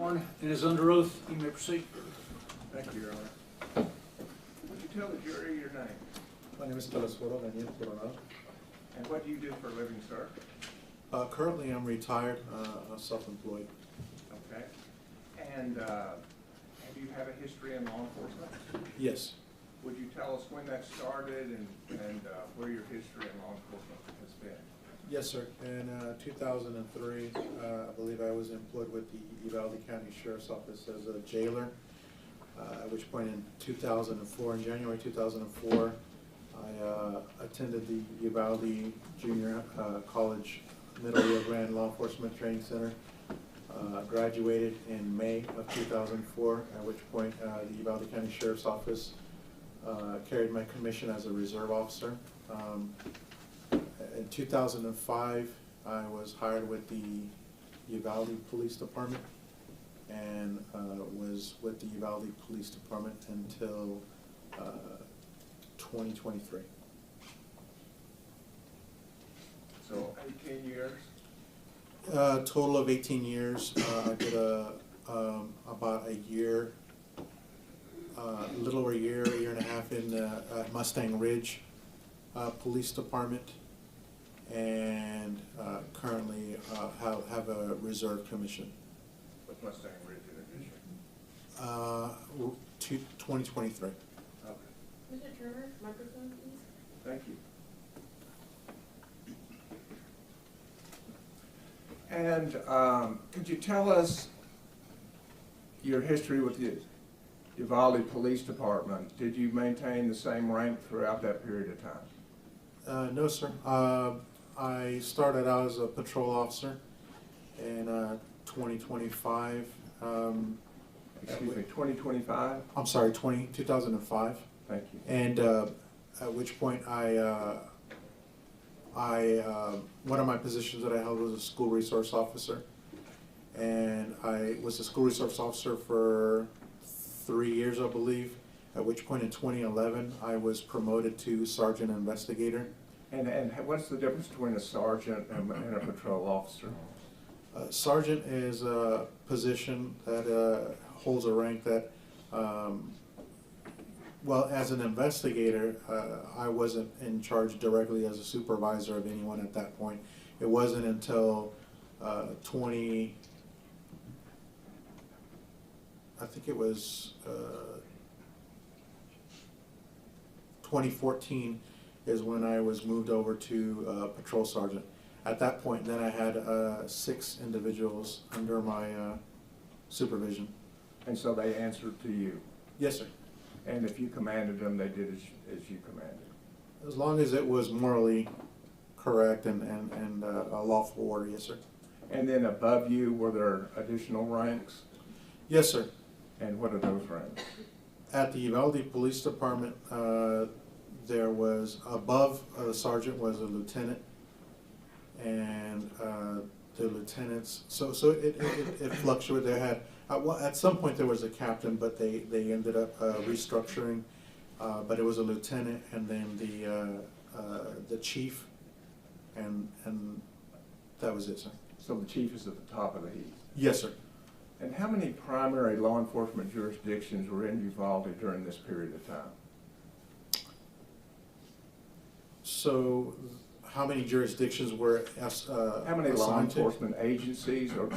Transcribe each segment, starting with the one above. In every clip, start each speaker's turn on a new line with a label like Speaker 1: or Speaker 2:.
Speaker 1: Warren, it is under oath. You may proceed.
Speaker 2: Thank you, Your Honor. Would you tell the jury your name?
Speaker 3: My name is Telesforo Daniel Coronado.
Speaker 2: And what do you do for a living, sir?
Speaker 3: Currently, I'm retired, self-employed.
Speaker 2: Okay. And have you had a history in law enforcement?
Speaker 3: Yes.
Speaker 2: Would you tell us when that started and where your history in law enforcement has been?
Speaker 3: Yes, sir. In 2003, I believe I was employed with the Uvalde County Sheriff's Office as a jailer, at which point in 2004, in January 2004, I attended the Uvalde Junior College Middle Rio Grande Law Enforcement Training Center. Graduated in May of 2004, at which point the Uvalde County Sheriff's Office carried my commission as a reserve officer. In 2005, I was hired with the Uvalde Police Department and was with the Uvalde Police Department until 2023.
Speaker 2: So 18 years?
Speaker 3: Total of 18 years. I did about a year, a little over a year and a half in Mustang Ridge Police Department, and currently have a reserve commission.
Speaker 2: With Mustang Ridge in addition?
Speaker 3: 2023.
Speaker 2: Okay.
Speaker 4: Mr. Turner, microphone, please.
Speaker 2: Thank you. And could you tell us your history with the Uvalde Police Department? Did you maintain the same rank throughout that period of time?
Speaker 3: No, sir. I started out as a patrol officer in 2025.
Speaker 2: Excuse me, 2025?
Speaker 3: I'm sorry, 2005.
Speaker 2: Thank you.
Speaker 3: And at which point one of my positions that I held was a school resource officer, and I was a school resource officer for 3 years, I believe, at which point in 2011 I was promoted to sergeant investigator.
Speaker 2: And what's the difference between a sergeant and a patrol officer?
Speaker 3: Sergeant is a position that holds a rank that, well, as an investigator, I wasn't in charge directly as a supervisor of anyone at that point. It wasn't until I think it was 2014 is when I was moved over to patrol sergeant. At that point, then I had 6 individuals under my supervision.
Speaker 2: And so they answered to you?
Speaker 3: Yes, sir.
Speaker 2: And if you commanded them, they did as you commanded?
Speaker 3: As long as it was morally correct and a lawful order, yes, sir.
Speaker 2: And then above you, were there additional ranks?
Speaker 3: Yes, sir.
Speaker 2: And what are those ranks?
Speaker 3: At the Uvalde Police Department, there was, above the sergeant was a lieutenant, and the lieutenants, so it fluctuated. They had, at some point there was a captain, but they ended up restructuring, but it was a lieutenant, and then the chief, and that was it, sir.
Speaker 2: So the chief is at the top of the heap?
Speaker 3: Yes, sir.
Speaker 2: And how many primary law enforcement jurisdictions were in Uvalde during this period of time?
Speaker 3: So, how many jurisdictions were
Speaker 2: how many law
Speaker 3: assigned to?
Speaker 2: enforcement agencies, or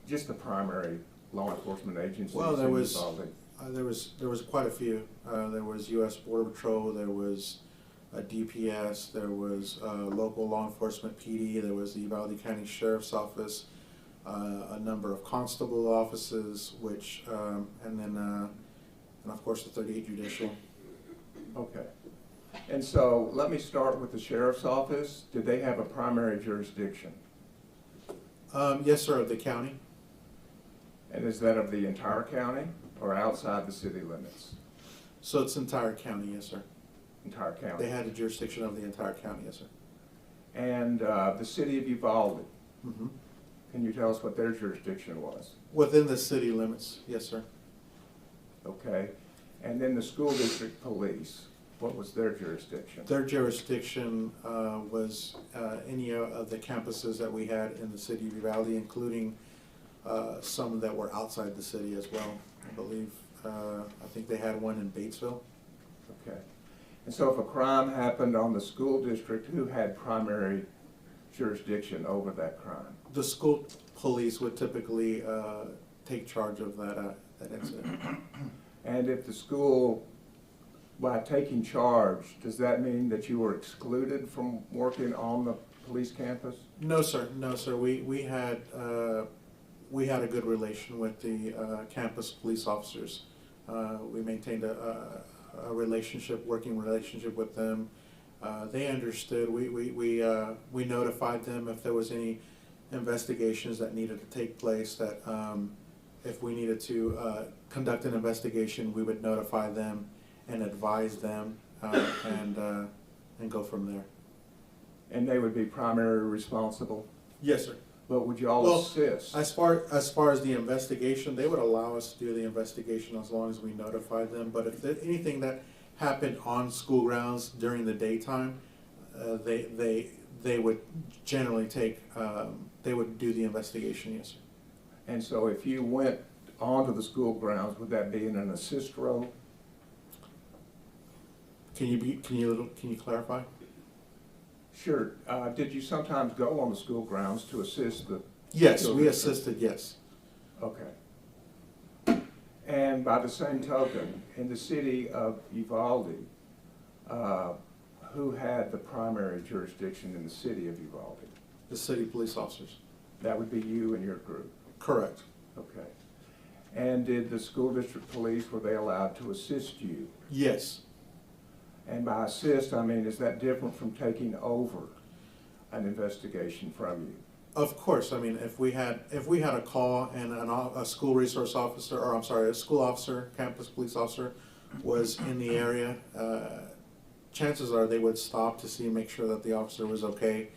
Speaker 2: just the primary law enforcement agencies?
Speaker 3: Well, there
Speaker 2: in
Speaker 3: was
Speaker 2: Uvalde?
Speaker 3: there was quite a few. There was U.S. Border Patrol. There was DPS. There was local law enforcement PD. There was the Uvalde County Sheriff's Office. A number of constable offices, which and then and of course the 38th Judicial.
Speaker 2: Okay. And so let me start with the Sheriff's Office. Did they have a primary jurisdiction?
Speaker 3: Yes, sir, of the county.
Speaker 2: And is that of the entire county or outside the city limits?
Speaker 3: So it's entire county, yes, sir.
Speaker 2: Entire county.
Speaker 3: They had a jurisdiction of the entire county, yes, sir.
Speaker 2: And the city of Uvalde,
Speaker 3: Mm-hmm.
Speaker 2: can you tell us what their jurisdiction was?
Speaker 3: Within the city limits, yes, sir.
Speaker 2: Okay. And then the school district police, what was their jurisdiction?
Speaker 3: Their jurisdiction was any of the campuses that we had in the city of Uvalde, including some that were outside the city as well. I believe, I think they had one in Batesville.
Speaker 2: Okay. And so if a crime happened on the school district, who had primary jurisdiction over that crime?
Speaker 3: The school police would typically take charge of that incident.
Speaker 2: And if the school, by taking charge, does that mean that you were excluded from working on the police campus?
Speaker 3: No, sir. No, sir. We had a good relation with the campus police officers. We maintained a working relationship with them. They understood. We notified them if there was any investigations that needed to take place. That if we needed to conduct an investigation, we would notify them and advise them, and go from there.
Speaker 2: And they would be primarily responsible?
Speaker 3: Yes, sir.
Speaker 2: But would you all assist?
Speaker 3: As far as the investigation, they would allow us to do the investigation as long as we notified them. But if there, anything that happened on school grounds during the daytime, they would generally they would do the investigation. Yes, sir.
Speaker 2: And so if you went onto the school grounds, would that be in an assist role?
Speaker 3: Can you clarify?
Speaker 2: Sure. Did you sometimes go on the school grounds to assist the?
Speaker 3: Yes,
Speaker 2: school
Speaker 3: we
Speaker 2: district?
Speaker 3: assisted. Yes.
Speaker 2: Okay. And by the same token, in the city of Uvalde, who had the primary jurisdiction in the city of Uvalde?
Speaker 3: The city police officers.
Speaker 2: That would be you and your group?
Speaker 3: Correct.
Speaker 2: Okay. And did the school district police, were they allowed to assist you?
Speaker 3: Yes.
Speaker 2: And by assist, I mean, is that different from taking over an investigation from you?
Speaker 3: Of course. I mean, if we had a call and a school resource officer, or I'm sorry, a school officer, campus police officer, was in the area, chances are they would stop to see and make sure that the officer was okay.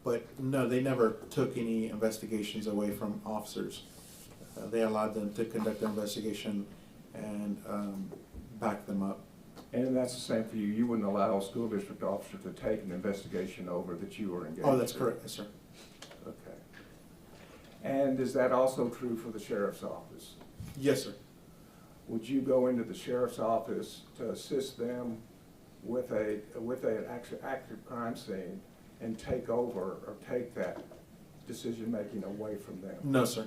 Speaker 3: But no, they never took any investigations away from officers. They allowed them to conduct their investigation and back them up.
Speaker 2: And that's the same for you. You wouldn't allow a school district officer to take an investigation over that you were engaged in?
Speaker 3: Oh, that's correct, yes, sir.
Speaker 2: Okay. And is that also true for the sheriff's office?
Speaker 3: Yes, sir.
Speaker 2: Would you go into the sheriff's office to assist them with an active crime scene and take over or take that decision-making away from them?
Speaker 3: No, sir.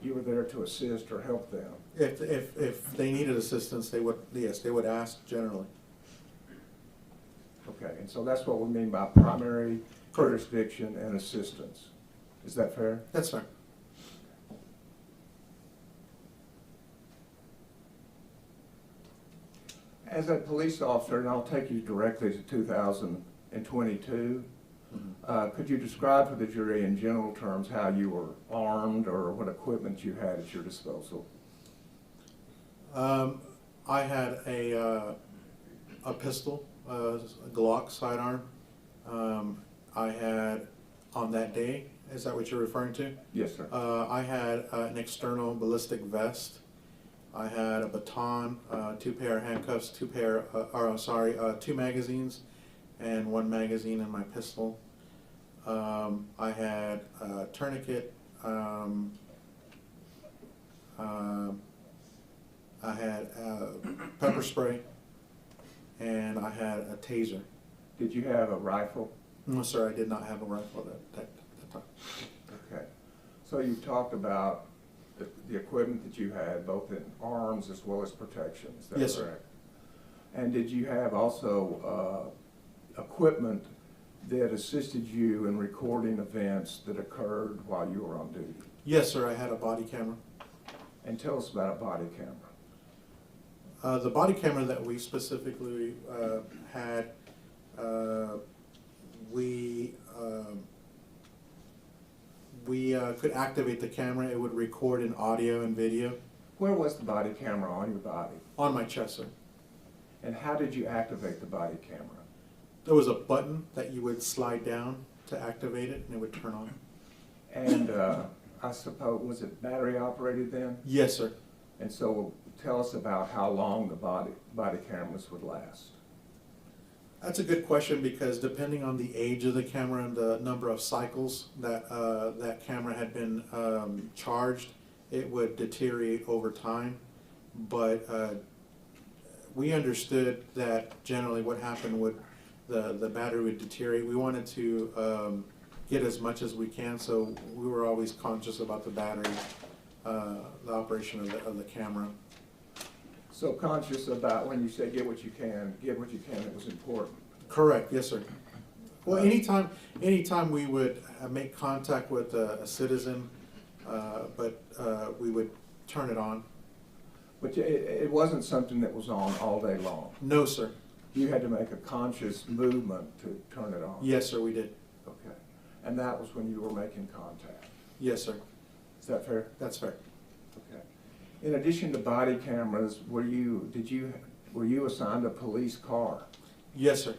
Speaker 2: You were there to assist or help them?
Speaker 3: If they needed assistance, they would, yes, they would ask generally.
Speaker 2: Okay, and so that's what we mean by primary jurisdiction and assistance. Is that fair?
Speaker 3: That's fair.
Speaker 2: As a police officer, and I'll take you directly to 2022, could you describe for the jury in general terms how you were armed or what equipment you had at your disposal?
Speaker 3: I had a pistol, a Glock sidearm. I had, on that day, is that what you're referring to?
Speaker 2: Yes, sir.
Speaker 3: I had an external ballistic vest. I had a baton, 2 pair of handcuffs, 2 magazines, and 1 magazine in my pistol. I had a tourniquet. I had pepper spray, and I had a taser.
Speaker 2: Did you have a rifle?
Speaker 3: No, sir, I did not have a rifle at that time.
Speaker 2: Okay. So you talked about the equipment that you had, both in arms as well as protection. Is that
Speaker 3: Yes,
Speaker 2: correct?
Speaker 3: sir.
Speaker 2: And did you have also equipment that assisted you in recording events that occurred while you were on duty?
Speaker 3: Yes, sir, I had a body camera.
Speaker 2: And tell us about a body camera.
Speaker 3: The body camera that we specifically had, we could activate the camera. It would record in audio and video.
Speaker 2: Where was the body camera on your body?
Speaker 3: On my chest, sir.
Speaker 2: And how did you activate the body camera?
Speaker 3: There was a button that you would slide down to activate it, and it would turn on.
Speaker 2: And I suppose, was it battery operated then?
Speaker 3: Yes, sir.
Speaker 2: And so tell us about how long the body cameras would last.
Speaker 3: That's a good question, because depending on the age of the camera and the number of cycles that that camera had been charged, it would deteriorate over time. But we understood that generally what happened would the battery would deteriorate. We wanted to get as much as we can, so we were always conscious about the battery, the operation of the camera.
Speaker 2: So conscious about when you say get what you can, it was important.
Speaker 3: Correct, yes, sir. Well, anytime we would make contact with a citizen, but we would turn it on.
Speaker 2: But it wasn't something that was on all day long.
Speaker 3: No, sir.
Speaker 2: You had to make a conscious movement to turn it on.
Speaker 3: Yes, sir, we did.
Speaker 2: Okay. And that was when you were making contact.
Speaker 3: Yes, sir.
Speaker 2: Is that fair?
Speaker 3: That's fair.
Speaker 2: Okay. In addition to body cameras, were you assigned a police car?
Speaker 3: Yes, sir.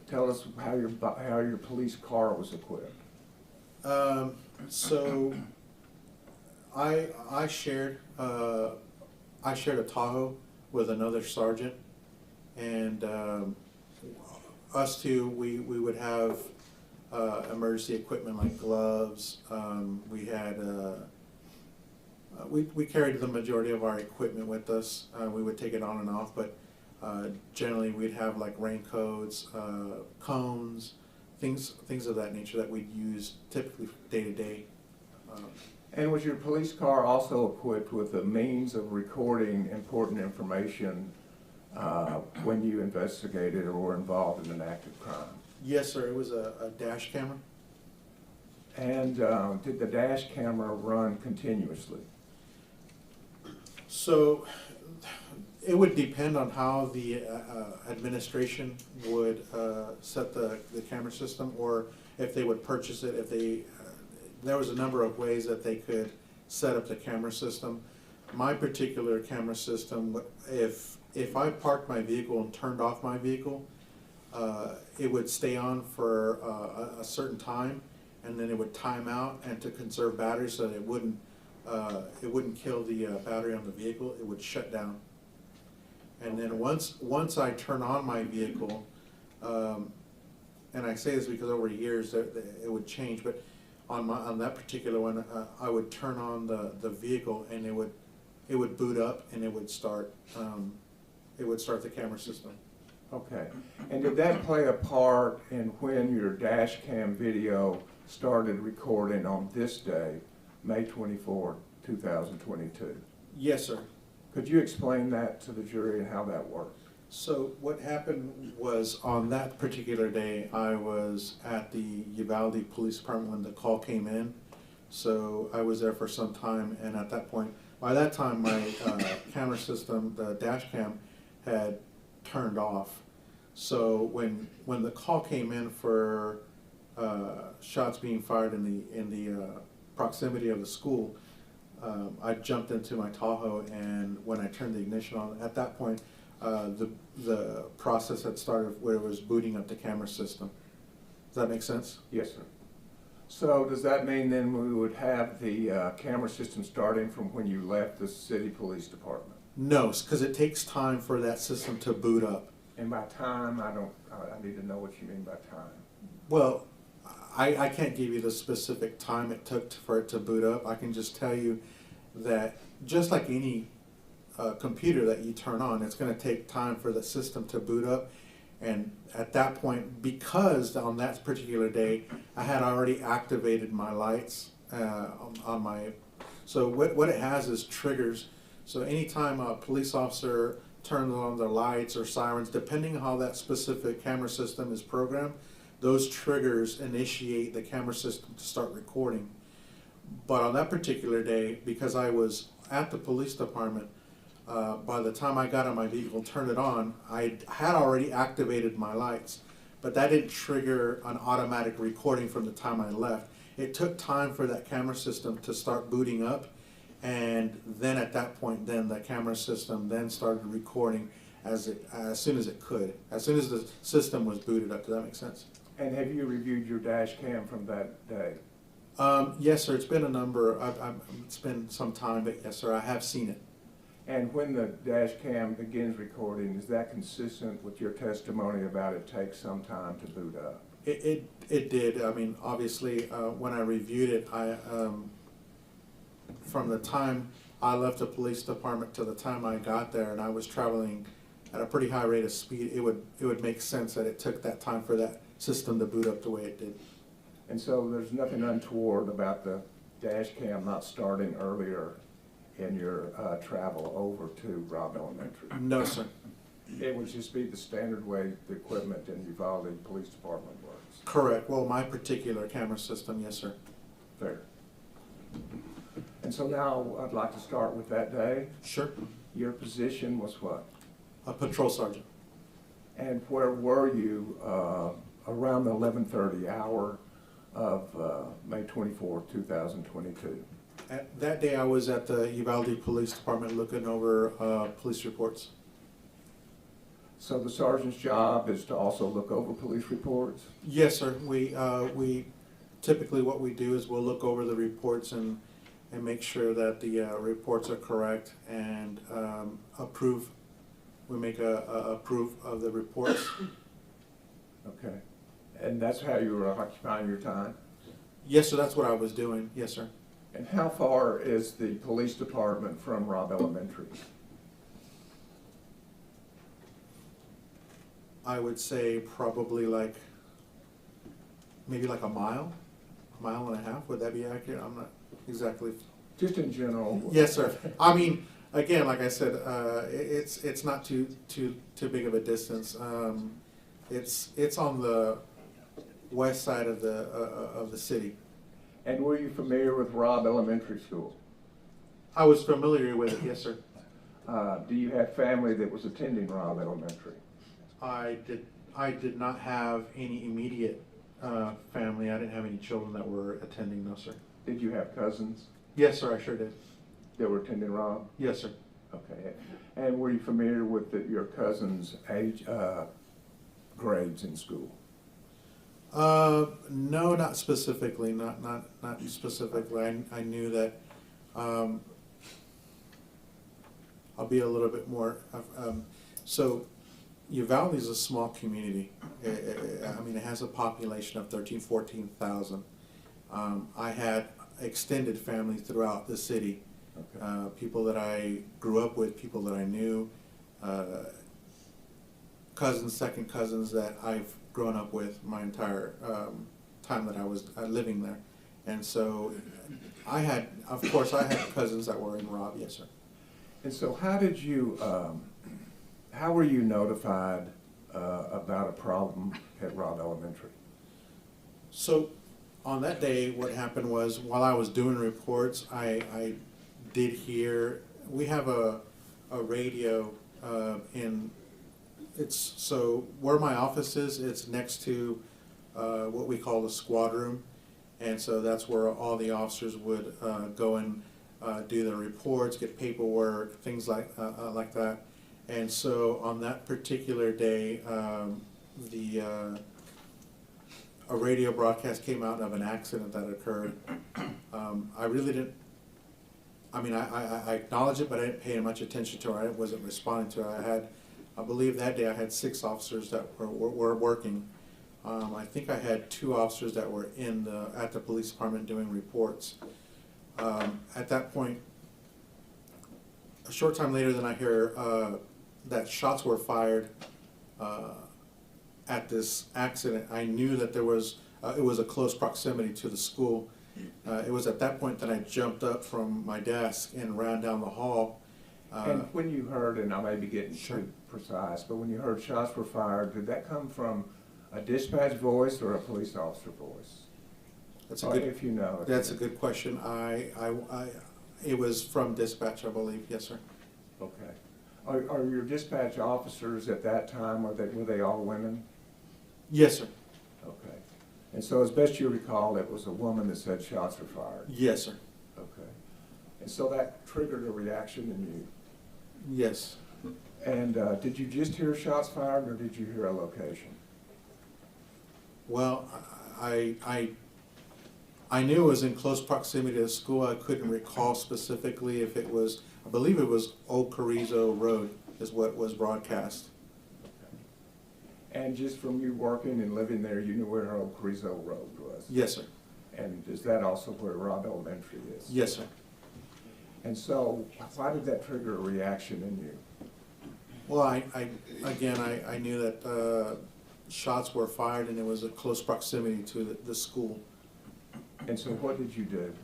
Speaker 2: Tell us how your police car was equipped.
Speaker 3: So I shared a Tahoe with another sergeant, and us two, we would have emergency equipment like gloves. We had we carried the majority of our equipment with us. We would take it on and off, but generally we'd have like raincoats, cones, things of that nature that we'd use typically day to day.
Speaker 2: And was your police car also equipped with the means of recording important information when you investigated or were involved in an active crime?
Speaker 3: Yes, sir. It was a dash camera.
Speaker 2: And did the dash camera run continuously?
Speaker 3: So it would depend on how the administration would set the camera system, or if they would purchase it. If they, there was a number of ways that they could set up the camera system. My particular camera system, if I parked my vehicle and turned off my vehicle, it would stay on for a certain time, and then it would time out, and to conserve battery so that it wouldn't kill the battery on the vehicle, it would shut down. And then once I turn on my vehicle, and I say this because over years it would change, but on that particular one, I would turn on the vehicle, and it would boot up, and it would start the camera system.
Speaker 2: Okay. And did that play a part in when your dash cam video started recording on this day, May 24, 2022?
Speaker 3: Yes, sir.
Speaker 2: Could you explain that to the jury and how that worked?
Speaker 3: So what happened was, on that particular day, I was at the Uvalde Police Department when the call came in. So I was there for some time, and at that point, by that time, my camera system, the dash cam, had turned off. So when the call came in for shots being fired in the proximity of the school, I jumped into my Tahoe, and when I turned the ignition on, at that point, the process had started where it was booting up the camera system. Does that make sense?
Speaker 2: Yes, sir. So does that mean then we would have the camera system starting from when you left the city police department?
Speaker 3: No, because it takes time for that system to boot up.
Speaker 2: And by time, I need to know what you mean by time.
Speaker 3: Well, I can't give you the specific time it took for it to boot up. I can just tell you that just like any computer that you turn on, it's going to take time for the system to boot up. And at that point, because on that particular day, I had already activated my lights on my, so what it has is triggers. So anytime a police officer turns on their lights or sirens, depending on how that specific camera system is programmed, those triggers initiate the camera system to start recording. But on that particular day, because I was at the police department, by the time I got on my vehicle and turned it on, I had already activated my lights, but that didn't trigger an automatic recording from the time I left. It took time for that camera system to start booting up, and then at that point, then the camera system then started recording as soon as it could, as soon as the system was booted up. Does that make sense?
Speaker 2: And have you reviewed your dash cam from that day?
Speaker 3: Yes, sir. It's been a number. It's been some time, but yes, sir. I have seen it.
Speaker 2: And when the dash cam begins recording, is that consistent with your testimony about it takes some time to boot up?
Speaker 3: It did. I mean, obviously, when I reviewed it, from the time I left the police department to the time I got there, and I was traveling at a pretty high rate of speed, it would make sense that it took that time for that system to boot up the way it did.
Speaker 2: And so there's nothing untoward about the dash cam not starting earlier in your travel over to Robb Elementary?
Speaker 3: No, sir.
Speaker 2: It would just be the standard way the equipment in Uvalde Police Department works.
Speaker 3: Correct. Well, my particular camera system, yes, sir.
Speaker 2: Fair. And so now I'd like to start with that day.
Speaker 3: Sure.
Speaker 2: Your position was what?
Speaker 3: A patrol sergeant.
Speaker 2: And where were you around the 11:30 hour of May 24, 2022?
Speaker 3: That day I was at the Uvalde Police Department looking over police reports.
Speaker 2: So the sergeant's job is to also look over police reports?
Speaker 3: Yes, sir. We typically what we do is we'll look over the reports and make sure that the reports are correct and approve. We make a approve of the reports.
Speaker 2: Okay. And that's how you were occupying your time?
Speaker 3: Yes, sir. That's what I was doing. Yes, sir.
Speaker 2: And how far is the police department from Robb Elementary?
Speaker 3: I would say probably maybe like a mile and a half. Would that be accurate? I'm not exactly.
Speaker 2: Just in general?
Speaker 3: Yes, sir. I mean, again, like I said, it's not too big of a distance. It's on the west side of the city.
Speaker 2: And were you familiar with Robb Elementary School?
Speaker 3: I was familiar with it. Yes, sir.
Speaker 2: Do you have family that was attending Robb Elementary?
Speaker 3: I did not have any immediate family. I didn't have any children that were attending. No, sir.
Speaker 2: Did you have cousins
Speaker 3: Yes, sir. I sure did.
Speaker 2: that were attending Robb?
Speaker 3: Yes, sir.
Speaker 2: Okay. And were you familiar with your cousins' age, grades in school?
Speaker 3: No, not specifically. Not specifically. I knew that. I'll be a little bit more. So, Uvalde is a small community. I mean, it has a population of 14,000. I had extended family throughout the city.
Speaker 2: Okay.
Speaker 3: People that I grew up with, people that I knew, cousins, second cousins that I've grown up with my entire time that I was living there. And so of course I had cousins that were in Robb, yes, sir.
Speaker 2: And so how were you notified about a problem at Robb Elementary?
Speaker 3: So on that day, what happened was while I was doing reports, I did hear, we have a radio so where my office is, it's next to what we call the squad room. And so that's where all the officers would go and do their reports, get paperwork, things like that. And so on that particular day, a radio broadcast came out of an accident that occurred. I really didn't, I acknowledge it, but I didn't pay much attention to it. I wasn't responding to it. I believe that day I had 6 officers that were working. I think I had 2 officers that were at the police department doing reports. At that point, a short time later, then I hear that shots were fired at this accident. I knew that it was a close proximity to the school. It was at that point that I jumped up from my desk and ran down the hall.
Speaker 2: And when you heard, and I may be getting
Speaker 3: Sure.
Speaker 2: too precise, but when you heard shots were fired, did that come from a dispatch voice or a police officer voice?
Speaker 3: That's a good.
Speaker 2: If you know.
Speaker 3: That's a good question. It was from dispatch, I believe. Yes, sir.
Speaker 2: Okay. Are your dispatch officers at that time, were they all women?
Speaker 3: Yes, sir.
Speaker 2: Okay. And so as best you recall, it was a woman that said shots were fired?
Speaker 3: Yes, sir.
Speaker 2: Okay. And so that triggered a reaction in you?
Speaker 3: Yes.
Speaker 2: And did you just hear shots fired, or did you hear a location?
Speaker 3: Well, I knew it was in close proximity to the school. I couldn't recall specifically if it was. I believe it was Old Carrizo Road is what was broadcast.
Speaker 2: And just from you working and living there, you knew where Old Carrizo Road was?
Speaker 3: Yes, sir.
Speaker 2: And is that also where Robb Elementary is?
Speaker 3: Yes, sir.
Speaker 2: And so, why did that trigger a reaction in you?
Speaker 3: Well, I knew that shots were fired and it was a close proximity to the school.
Speaker 2: And so what did you do?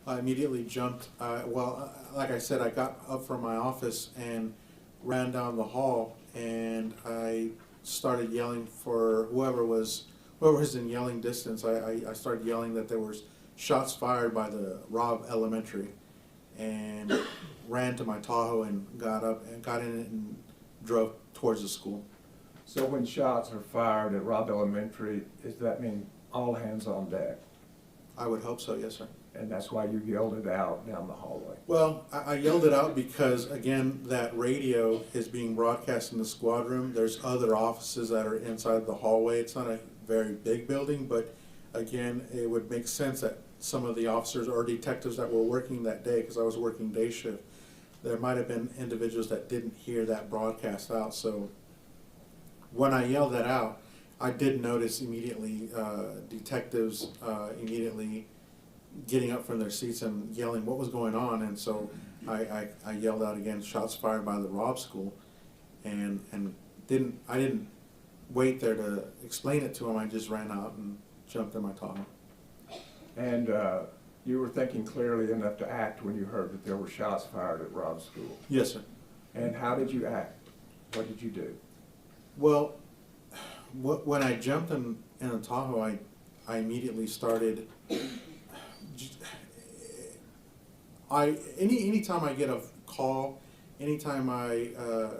Speaker 3: I immediately jumped, like I said, I got up from my office and ran down the hall, and I started yelling for whoever was in yelling distance. I started yelling that there was shots fired by the Robb Elementary, and ran to my Tahoe and got in it and drove towards the school.
Speaker 2: So when shots are fired at Robb Elementary, does that mean all hands on deck?
Speaker 3: I would hope so, yes, sir.
Speaker 2: And that's why you yelled it out down the hallway?
Speaker 3: Well, I yelled it out because, again, that radio is being broadcast in the squad room. There's other offices that are inside the hallway. It's not a very big building, but again, it would make sense that some of the officers or detectives that were working that day, because I was working day shift, there might have been individuals that didn't hear that broadcast out. So when I yelled that out, I did notice immediately detectives immediately getting up from their seats and yelling what was going on, and so I yelled out again, shots fired by the Robb school, and I didn't wait there to explain it to them. I just ran out and jumped in my Tahoe.
Speaker 2: And you were thinking clearly enough to act when you heard that there were shots fired at Robb school?
Speaker 3: Yes, sir.
Speaker 2: And how did you act? What did you do?
Speaker 3: Well, when I jumped in a Tahoe, I immediately started. Anytime I get a call, anytime I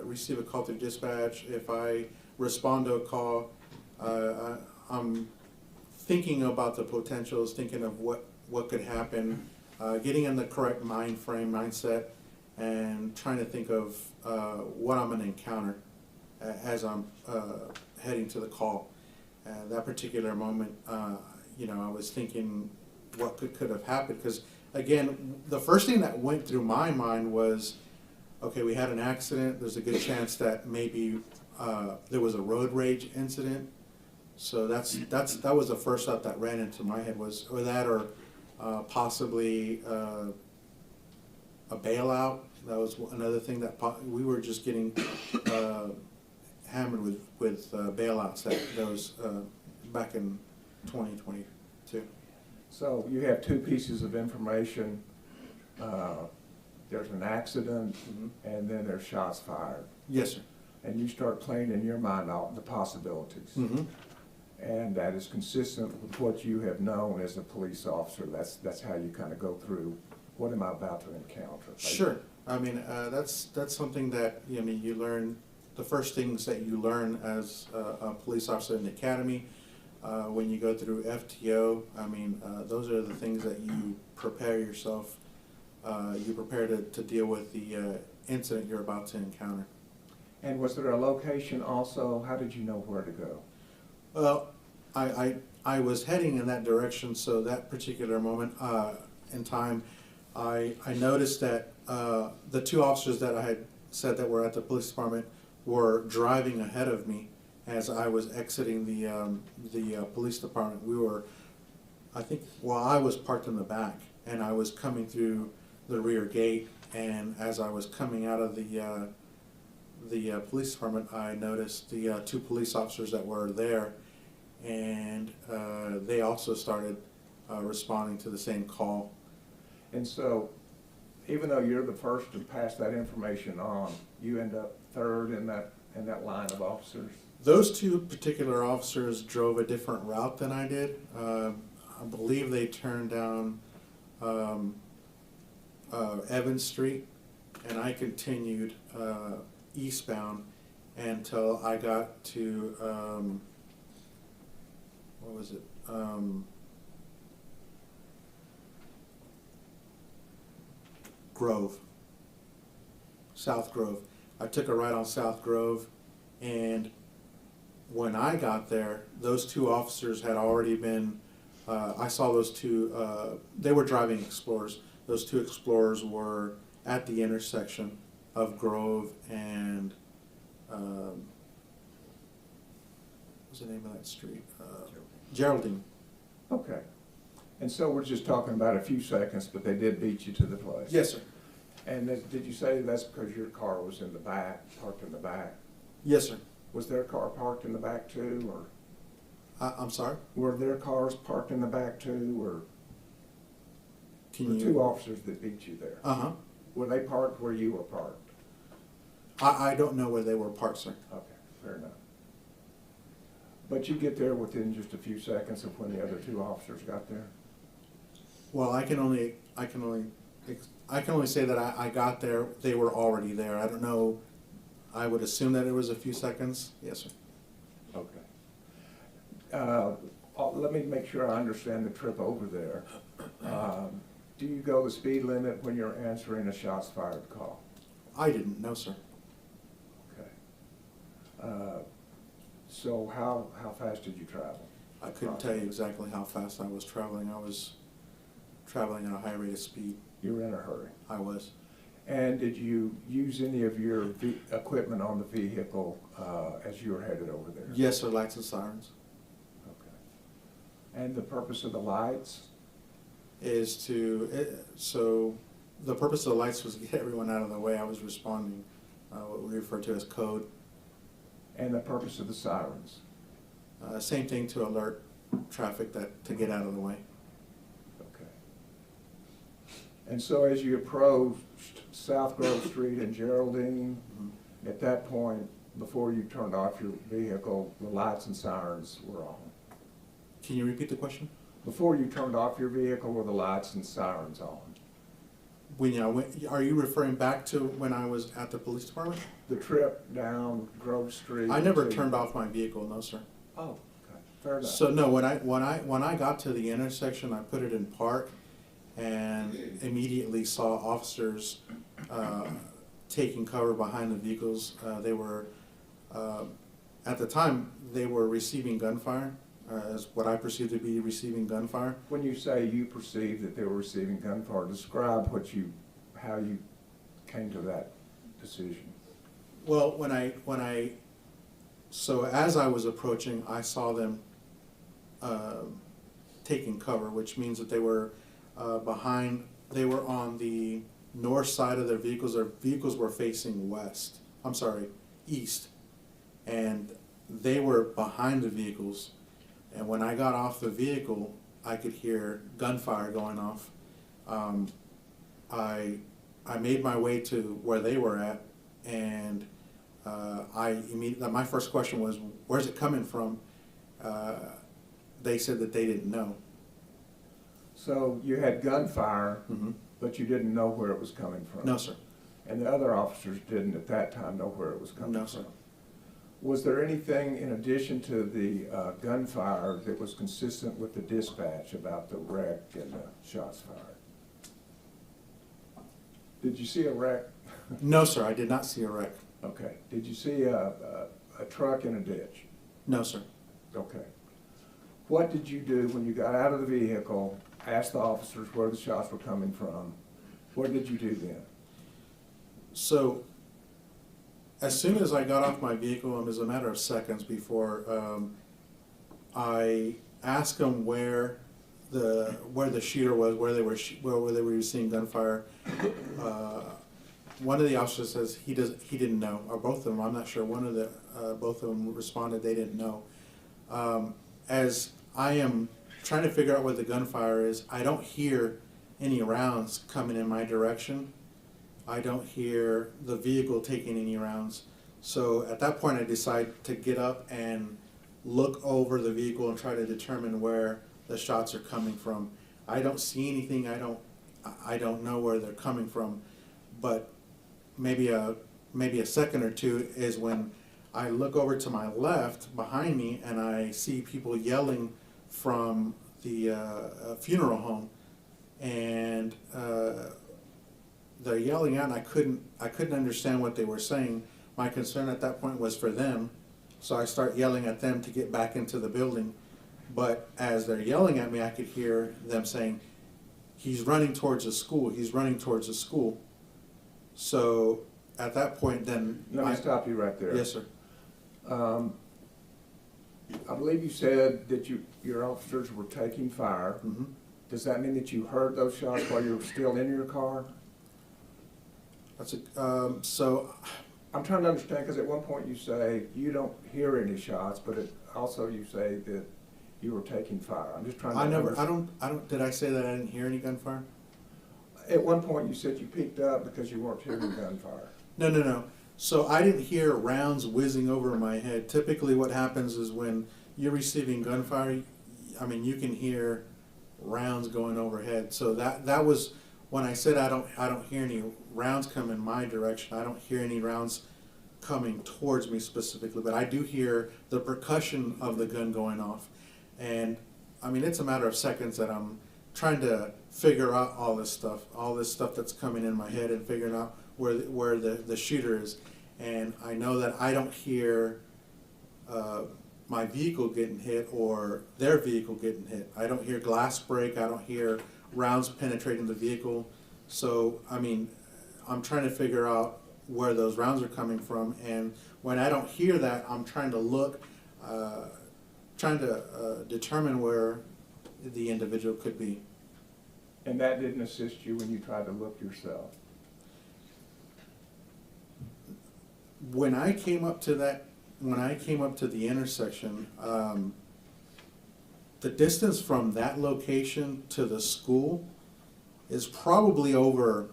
Speaker 3: receive a call through dispatch, if I respond to a call, I'm thinking about the potentials, thinking of what could happen, getting in the correct mindset, and trying to think of what I'm going to encounter as I'm heading to the call. That particular moment, I was thinking what could have happened, because again, the first thing that went through my mind was, okay, we had an accident. There's a good chance that maybe there was a road rage incident. So that was the first thought that ran into my head, was or possibly a bailout. That was another thing that we were just getting hammered with bailouts that was back in 2022.
Speaker 2: So you have two pieces of information. There's an accident, and then there's shots fired.
Speaker 3: Yes, sir.
Speaker 2: And you start playing in your mind out the possibilities.
Speaker 3: Mm-hmm.
Speaker 2: And that is consistent with what you have known as a police officer. That's how you kind of go through, what am I about to encounter?
Speaker 3: Sure. I mean, that's something that, you learn, the first things that you learn as a police officer in the academy. When you go through FTO, those are the things that you prepare yourself, you prepare to deal with the incident you're about to encounter.
Speaker 2: And was there a location also? How did you know where to go?
Speaker 3: Well, I was heading in that direction, so that particular moment in time, I noticed that the two officers that I had said that were at the police department were driving ahead of me as I was exiting the police department. I was parked in the back, and I was coming through the rear gate, and as I was coming out of the police department, I noticed the two police officers that were there, and they also started responding to the same call.
Speaker 2: And so, even though you're the first to pass that information on, you end up third in that line of officers?
Speaker 3: Those two particular officers drove a different route than I did. I believe they turned down Evans Street, and I continued eastbound until I got to, Grove, South Grove. I took a ride on South Grove, and when I got there, those two officers had already been, I saw those two, they were driving Explorers. Those two Explorers were at the intersection of Grove and, what's the name of that street? Geraldine.
Speaker 2: Okay. And so we're just talking about a few seconds, but they did beat you to the place?
Speaker 3: Yes, sir.
Speaker 2: And did you say that's because your car was in the back, parked in the back?
Speaker 3: Yes, sir.
Speaker 2: Was their car parked in the back too, or
Speaker 3: I'm sorry?
Speaker 2: were their cars parked in the back too, or
Speaker 3: Can
Speaker 2: the
Speaker 3: you?
Speaker 2: two officers that beat you there?
Speaker 3: Uh-huh.
Speaker 2: Were they parked where you were parked?
Speaker 3: I don't know where they were parked, sir.
Speaker 2: Okay, fair enough. But you get there within just a few seconds of when the other two officers got there?
Speaker 3: Well, I can only say that I got there, they were already there. I don't know, I would assume that it was a few seconds. Yes, sir.
Speaker 2: Okay. Let me make sure I understand the trip over there. Do you go the speed limit when you're answering a shots fired call?
Speaker 3: I didn't, no, sir.
Speaker 2: Okay. So how fast did you travel?
Speaker 3: I couldn't tell you exactly how fast I was traveling. I was traveling at a high rate of speed.
Speaker 2: You were in a hurry.
Speaker 3: I was.
Speaker 2: And did you use any of your equipment on the vehicle as you were headed over there?
Speaker 3: Yes, sir, lights and sirens.
Speaker 2: Okay. And the purpose of the lights?
Speaker 3: Is to, so the purpose of the lights was to get everyone out of the way. I was responding, what we refer to as code.
Speaker 2: And the purpose of the sirens?
Speaker 3: Same thing, to alert traffic to get out of the way.
Speaker 2: Okay. And so as you approached South Grove Street and Geraldine, at that point, before you turned off your vehicle, the lights and sirens were on?
Speaker 3: Can you repeat the question?
Speaker 2: Before you turned off your vehicle, were the lights and sirens on?
Speaker 3: Are you referring back to when I was at the police department?
Speaker 2: The trip down Grove Street?
Speaker 3: I never turned off my vehicle, no, sir.
Speaker 2: Oh, okay, fair enough.
Speaker 3: So no, when I got to the intersection, I put it in park and immediately saw officers taking cover behind the vehicles. They were, at the time, they were receiving gunfire, as what I perceived to be receiving gunfire.
Speaker 2: When you say you perceived that they were receiving gunfire, describe how you came to that decision.
Speaker 3: Well, so as I was approaching, I saw them taking cover, which means that they were they were on the north side of their vehicles. Their vehicles were facing east. And they were behind the vehicles. And when I got off the vehicle, I could hear gunfire going off. I made my way to where they were at, and my first question was, where's it coming from? They said that they didn't know.
Speaker 2: So you had gunfire,
Speaker 3: Mm-hmm.
Speaker 2: but you didn't know where it was coming from?
Speaker 3: No, sir.
Speaker 2: And the other officers didn't at that time know where it was coming from?
Speaker 3: No, sir.
Speaker 2: Was there anything in addition to the gunfire that was consistent with the dispatch about the wreck and the shots fired? Did you see a wreck?
Speaker 3: No, sir, I did not see a wreck.
Speaker 2: Okay. Did you see a truck in a ditch?
Speaker 3: No, sir.
Speaker 2: Okay. What did you do when you got out of the vehicle, asked the officers where the shots were coming from? What did you do then?
Speaker 3: So, as soon as I got off my vehicle, it was a matter of seconds before I asked them where the shooter was, where they were receiving gunfire. One of the officers says he didn't know, or both of them. I'm not sure. Both of them responded they didn't know. As I am trying to figure out what the gunfire is, I don't hear any rounds coming in my direction. I don't hear the vehicle taking any rounds. So at that point I decide to get up and look over the vehicle and try to determine where the shots are coming from. I don't see anything, I don't know where they're coming from, but maybe a second or two is when I look over to my left behind me and I see people yelling from the funeral home, and they're yelling out, and I couldn't understand what they were saying. My concern at that point was for them, so I start yelling at them to get back into the building. But as they're yelling at me, I could hear them saying, "He's running towards the school. He's running towards the school." So at that point, then
Speaker 2: Let me stop you right there.
Speaker 3: Yes, sir.
Speaker 2: I believe you said that your officers were taking fire.
Speaker 3: Mm-hmm.
Speaker 2: Does that mean that you heard those shots while you were still in your car?
Speaker 3: That's so.
Speaker 2: I'm trying to understand, because at one point you say you don't hear any shots, but also you say that you were taking fire. I'm just trying to understand.
Speaker 3: I don't, did I say that I didn't hear any gunfire?
Speaker 2: At one point you said you peeked up because you weren't hearing gunfire.
Speaker 3: No. So I didn't hear rounds whizzing over my head. Typically what happens is when you're receiving gunfire, I mean, you can hear rounds going overhead. So that was when I said I don't hear any rounds come in my direction. I don't hear any rounds coming towards me specifically, but I do hear the percussion of the gun going off. And I mean, it's a matter of seconds that I'm trying to figure out all this stuff that's coming in my head, and figuring out where the shooter is. And I know that I don't hear my vehicle getting hit or their vehicle getting hit. I don't hear glass break. I don't hear rounds penetrating the vehicle. So, I mean, I'm trying to figure out where those rounds are coming from. And when I don't hear that, I'm trying to look, determine where the individual could be.
Speaker 2: And that didn't assist you when you tried to look yourself?
Speaker 3: When I came up to the intersection, the distance from that location to the school is probably over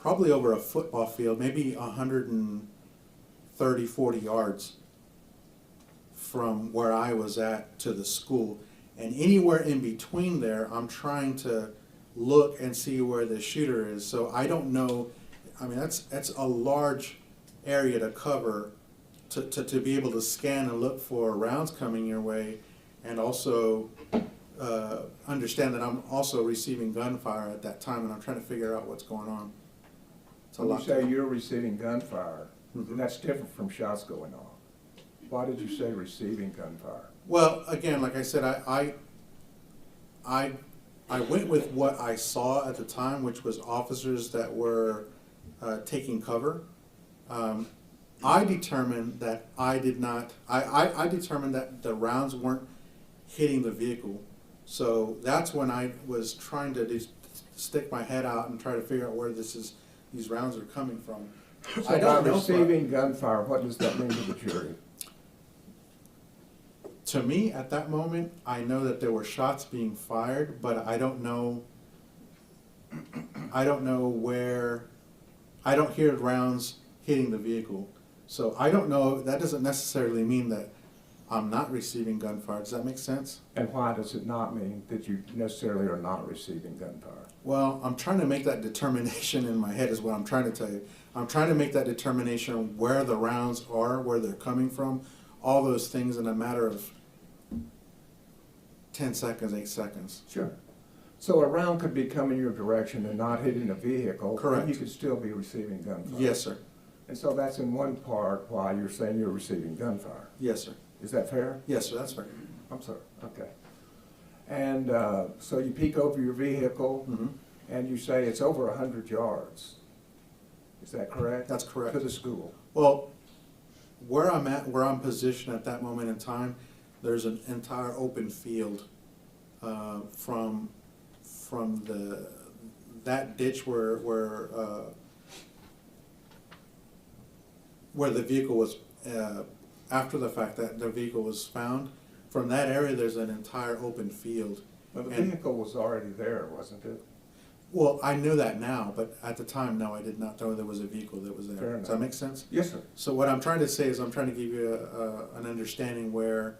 Speaker 3: a football field, maybe 130, 40 yards from where I was at to the school. And anywhere in between there, I'm trying to look and see where the shooter is. So I don't know. I mean, that's a large area to cover to be able to scan and look for rounds coming your way, and also understand that I'm also receiving gunfire at that time, and I'm trying to figure out what's going on.
Speaker 2: When you say you're receiving gunfire,
Speaker 3: Mhm.
Speaker 2: that's different from shots going off. Why did you say receiving gunfire?
Speaker 3: Well, again, like I said, I went with what I saw at the time, which was officers that were taking cover. I determined that I determined that the rounds weren't hitting the vehicle. So that's when I was trying to stick my head out and try to figure out where these rounds are coming from.
Speaker 2: So by receiving gunfire, what does that mean to the jury?
Speaker 3: To me, at that moment, I know that there were shots being fired, but I don't know where. I don't hear rounds hitting the vehicle. So I don't know. That doesn't necessarily mean that I'm not receiving gunfire. Does that make sense?
Speaker 2: And why does it not mean that you necessarily are not receiving gunfire?
Speaker 3: Well, I'm trying to make that determination in my head is what I'm trying to tell you. I'm trying to make that determination where the rounds are, where they're coming from, all those things in a matter of 10 seconds, 8 seconds.
Speaker 2: Sure. So a round could be coming your direction and not hitting a vehicle.
Speaker 3: Correct.
Speaker 2: And you could still be receiving gunfire.
Speaker 3: Yes, sir.
Speaker 2: And so that's in one part why you're saying you're receiving gunfire.
Speaker 3: Yes, sir.
Speaker 2: Is that fair?
Speaker 3: Yes, sir. That's fair.
Speaker 2: I'm sorry. Okay. And so you peek over your vehicle,
Speaker 3: Mm-hmm.
Speaker 2: and you say it's over 100 yards. Is that correct?
Speaker 3: That's correct.
Speaker 2: To the school.
Speaker 3: Well, where I'm positioned at that moment in time, there's an entire open field from that ditch where the vehicle was after the fact that the vehicle was found. From that area, there's an entire open field.
Speaker 2: Well, the
Speaker 3: And-
Speaker 2: vehicle was already there, wasn't it?
Speaker 3: Well, I knew that now, but at the time, no, I did not know there was a vehicle that was there.
Speaker 2: Fair
Speaker 3: Does that
Speaker 2: enough.
Speaker 3: make sense?
Speaker 2: Yes, sir.
Speaker 3: So what I'm trying to say is I'm trying to give you an understanding where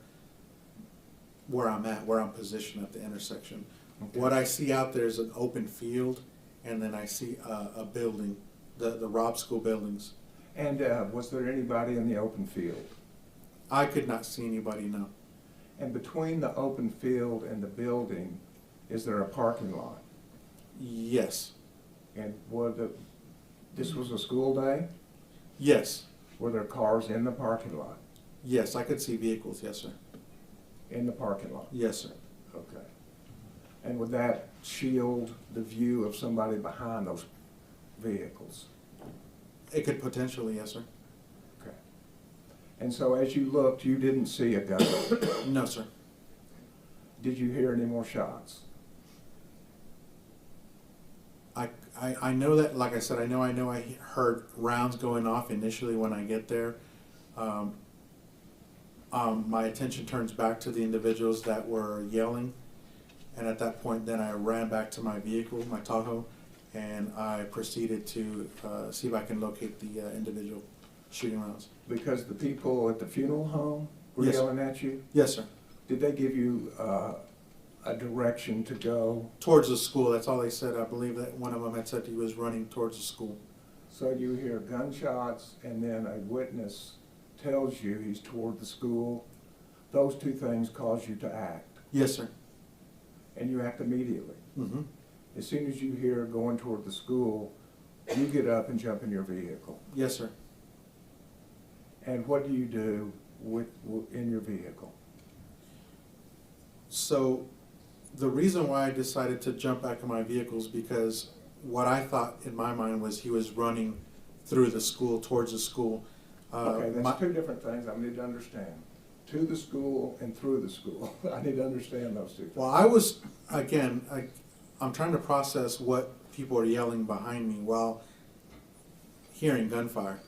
Speaker 3: I'm at, where I'm positioned at the intersection.
Speaker 2: Okay.
Speaker 3: What I see out there is an open field, and then I see a building, the Robb School buildings.
Speaker 2: And was there anybody in the open field?
Speaker 3: I could not see anybody, no.
Speaker 2: And between the open field and the building, is there a parking lot?
Speaker 3: Yes.
Speaker 2: And this was a school day?
Speaker 3: Yes.
Speaker 2: Were there cars in the parking lot?
Speaker 3: Yes, I could see vehicles, yes, sir.
Speaker 2: In the parking lot?
Speaker 3: Yes, sir.
Speaker 2: Okay. And would that shield the view of somebody behind those vehicles?
Speaker 3: It could potentially, yes, sir.
Speaker 2: Okay. And so as you looked, you didn't see a gun?
Speaker 3: No, sir.
Speaker 2: Did you hear any more shots?
Speaker 3: I know that, like I said, I heard rounds going off initially when I get there. My attention turns back to the individuals that were yelling, and at that point then I ran back to my vehicle, my Tahoe, and I proceeded to see if I can locate the individual shooting rounds.
Speaker 2: Because the people at the funeral home were
Speaker 3: Yes.
Speaker 2: yelling at you?
Speaker 3: Yes, sir.
Speaker 2: Did they give you a direction to go?
Speaker 3: Towards the school, that's all they said. I believe that one of them had said he was running towards the school.
Speaker 2: So you hear gunshots and then a witness tells you he's toward the school. Those two things cause you to act,
Speaker 3: Yes, sir.
Speaker 2: and you act immediately.
Speaker 3: Mm-hmm.
Speaker 2: As soon as you hear going toward the school, you get up and jump in your vehicle.
Speaker 3: Yes, sir.
Speaker 2: And what do you do in your vehicle?
Speaker 3: So the reason why I decided to jump back in my vehicle is because what I thought in my mind was he was running through the school, towards the school.
Speaker 2: Okay, that's two different things I need to understand. To the school and through the school. I need to understand those two things.
Speaker 3: Well, I was, again, I'm trying to process what people are yelling behind me while hearing gunfire.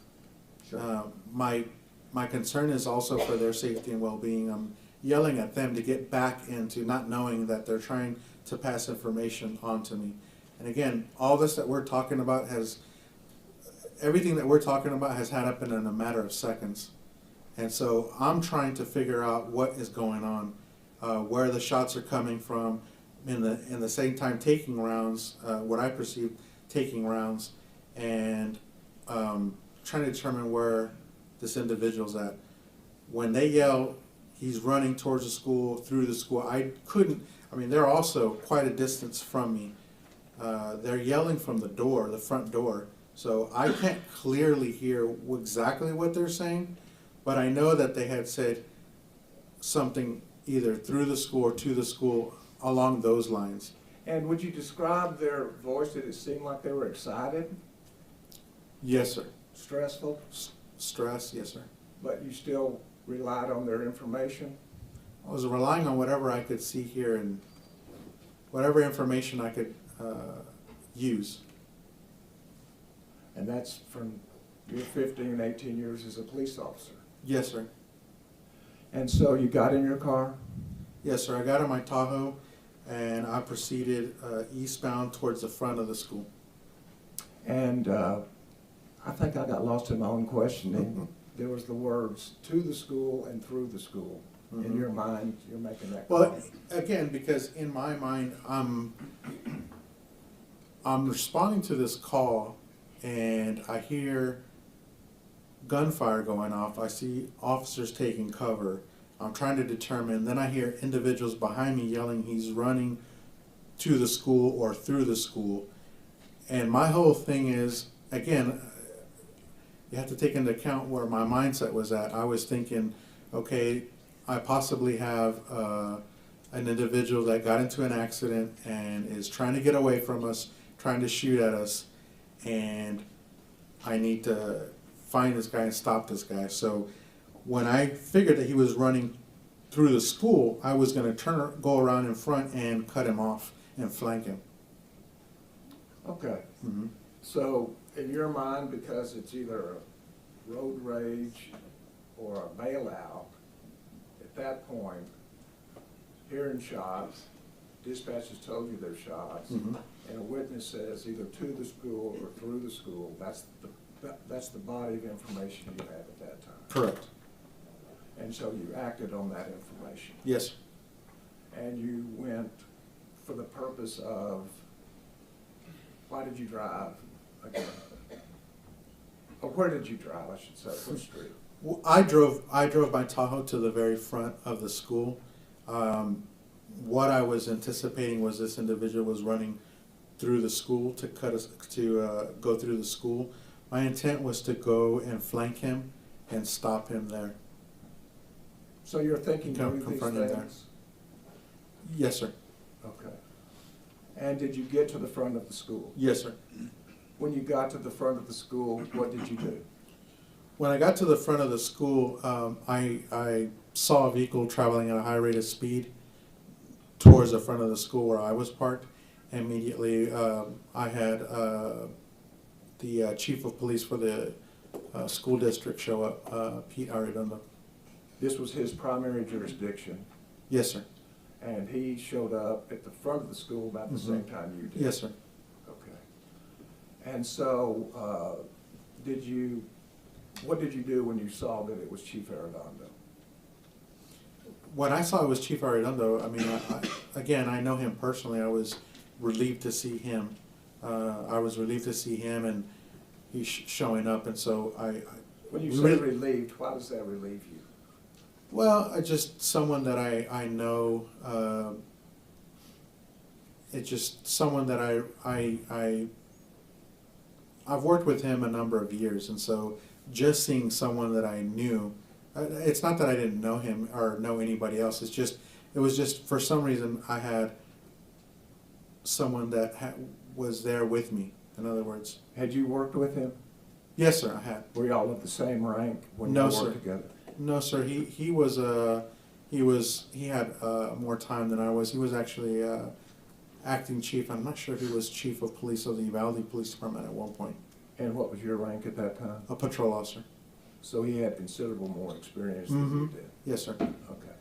Speaker 2: Sure.
Speaker 3: My concern is also for their safety and well-being. I'm yelling at them to get back into not knowing that they're trying to pass information on to me. And again, all this that we're talking about everything that we're talking about has happened in a matter of seconds. And so I'm trying to figure out what is going on, where the shots are coming from, in the same time taking rounds, what I perceive taking rounds, and trying to determine where this individual's at. When they yell, he's running towards the school, through the school, they're also quite a distance from me. They're yelling from the door, the front door, so I can't clearly hear exactly what they're saying, but I know that they had said something either through the school or to the school along those lines.
Speaker 2: And would you describe their voice? Did it seem like they were excited,
Speaker 3: Yes, sir.
Speaker 2: stressful,
Speaker 3: Stress, yes, sir.
Speaker 2: but you still relied on their information?
Speaker 3: I was relying on whatever I could see here and whatever information I could use.
Speaker 2: And that's from your 15, 18 years as a police officer.
Speaker 3: Yes, sir.
Speaker 2: And so you got in your car?
Speaker 3: Yes, sir. I got in my Tahoe and I proceeded eastbound towards the front of the school.
Speaker 2: And I think I got lost in my own questioning. There was the words to the school and through the school. In your mind, you're making that call.
Speaker 3: Well, again, because in my mind, I'm responding to this call and I hear gunfire going off. I see officers taking cover. I'm trying to determine, then I hear individuals behind me yelling he's running to the school or through the school. And my whole thing is, again, you have to take into account where my mindset was at. I was thinking, okay, I possibly have an individual that got into an accident and is trying to get away from us, trying to shoot at us, and I need to find this guy and stop this guy. So when I figured that he was running through the school, I was going to go around in front and cut him off and flank him.
Speaker 2: Okay.
Speaker 3: Mm-hmm.
Speaker 2: So in your mind, because it's either a road rage or a bailout, at that point, hearing shots, dispatch has told you there's shots,
Speaker 3: Mm-hmm.
Speaker 2: and a witness says either to the school or through the school, that's the body of information you have at that time.
Speaker 3: Correct.
Speaker 2: And so you acted on that information.
Speaker 3: Yes.
Speaker 2: And you went for the purpose of, why did you drive again? Or where did you drive, I should say, what street?
Speaker 3: Well, I drove my Tahoe to the very front of the school. What I was anticipating was this individual was running through the school to go through the school. My intent was to go and flank him and stop him there.
Speaker 2: So you're thinking through these
Speaker 3: Confront him there.
Speaker 2: things?
Speaker 3: Yes, sir.
Speaker 2: Okay. And did you get to the front of the school?
Speaker 3: Yes, sir.
Speaker 2: When you got to the front of the school, what did you do?
Speaker 3: When I got to the front of the school, I saw a vehicle traveling at a high rate of speed towards the front of the school where I was parked. Immediately, I had the chief of police for the school district show up, Pete Arredondo.
Speaker 2: This was his primary jurisdiction,
Speaker 3: Yes, sir.
Speaker 2: and he showed up at the front of the school about the same time you did?
Speaker 3: Yes, sir.
Speaker 2: Okay. And so, what did you do when you saw that it was Chief Arredondo?
Speaker 3: When I saw it was Chief Arredondo, I mean, again, I know him personally. I was relieved to see him. And he's showing up, and so
Speaker 2: When you say relieved, why does that relieve you?
Speaker 3: Well, just someone that I know. It's just someone that I've worked with him a number of years, and so just seeing someone that I knew. It's not that I didn't know him or know anybody else. It was just for some reason I had someone that was there with me. In other words.
Speaker 2: Had you worked with him?
Speaker 3: Yes, sir, I had.
Speaker 2: Were y'all of the same rank when
Speaker 3: No,
Speaker 2: you
Speaker 3: sir.
Speaker 2: worked together?
Speaker 3: No, sir. He had more time than I was. He was actually acting chief. I'm not sure if he was chief of police of the Uvalde Police Department at one point.
Speaker 2: And what was your rank at that time?
Speaker 3: A patrol officer.
Speaker 2: So he had considerable more experience than you did?
Speaker 3: Yes, sir.
Speaker 2: Okay.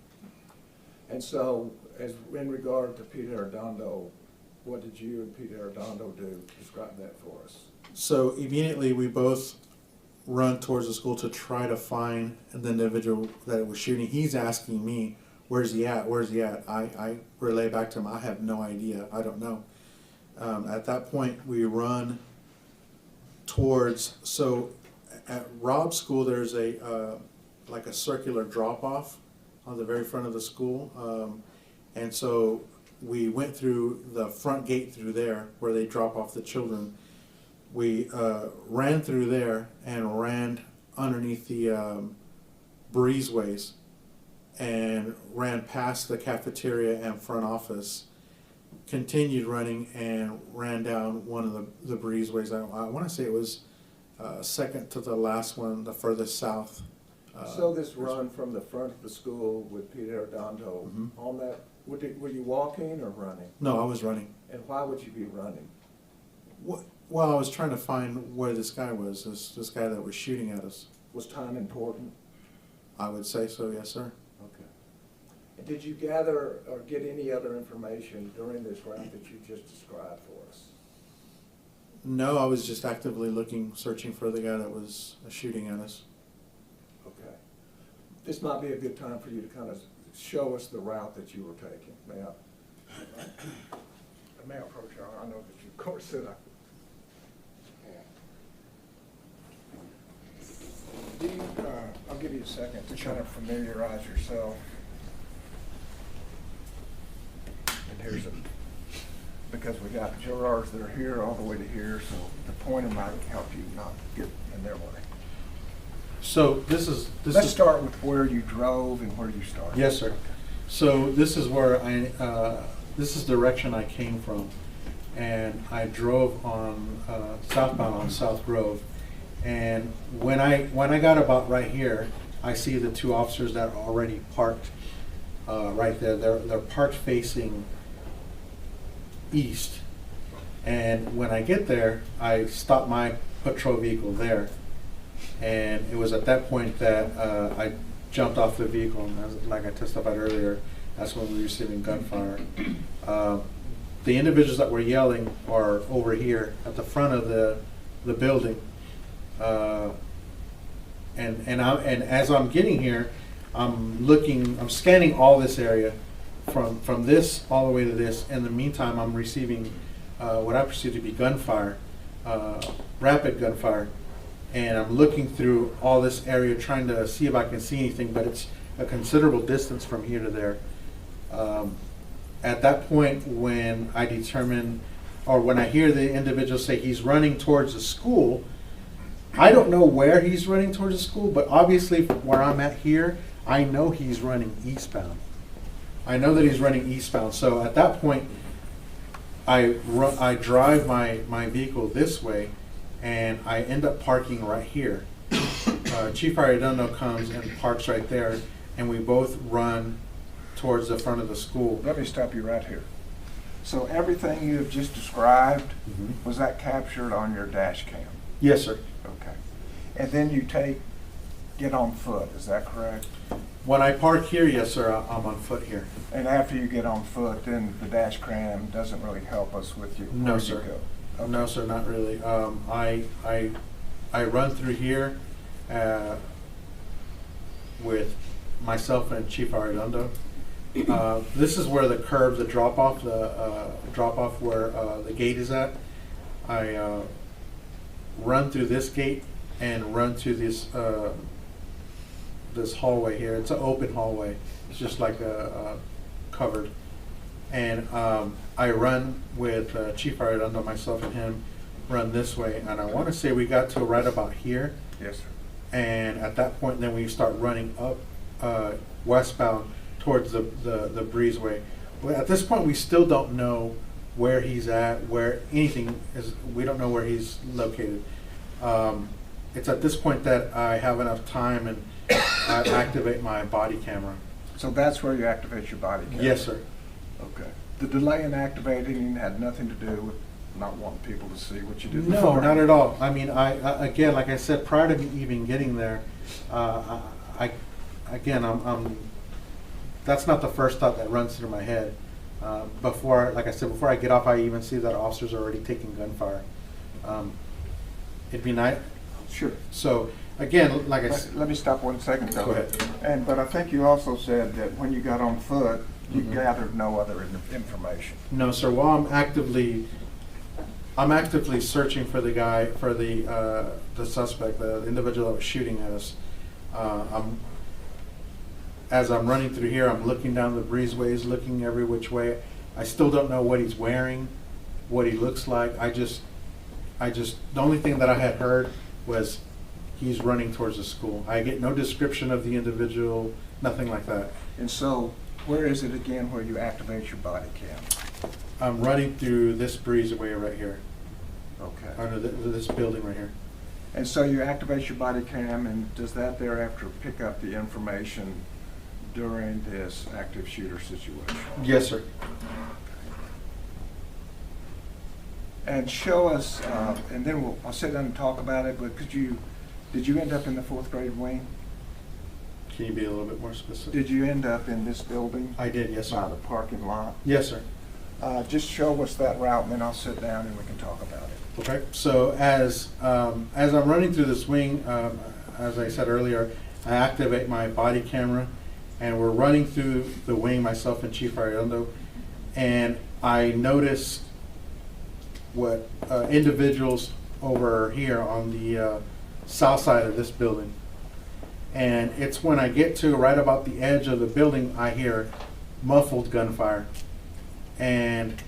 Speaker 2: And so, in regard to Pete Arredondo, what did you and Pete Arredondo do? Describe that for us.
Speaker 3: So immediately we both run towards the school to try to find the individual that was shooting. He's asking me, "Where's he at? Where's he at?" I relay back to him, "I have no idea. I don't know." At that point, we run towards. So at Robb School, there's like a circular drop off on the very front of the school, and so we went through the front gate through there where they drop off the children. We ran through there and ran underneath the breezeways and ran past the cafeteria and front office, continued running and ran down one of the breezeways. I want to say it was second to the last one, the furthest south.
Speaker 2: So this run from the front of the school with Pete Arredondo, on that, were you walking or running?
Speaker 3: No, I was running.
Speaker 2: And why would you be running?
Speaker 3: Well, I was trying to find where this guy was, this guy that was shooting at us.
Speaker 2: Was time important?
Speaker 3: I would say so, yes, sir.
Speaker 2: Okay. And did you gather or get any other information during this route that you just described for us?
Speaker 3: No, I was just actively searching for the guy that was shooting at us.
Speaker 2: Okay. This might be a good time for you to kind of show us the route that you were taking. May I approach you? I know that you, of course, said I. I'll give you a second to kind of familiarize yourself. And because we got jurors that are here all the way to here, so the pointer might help you not get in their way.
Speaker 3: So
Speaker 2: Let's start with where you drove and where you started.
Speaker 3: Yes, sir. So this is where this is the direction I came from, and I drove on southbound on South Grove, and when I got about right here, I see the two officers that are already parked right there. They're parked facing east, and when I get there, I stop my patrol vehicle there, and it was at that point that I jumped off the vehicle, and like I testified earlier, that's when we were receiving gunfire. The individuals that were yelling are over here at the front of the building, and as I'm getting here, I'm scanning all this area from this all the way to this. In the meantime, I'm receiving what I perceive to be gunfire, rapid gunfire, and I'm looking through all this area trying to see if I can see anything, but it's a considerable distance from here to there. At that point, when I determine, or when I hear the individual say he's running towards the school, I don't know where he's running towards the school, but obviously where I'm at here, I know he's running eastbound. I know that he's running eastbound. So at that point, I drive my vehicle this way, and I end up parking right here. Chief Arredondo comes and parks right there, and we both run towards the front of the school.
Speaker 2: Let me stop you right here. So everything you have just described, was that captured on your dash cam?
Speaker 3: Yes, sir.
Speaker 2: Okay. And then you get on foot, is that correct?
Speaker 3: When I park here, yes, sir, I'm on foot here.
Speaker 2: And after you get on foot, then the dash cam doesn't really help us with you.
Speaker 3: No,
Speaker 2: where
Speaker 3: sir.
Speaker 2: You go. Okay.
Speaker 3: No, sir, not really. I run through here with myself and Chief Arredondo. This is where the curb, the drop off where the gate is at. I run through this gate and run to this this hallway here. It's an open hallway. It's just like a covered. And I run with Chief Arredondo, myself and him, run this way. And I want to say we got to right about here.
Speaker 2: Yes, sir.
Speaker 3: And at that point, then we start running up westbound towards the breezeway. Well, at this point, we still don't know where he's at, where anything is. We don't know where he's located. It's at this point that I have enough time and I activate my body camera.
Speaker 2: So that's where you activate your body camera?
Speaker 3: Yes, sir.
Speaker 2: Okay. The delay in activating had nothing to do with not wanting people to see what you did
Speaker 3: No,
Speaker 2: before?
Speaker 3: not at all. I mean, again, like I said, prior to me even getting there, that's not the first thought that runs through my head. Before, like I said, before I get off, I even see that officers are already taking gunfire. It'd be nice.
Speaker 2: Sure.
Speaker 3: So again, like I said,
Speaker 2: Let me stop 1 second, though.
Speaker 3: Go ahead.
Speaker 2: But I think you also said that when you got on foot, you gathered no other information.
Speaker 3: no, sir. While I'm actively searching for the guy, for the suspect, the individual that was shooting at us. As I'm running through here, I'm looking down the breezeways, looking every which way. I still don't know what he's wearing, what he looks like. The only thing that I had heard was he's running towards the school. I get no description of the individual, nothing like that.
Speaker 2: And so, where is it again where you activate your body cam?
Speaker 3: I'm running through this breezeway right here,
Speaker 2: Okay.
Speaker 3: under this building right here.
Speaker 2: And so you activate your body cam, and does that thereafter pick up the information during this active shooter situation?
Speaker 3: Yes, sir.
Speaker 2: And show us, and then I'll sit down and talk about it, but did you end up in the 4th grade wing?
Speaker 3: Can you be a little bit more specific?
Speaker 2: Did you end up in this building?
Speaker 3: I did, yes,
Speaker 2: By
Speaker 3: sir.
Speaker 2: the parking lot?
Speaker 3: Yes, sir.
Speaker 2: Just show us that route, and then I'll sit down and we can talk about it.
Speaker 3: Okay, so as I'm running through this wing, as I said earlier, I activate my body camera, and we're running through the wing, myself and Chief Arredondo, and I notice what individuals over here on the south side of this building. And it's when I get to right about the edge of the building, I hear muffled gunfire. And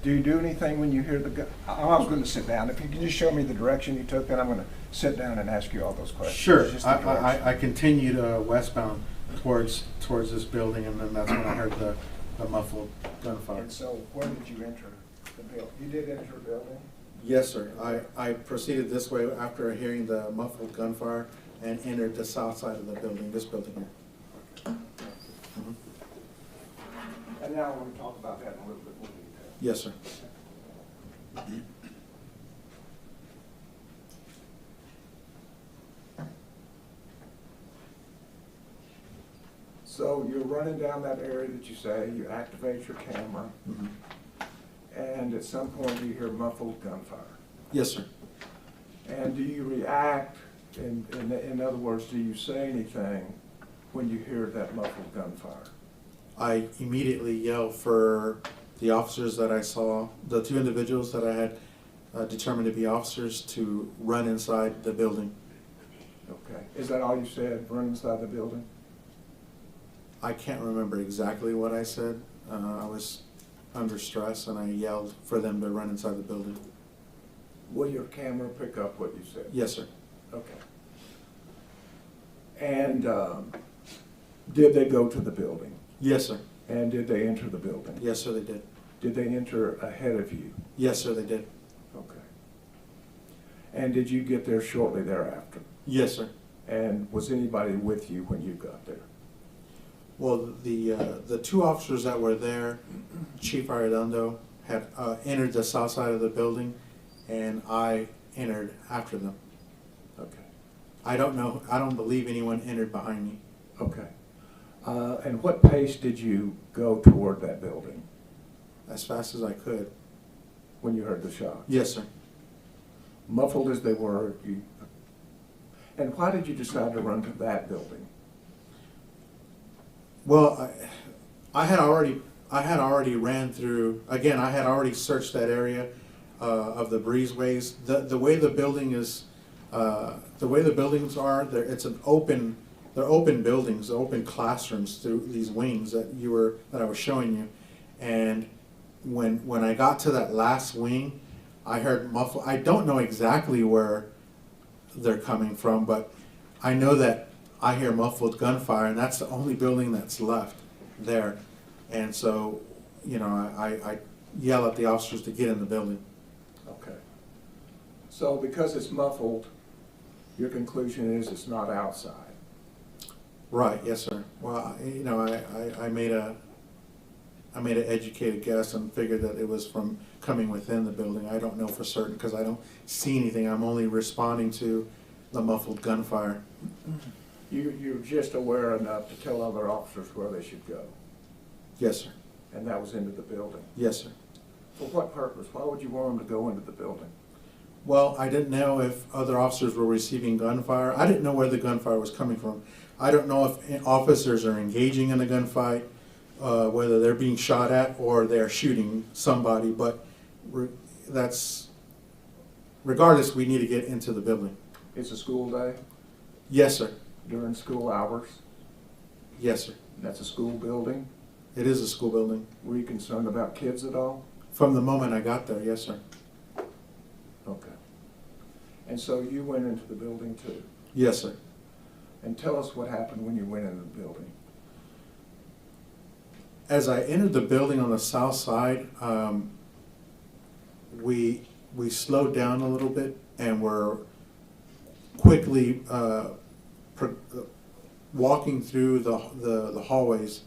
Speaker 2: Do you do anything when you hear the gun? I was going to sit down. If you can just show me the direction you took, then I'm going to sit down and ask you all those questions.
Speaker 3: sure,
Speaker 2: Just the direction.
Speaker 3: I continued westbound towards this building, and then that's when I heard the muffled gunfire.
Speaker 2: And so, where did you enter the building? You did enter the building?
Speaker 3: Yes, sir. I proceeded this way after hearing the muffled gunfire and entered the south side of the building, this building here.
Speaker 2: And now I want to talk about that in a little bit more detail.
Speaker 3: Yes, sir.
Speaker 2: So you're running down that area that you say, you activate your camera, and at some point you hear muffled gunfire.
Speaker 3: Yes, sir.
Speaker 2: And do you react, in other words, do you say anything when you hear that muffled gunfire?
Speaker 3: I immediately yelled for the officers that I saw, the 2 individuals that I had determined to be officers, to run inside the building.
Speaker 2: Okay. Is that all you said, run inside the building?
Speaker 3: I can't remember exactly what I said. I was under stress and I yelled for them to run inside the building.
Speaker 2: Will your camera pick up what you said?
Speaker 3: Yes, sir.
Speaker 2: Okay. And did they go to the building?
Speaker 3: Yes, sir.
Speaker 2: And did they enter the building?
Speaker 3: Yes, sir, they did.
Speaker 2: Did they enter ahead of you?
Speaker 3: Yes, sir, they did.
Speaker 2: Okay. And did you get there shortly thereafter?
Speaker 3: Yes, sir.
Speaker 2: And was anybody with you when you got there?
Speaker 3: Well, the two officers that were there, Chief Arredondo, had entered the south side of the building, and I entered after them.
Speaker 2: Okay.
Speaker 3: I don't believe anyone entered behind me.
Speaker 2: Okay. And what pace did you go toward that building
Speaker 3: As fast as I could.
Speaker 2: when you heard the shot?
Speaker 3: Yes, sir.
Speaker 2: Muffled as they were, you... And why did you decide to run to that building?
Speaker 3: Well, I had already ran through, again, I had already searched that area of the breezeways. The way the building is, the way the buildings are, they're open buildings, open classrooms through these wings that I was showing you. And when I got to that last wing, I heard muffled. I don't know exactly where they're coming from, but I know that I hear muffled gunfire, and that's the only building that's left there. And so, you know, I yell at the officers to get in the building.
Speaker 2: Okay. So because it's muffled, your conclusion is it's not outside?
Speaker 3: Right, yes, sir. Well, you know, I made an educated guess and figured that it was from coming within the building. I don't know for certain because I don't see anything. I'm only responding to the muffled gunfire.
Speaker 2: You're just aware enough to tell other officers where they should go,
Speaker 3: Yes, sir.
Speaker 2: and that was into the building.
Speaker 3: Yes, sir.
Speaker 2: For what purpose? Why would you want them to go into the building?
Speaker 3: Well, I didn't know if other officers were receiving gunfire. I didn't know where the gunfire was coming from. I don't know if officers are engaging in a gunfight, whether they're being shot at or they're shooting somebody, but regardless, we need to get into the building.
Speaker 2: It's a school day,
Speaker 3: Yes, sir.
Speaker 2: during school hours.
Speaker 3: Yes, sir.
Speaker 2: That's a school building.
Speaker 3: It is a school building.
Speaker 2: Were you concerned about kids at all?
Speaker 3: From the moment I got there, yes, sir.
Speaker 2: Okay. And so you went into the building too?
Speaker 3: Yes, sir.
Speaker 2: And tell us what happened when you went into the building.
Speaker 3: As I entered the building on the south side, we slowed down a little bit and were quickly walking through the hallways.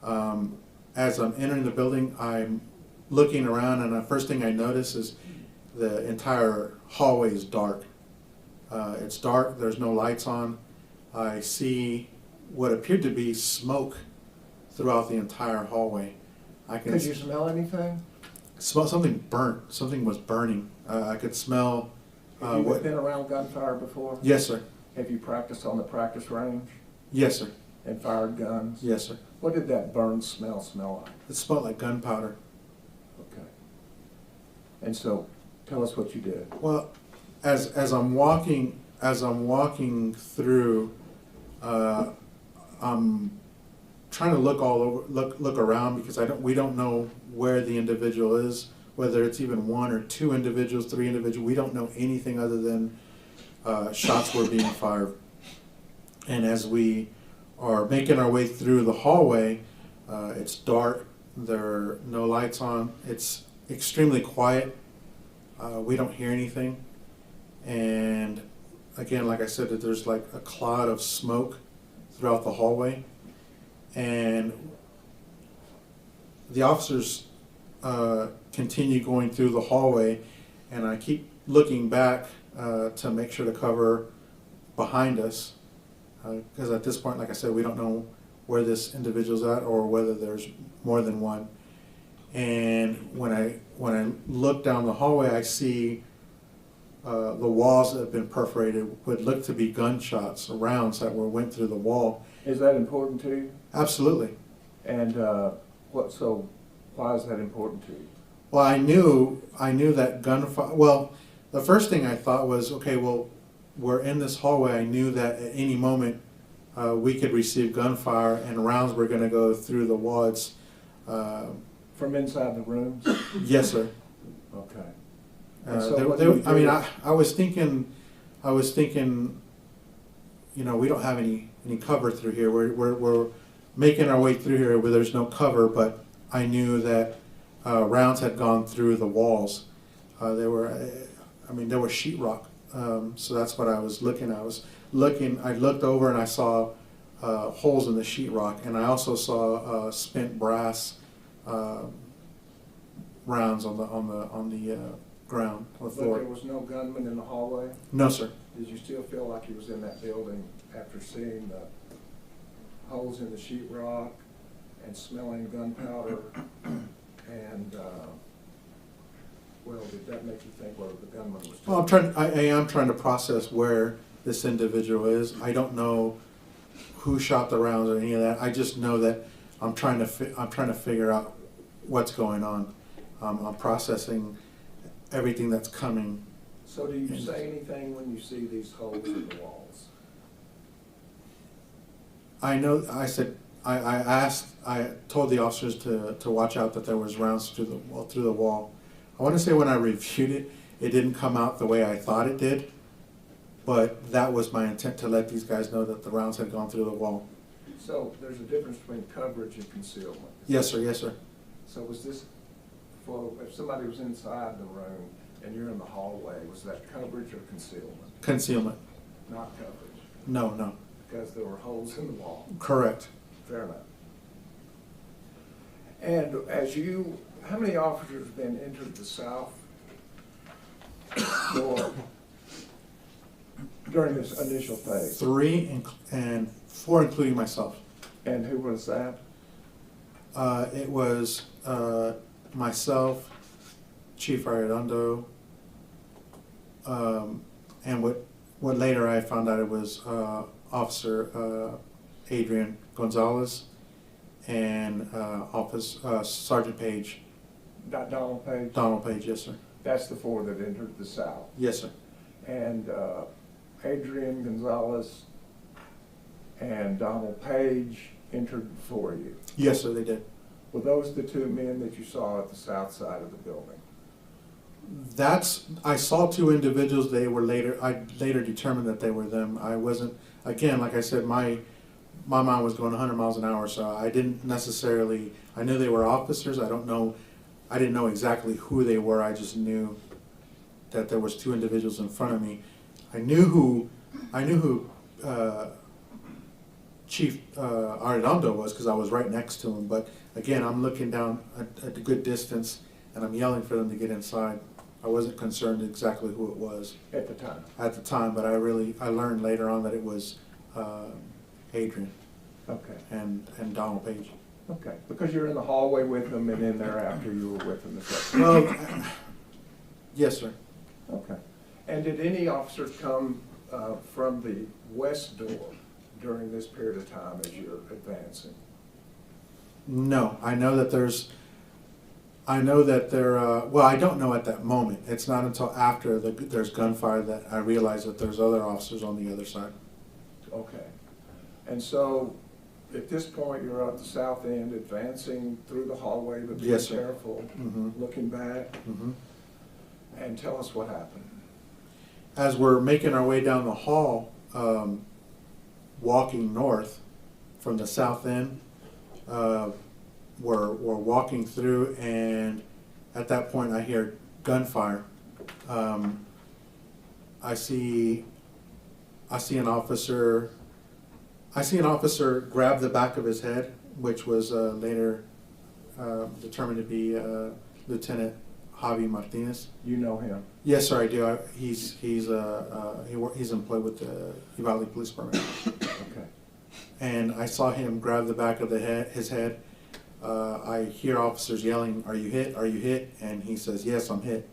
Speaker 3: As I'm entering the building, I'm looking around, and the first thing I notice is the entire hallway is dark. It's dark, there's no lights on. I see what appeared to be smoke throughout the entire hallway.
Speaker 2: Could you smell anything?
Speaker 3: Smell something burnt. Something was burning. I could smell.
Speaker 2: Have you been around gunfire before?
Speaker 3: Yes, sir.
Speaker 2: Have you practiced on the practice range
Speaker 3: Yes, sir.
Speaker 2: and fired guns?
Speaker 3: Yes, sir.
Speaker 2: What did that burn smell like?
Speaker 3: It smelled like gunpowder.
Speaker 2: Okay. And so, tell us what you did.
Speaker 3: Well, as I'm walking through, I'm trying to look all over, look around, because we don't know where the individual is, whether it's even one or two individuals, three individuals. We don't know anything other than shots were being fired. And as we are making our way through the hallway, it's dark. There are no lights on. It's extremely quiet. We don't hear anything. And again, like I said, there's like a cloud of smoke throughout the hallway. And the officers continue going through the hallway, and I keep looking back to make sure to cover behind us, because at this point, like I said, we don't know where this individual's at or whether there's more than one. And when I look down the hallway, I see the walls that have been perforated, would look to be gunshots or rounds that went through the wall.
Speaker 2: Is that important to you?
Speaker 3: Absolutely.
Speaker 2: And why is that important to you?
Speaker 3: Well, I knew that gunfire. Well, the first thing I thought was, okay, well, we're in this hallway. I knew that at any moment we could receive gunfire and rounds were going to go through the walls.
Speaker 2: From inside the rooms?
Speaker 3: Yes, sir.
Speaker 2: Okay.
Speaker 3: I was thinking, you know, we don't have any cover through here. We're making our way through here where there's no cover, but I knew that rounds had gone through the walls. There was sheetrock So that's what I was looking at. I looked over and I saw holes in the sheetrock, and I also saw spent brass rounds on the ground, on the
Speaker 2: But
Speaker 3: floor.
Speaker 2: there was no gunman in the hallway?
Speaker 3: No, sir.
Speaker 2: Did you still feel like he was in that building after seeing the holes in the sheetrock and smelling gunpowder? And, well, did that make you think whether the gunman was?
Speaker 3: Well, I am trying to process where this individual is. I don't know who shot the rounds or any of that. I just know that I'm trying to figure out what's going on. I'm processing everything that's coming.
Speaker 2: So do you say anything when you see these holes in the walls?
Speaker 3: I know, I told the officers to watch out that there was rounds through the wall. I want to say when I reviewed it, it didn't come out the way I thought it did, but that was my intent, to let these guys know that the rounds had gone through the wall.
Speaker 2: So there's a difference between coverage and concealment?
Speaker 3: Yes, sir, yes, sir.
Speaker 2: So was this, if somebody was inside the room and you're in the hallway, was that coverage or concealment?
Speaker 3: Concealment.
Speaker 2: Not coverage,
Speaker 3: No, no.
Speaker 2: because there were holes in the wall.
Speaker 3: Correct.
Speaker 2: Fair enough. And how many officers have been entered the South door during this initial phase?
Speaker 3: 3 and 4, including myself.
Speaker 2: And who was that?
Speaker 3: It was myself, Chief Arredondo, and what later I found out it was Officer Adrian Gonzales and Sergeant Page.
Speaker 2: Donald Page?
Speaker 3: Donald Page, yes, sir.
Speaker 2: That's the 4 that entered the South.
Speaker 3: Yes, sir.
Speaker 2: And Adrian Gonzales and Donald Page entered before you.
Speaker 3: Yes, sir, they did.
Speaker 2: Were those the 2 men that you saw at the south side of the building?
Speaker 3: I saw 2 individuals. I later determined that they were them. I wasn't, again, like I said, my mind was going 100 miles an hour, so I didn't necessarily, I knew they were officers. I didn't know exactly who they were. I just knew that there was 2 individuals in front of me. I knew who Chief Arredondo was, because I was right next to him. But again, I'm looking down at a good distance, and I'm yelling for them to get inside. I wasn't concerned exactly who it was
Speaker 2: At the time?
Speaker 3: at the time, but I learned later on that it was Adrian
Speaker 2: Okay.
Speaker 3: and Donald Page.
Speaker 2: Okay, because you're in the hallway with them and in there after you were with them. Is that
Speaker 3: Well, yes, sir.
Speaker 2: okay. And did any officers come from the west door during this period of time as you're advancing?
Speaker 3: No, I know that there, well, I don't know at that moment. It's not until after there's gunfire that I realize that there's other officers on the other side.
Speaker 2: Okay. And so, at this point, you're at the south end, advancing through the hallway, but being
Speaker 3: Yes, sir.
Speaker 2: careful,
Speaker 3: Mhm.
Speaker 2: looking back,
Speaker 3: Mhm.
Speaker 2: and tell us what happened.
Speaker 3: As we're making our way down the hall, walking north from the south end, we're walking through, and at that point I hear gunfire. I see an officer grab the back of his head, which was later determined to be Lieutenant Javi Martinez.
Speaker 2: You know him?
Speaker 3: Yes, sir, I do. He's employed with the Uvalde Police Department.
Speaker 2: Okay.
Speaker 3: And I saw him grab the back of his head. I hear officers yelling, "Are you hit? Are you hit?" And he says, "Yes, I'm hit."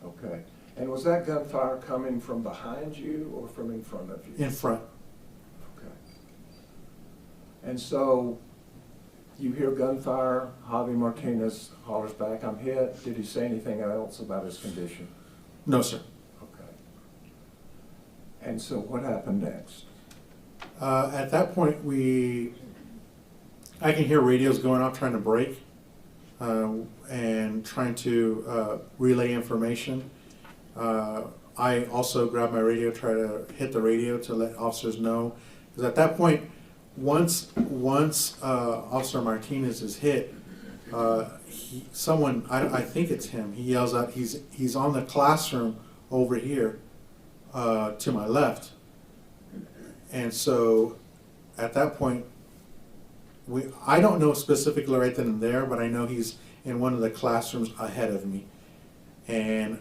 Speaker 2: Okay. And was that gunfire coming from behind you or from in front of you?
Speaker 3: In front.
Speaker 2: Okay. And so you hear gunfire, Javi Martinez hollers back, "I'm hit." Did he say anything else about his condition?
Speaker 3: No, sir.
Speaker 2: Okay. And so what happened next?
Speaker 3: At that point, I can hear radios going off trying to break and trying to relay information. I also grab my radio, try to hit the radio to let officers know. Because at that point, once Officer Martinez is hit, I think it's him, he yells out, he's on the classroom over here, to my left. And so at that point, I don't know specifically right then and there, but I know he's in one of the classrooms ahead of me. And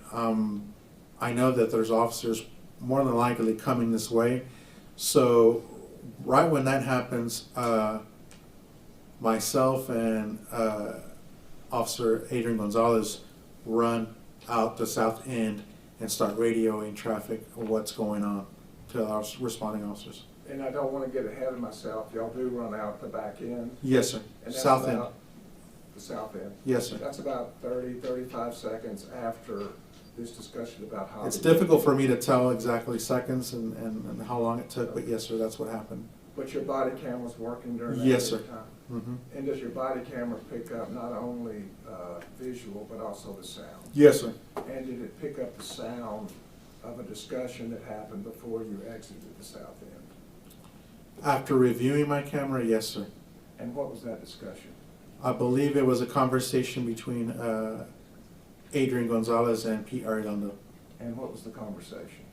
Speaker 3: I know that there's officers more than likely coming this way. So right when that happens, myself and Officer Adrian Gonzales run out the south end and start radioing traffic of what's going on to our responding officers.
Speaker 2: And I don't want to get ahead of myself. Y'all do run out the back end.
Speaker 3: Yes, sir.
Speaker 2: And that's
Speaker 3: South end.
Speaker 2: about the south end.
Speaker 3: Yes, sir.
Speaker 2: That's about 30, 35 seconds after this discussion about how.
Speaker 3: It's difficult for me to tell exactly seconds and how long it took, but yes, sir, that's what happened.
Speaker 2: But your body camera's working during that
Speaker 3: Yes,
Speaker 2: period
Speaker 3: sir.
Speaker 2: of time?
Speaker 3: Mm-hmm.
Speaker 2: And does your body camera pick up not only visual, but also the sound?
Speaker 3: Yes, sir.
Speaker 2: And did it pick up the sound of a discussion that happened before you exited the south end?
Speaker 3: After reviewing my camera, yes, sir.
Speaker 2: And what was that discussion?
Speaker 3: I believe it was a conversation between Adrian Gonzales and Pete Arredondo.
Speaker 2: And what was the conversation?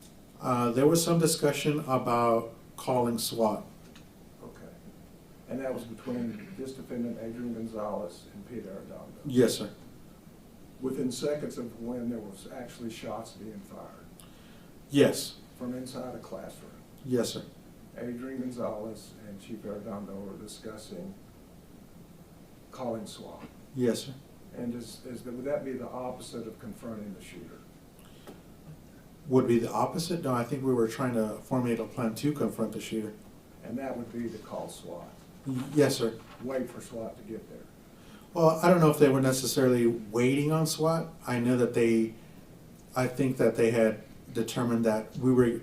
Speaker 3: There was some discussion about calling SWAT.
Speaker 2: Okay. And that was between this defendant, Adrian Gonzales, and Pete Arredondo?
Speaker 3: Yes, sir.
Speaker 2: Within seconds of when there was actually shots being fired?
Speaker 3: Yes.
Speaker 2: From inside a classroom?
Speaker 3: Yes, sir.
Speaker 2: Adrian Gonzales and Chief Arredondo were discussing calling SWAT.
Speaker 3: Yes, sir.
Speaker 2: And would that be the opposite of confronting the shooter?
Speaker 3: Would be the opposite? No, I think we were trying to formulate a plan to confront the shooter.
Speaker 2: And that would be to call SWAT?
Speaker 3: Yes, sir.
Speaker 2: Wait for SWAT to get there?
Speaker 3: Well, I don't know if they were necessarily waiting on SWAT. I know that I think that they had determined that we were,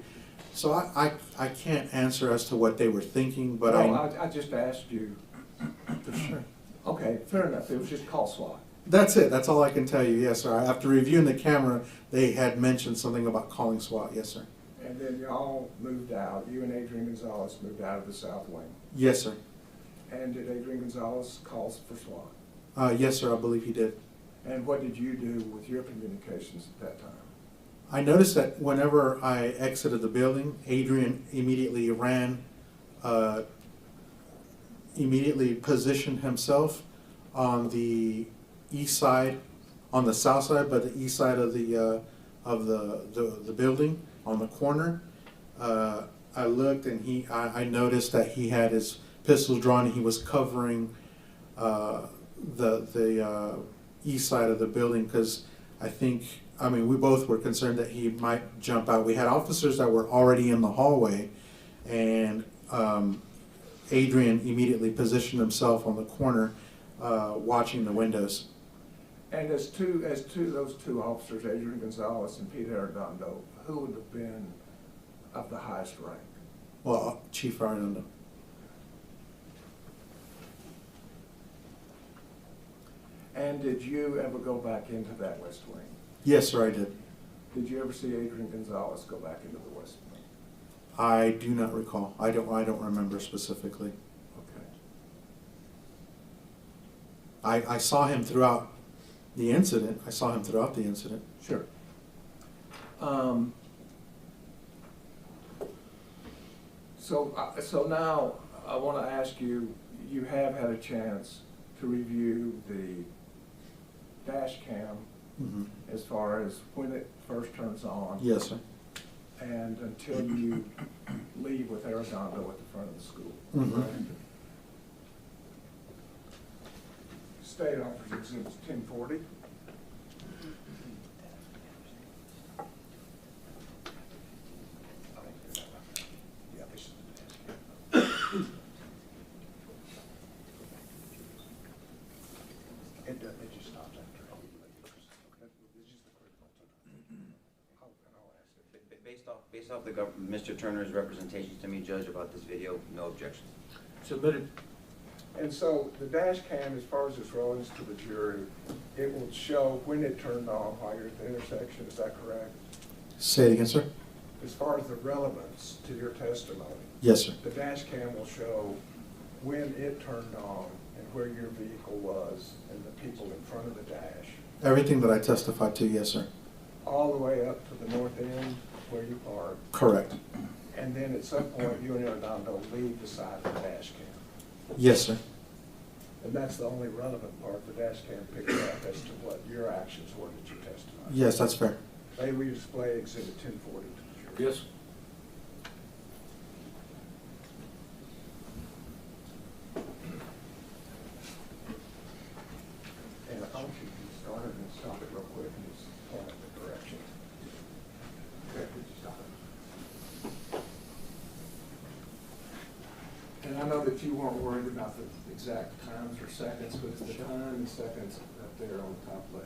Speaker 3: so I can't answer as to what they were thinking, but
Speaker 2: No, I just asked you.
Speaker 3: Sure.
Speaker 2: Okay, fair enough. It was just call SWAT.
Speaker 3: That's it. That's all I can tell you. Yes, sir. After reviewing the camera, they had mentioned something about calling SWAT. Yes, sir.
Speaker 2: And then y'all moved out. You and Adrian Gonzales moved out of the south wing.
Speaker 3: Yes, sir.
Speaker 2: And did Adrian Gonzales call for SWAT?
Speaker 3: Yes, sir. I believe he did.
Speaker 2: And what did you do with your communications at that time?
Speaker 3: I noticed that whenever I exited the building, Adrian immediately immediately positioned himself on the east side, on the south side, but the east side of the building, on the corner. I looked and I noticed that he had his pistols drawn and he was covering the east side of the building because we both were concerned that he might jump out. We had officers that were already in the hallway, and Adrian immediately positioned himself on the corner, watching the windows.
Speaker 2: And as to those two officers, Adrian Gonzales and Pete Arredondo, who would have been of the highest rank?
Speaker 3: Well, Chief Arredondo.
Speaker 2: And did you ever go back into that West Wing?
Speaker 3: Yes, sir, I did.
Speaker 2: Did you ever see Adrian Gonzales go back into the West Wing?
Speaker 3: I do not recall. I don't remember specifically.
Speaker 2: Okay.
Speaker 3: I saw him throughout the incident.
Speaker 2: Sure. So now I want to ask you, you have had a chance to review the dash cam
Speaker 3: Mm-hmm.
Speaker 2: as far as when it first turns on.
Speaker 3: Yes, sir.
Speaker 2: And until you leave with Arredondo at the front of the school.
Speaker 3: Mhm.
Speaker 2: Correct? State Officers Exhibit 1040. It just stops after. It's just a critical time. I'll ask it.
Speaker 5: Based off Mr. Turner's representations to me, Judge, about this video, no objection.
Speaker 1: Submitted.
Speaker 2: And so the dash cam, as far as its relevance to the jury, it will show when it turned on while you're at the intersection, is that correct?
Speaker 3: Say it again, sir.
Speaker 2: As far as the relevance to your testimony,
Speaker 3: Yes, sir.
Speaker 2: the dash cam will show when it turned on and where your vehicle was and the people in front of the dash,
Speaker 3: Everything that I testified to, yes, sir.
Speaker 2: all the way up to the north end where you park,
Speaker 3: Correct.
Speaker 2: and then at some point you and Arredondo leave the side of the dash cam.
Speaker 3: Yes, sir.
Speaker 2: And that's the only relevant part the dash cam picked up as to what your actions were that you testified.
Speaker 3: Yes, that's fair.
Speaker 2: May we display exhibit 1040 to the jury?
Speaker 1: Yes.
Speaker 2: And I want you to start it and stop it real quick and just point in the direction. Okay, could you stop it? And I know that you weren't worried about the exact times or seconds, but is the time and seconds up there on the top left?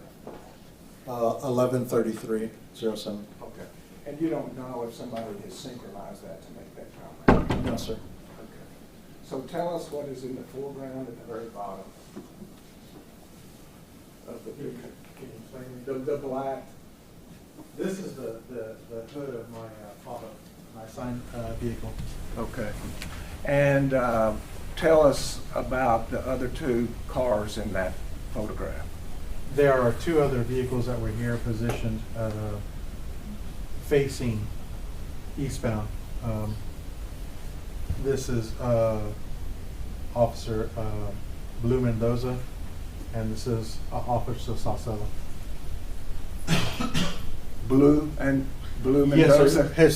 Speaker 3: 11:33:07.
Speaker 2: Okay. And you don't know if somebody has synchronized that to make that comment?
Speaker 3: No, sir.
Speaker 2: Okay. So tell us what is in the foreground at the very bottom of the picture.
Speaker 3: Can you explain me?
Speaker 2: The black.
Speaker 3: This is the hood of my my assigned vehicle.
Speaker 2: Okay. And tell us about the other two cars in that photograph.
Speaker 3: There are two other vehicles that were here positioned facing eastbound. This is Officer Blue Mendoza, and this is Officer Salcella.
Speaker 2: Blue Mendoza?
Speaker 3: Yes,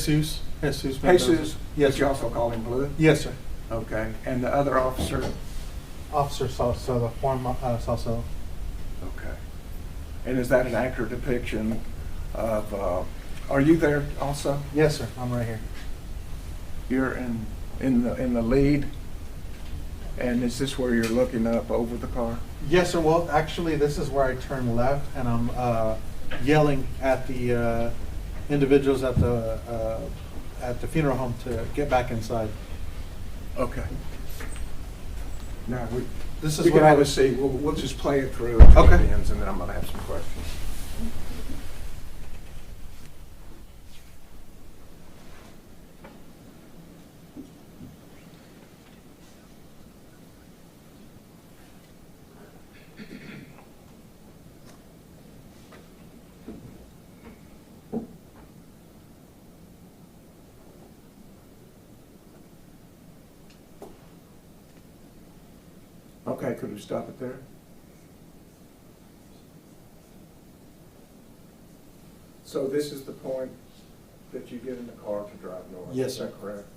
Speaker 3: sir. Jesus Mendoza.
Speaker 2: Jesus?
Speaker 3: Yes,
Speaker 2: But you
Speaker 3: sir.
Speaker 2: also call him Blue?
Speaker 3: Yes, sir.
Speaker 2: Okay. And the other officer?
Speaker 3: Officer Salcella, Juan Salcella.
Speaker 2: Okay. And is that an accurate depiction of, are you there also?
Speaker 3: Yes, sir. I'm right here.
Speaker 2: You're in the lead? And is this where you're looking up over the car?
Speaker 3: Yes, sir. Well, actually, this is where I turn left, and I'm yelling at the individuals at the funeral home to get back inside.
Speaker 2: Okay. Now,
Speaker 3: This is
Speaker 2: we
Speaker 3: what
Speaker 2: can
Speaker 3: I
Speaker 2: have a
Speaker 3: was.
Speaker 2: seat. We'll just play it through until
Speaker 3: Okay.
Speaker 2: it ends, and then I'm going to have some questions. Okay, could we stop it there? So this is the point that you get in the car to drive north?
Speaker 3: Yes,
Speaker 2: Is that
Speaker 3: sir.
Speaker 2: correct?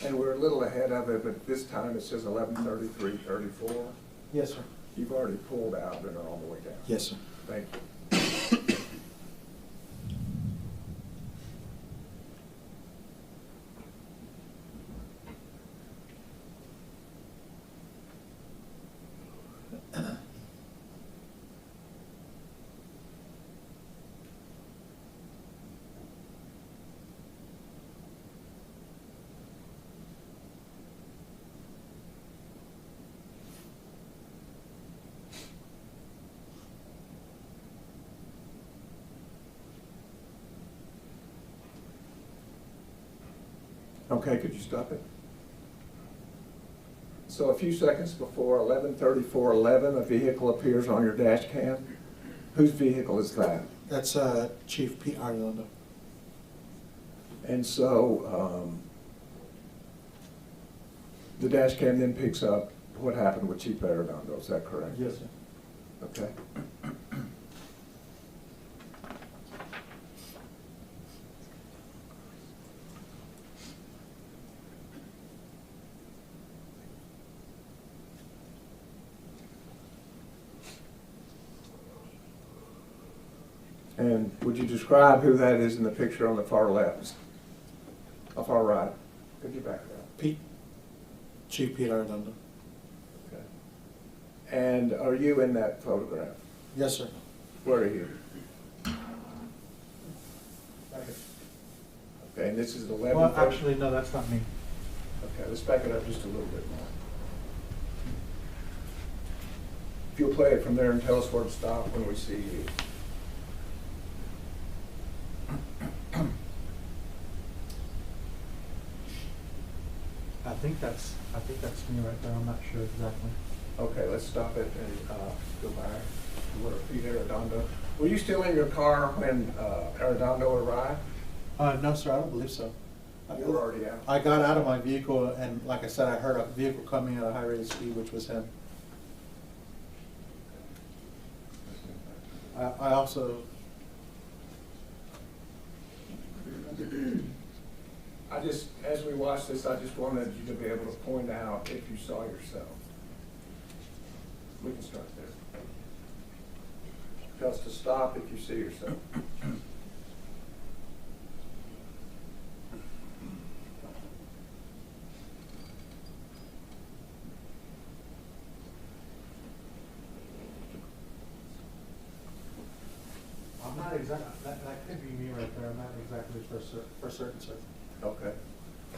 Speaker 2: And we're a little ahead of it, but this time it says 11:33:34.
Speaker 3: Yes, sir.
Speaker 2: You've already pulled out and are on the way down.
Speaker 3: Yes, sir.
Speaker 2: Thank you. Okay, could you stop it? So a few seconds before 11:34:11, a vehicle appears on your dash cam. Whose vehicle is that?
Speaker 3: That's Chief Pete Arredondo.
Speaker 2: And so the dash cam then picks up what happened with Chief Arredondo, is that correct?
Speaker 3: Yes, sir.
Speaker 2: Okay. And would you describe who that is in the picture on the far left? Far right? Could you back it up?
Speaker 3: Chief Pete Arredondo.
Speaker 2: Okay. And are you in that photograph?
Speaker 3: Yes, sir.
Speaker 2: Where are you? Okay, and this is 11.
Speaker 3: Well, actually, no, that's not me.
Speaker 2: Okay, let's back it up just a little bit more. If you'll play it from there and tell us where to stop when we see you.
Speaker 3: I think that's me right there. I'm not sure exactly.
Speaker 2: Okay, let's stop it and go back to where Pete Arredondo. Were you still in your car when Arredondo arrived?
Speaker 3: No, sir, I don't believe so.
Speaker 2: You were already out?
Speaker 3: I got out of my vehicle, and like I said, I heard a vehicle coming at a high rate of speed, which was him. I also,
Speaker 2: As we watch this, I just wanted you to be able to point out if you saw yourself. We can start there. Tell us to stop if you see yourself.
Speaker 3: I'm not that could be me right there, I'm not exactly for certain, sir.
Speaker 2: Okay.